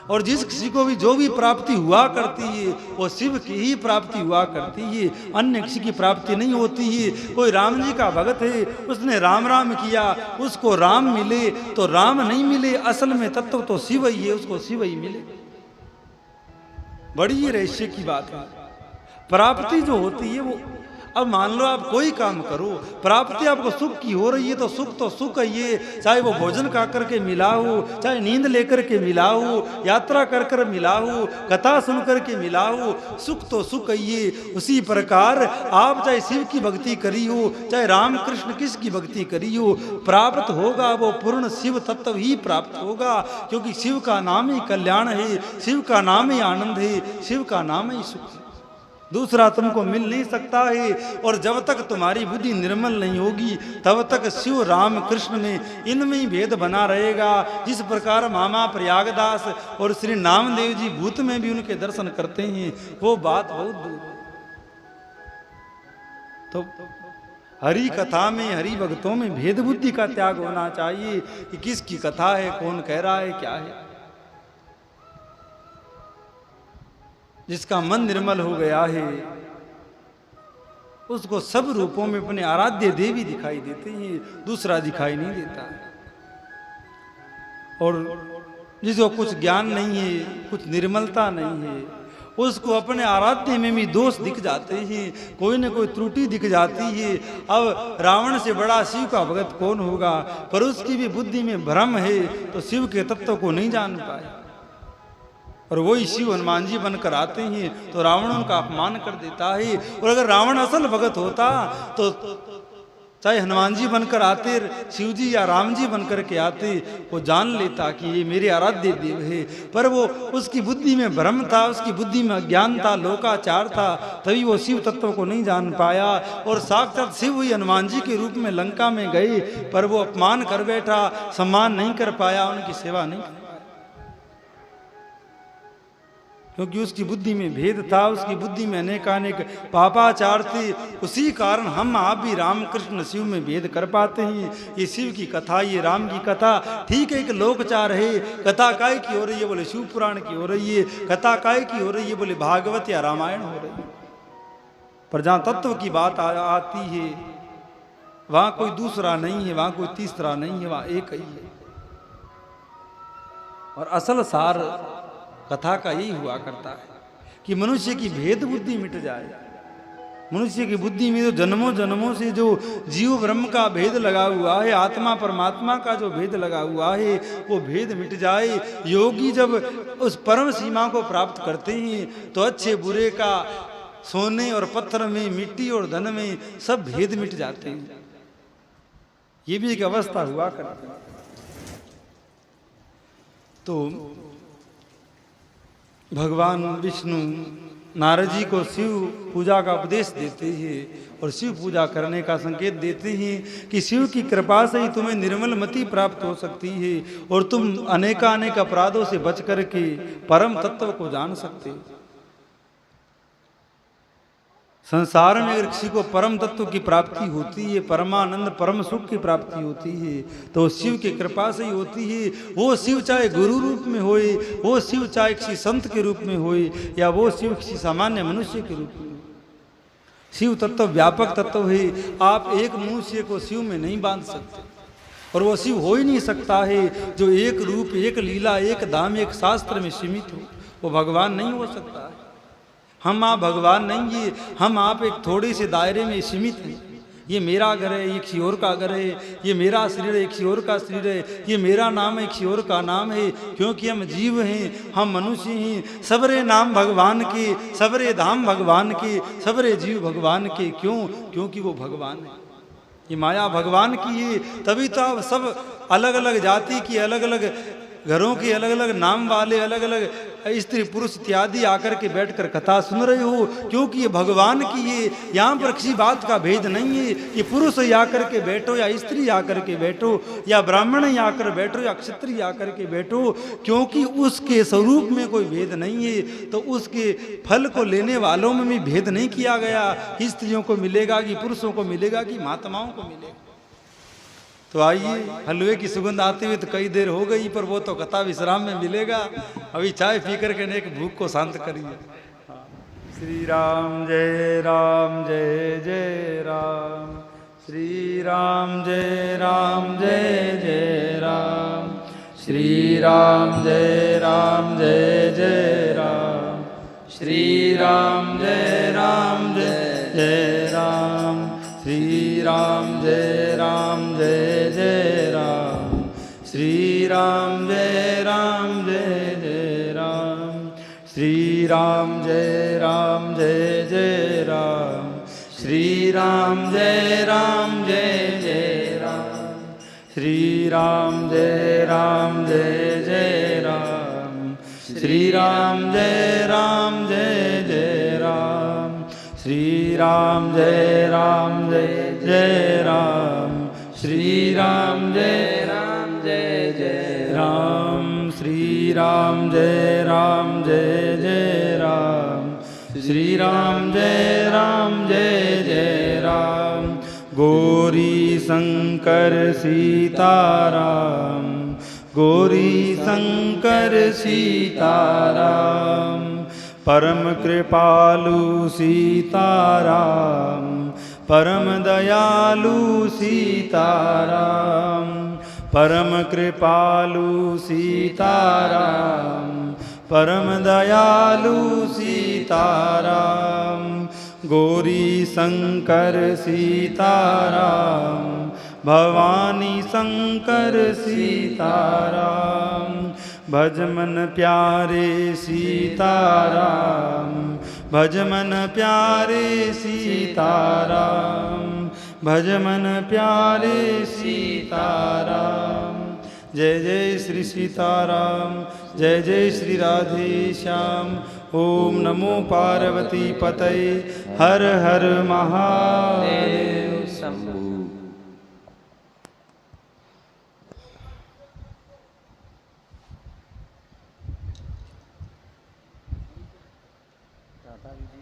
और जिस किसी को भी जो भी प्राप्ति हुआ करती है वो शिव की ही प्राप्ति हुआ करती है, अन्य किसी की प्राप्ति नहीं होती है। कोई राम जी का भगत है, उसने राम राम किया, उसको राम मिले तो राम नहीं मिले, असल में तत्व तो शिव ही है, उसको शिव ही मिले। बड़ी रहस्य की बात है। प्राप्ति जो होती है वो, अब मान लो आप कोई काम करो, प्राप्ति आपको सुख की हो रही है तो सुख है ये, चाहे वो भोजन खा करके मिला हो, चाहे नींद लेकर के मिला हो, यात्रा कर कर मिला हो, कथा सुन करके मिला हो, सुख तो सुख है ये। उसी प्रकार आप चाहे शिव की भक्ति करी हो, चाहे राम कृष्ण किसकी भक्ति करी हो, प्राप्त होगा वो पूर्ण शिव तत्व ही प्राप्त होगा। क्योंकि शिव का नाम ही कल्याण है, शिव का नाम ही आनंद है, शिव का नाम ही सुख है, दूसरा तुमको मिल नहीं सकता है। और जब तक तुम्हारी बुद्धि निर्मल नहीं होगी तब तक शिव राम कृष्ण में इनमें ही भेद बना रहेगा। जिस प्रकार मामा प्रयागदास और श्री नामदेव जी भूत में भी उनके दर्शन करते हैं, वो बात बहुत दूर है। तो हरि कथा में, हरि भक्तों में भेद बुद्धि का त्याग होना चाहिए कि किसकी कथा है, कौन कह रहा है, क्या है। जिसका मन निर्मल हो गया है उसको सब रूपों में अपने आराध्य देवी दिखाई देते हैं, दूसरा दिखाई नहीं देता। और जिसको कुछ ज्ञान नहीं है, कुछ निर्मलता नहीं है, उसको अपने आराध्य में भी दोष दिख जाते हैं, कोई न कोई त्रुटि दिख जाती है। अब रावण से बड़ा शिव का भगत कौन होगा, पर उसकी भी बुद्धि में भ्रम है तो शिव के तत्व को नहीं जान पाए। और वही शिव हनुमान जी बनकर आते हैं तो रावण उनका अपमान कर देता है। और अगर रावण असल भगत होता तो चाहे हनुमान जी बनकर आते, शिव जी या राम जी बनकर के आते, वो जान लेता कि ये मेरे आराध्य देव है। पर वो उसकी बुद्धि में भ्रम था, उसकी बुद्धि में अज्ञान था, लोकाचार था, तभी वो शिव तत्व को नहीं जान पाया। और साक्षात शिव ही हनुमान जी के रूप में लंका में गए, पर वो अपमान कर बैठा, सम्मान नहीं कर पाया, उनकी सेवा नहीं कर पाया, क्योंकि उसकी बुद्धि में भेद था, उसकी बुद्धि में अनेकानेक पापाचार थे। उसी कारण हम आप भी राम कृष्ण शिव में भेद कर पाते हैं। ये शिव की कथा, ये राम की कथा ठीक है, एक लोकचार है। कथा काय की हो रही है, बोले शिव पुराण की हो रही है। कथा काय की हो रही है, बोले भागवत या रामायण हो रही है। पर जहाँ तत्व की बात आती है वहाँ कोई दूसरा नहीं है, वहाँ कोई तीसरा नहीं है, वहाँ एक ही है। और असल सार कथा का यही हुआ करता है कि मनुष्य की भेद बुद्धि मिट जाए। मनुष्य की बुद्धि में जो जन्मों जन्मों से जो जीव ब्रह्म का भेद लगा हुआ है, आत्मा परमात्मा का जो भेद लगा हुआ है, वो भेद मिट जाए। योगी जब उस परम सीमा को प्राप्त करते हैं तो अच्छे बुरे का, सोने और पत्थर में, मिट्टी और धन में सब भेद मिट जाते हैं। ये भी एक अवस्था हुआ करती है। तो भगवान विष्णु नारद जी को शिव पूजा का उपदेश देते हैं और शिव पूजा करने का संकेत देते हैं कि शिव की कृपा से ही तुम्हें निर्मल मति प्राप्त हो सकती है और तुम अनेकानेक अपराधों से बच करके परम तत्व को जान सकते हो। संसार में अगर किसी को परम तत्व की प्राप्ति होती है, परमानंद परम सुख की प्राप्ति होती है, तो शिव की कृपा से ही होती है। वो शिव चाहे गुरु रूप में होए, वो शिव चाहे किसी संत के रूप में होए, या वो शिव किसी सामान्य मनुष्य के रूप में। शिव तत्व व्यापक तत्व है। आप एक मनुष्य को शिव में नहीं बांध सकते, और वो शिव हो ही नहीं सकता है जो एक रूप, एक लीला, एक धाम, एक शास्त्र में सीमित हो। वो भगवान नहीं हो सकता है। हम आप भगवान नहीं है, हम आप एक थोड़े से दायरे में सीमित हैं। ये मेरा घर है, ये किसी और का घर है, ये मेरा शरीर है, किसी और का शरीर है, ये मेरा नाम है, किसी और का नाम है, क्योंकि हम जीव हैं, हम मनुष्य हैं। सबरे नाम भगवान के, सबरे धाम भगवान के, सबरे जीव भगवान के। क्यों? क्योंकि वो भगवान है। ये माया भगवान की है, तभी तो आप सब अलग अलग जाति की, अलग अलग घरों के, अलग अलग नाम वाले, अलग अलग स्त्री पुरुष इत्यादि आकर के बैठकर कथा सुन रहे हो, क्योंकि ये भगवान की है। यहाँ पर किसी बात का भेद नहीं है कि पुरुष ही आकर के बैठो या स्त्री आकर के बैठो या ब्राह्मण ही आकर बैठो या क्षत्रिय आकर के बैठो, क्योंकि उसके स्वरूप में कोई भेद नहीं है। तो उसके फल को लेने वालों में भी भेद नहीं किया गया कि स्त्रियों को मिलेगा कि पुरुषों को मिलेगा कि महात्माओं को मिलेगा। तो आइए, हलवे की सुगंध आती हुई तो कई देर हो गई, पर वो तो कथा विश्राम में मिलेगा। अभी चाय पी करके एक भूख को शांत करिए। श्री राम जय राम जय जय राम, श्री राम जय राम जय जय राम, श्री राम जय राम जय जय राम, श्री राम जय राम जय जय राम, श्री राम जय राम जय जय राम, श्री राम जय राम जय जय राम, श्री राम जय राम जय जय राम, श्री राम जय राम जय जय राम, श्री राम जय राम जय जय राम, श्री राम जय राम जय जय राम, श्री राम जय राम जय जय राम, श्री राम जय राम जय जय राम, श्री राम जय राम जय जय राम, श्री राम जय राम जय जय राम, गौरी शंकर सीताराम, गौरी शंकर सीताराम, परम कृपालु सीताराम, परम दयालु सीताराम, परम कृपालु सीताराम, परम दयालु सीताराम, गौरी शंकर सीताराम, भवानी शंकर सीताराम, भजमन प्यारे सीताराम, भजमन प्यारे सीताराम, भजमन प्यारे सीताराम। जय जय श्री सीताराम, जय जय श्री राधे श्याम। ओम नमो पार्वती पतये, हर हर महादेव शंभु। दादाजी जी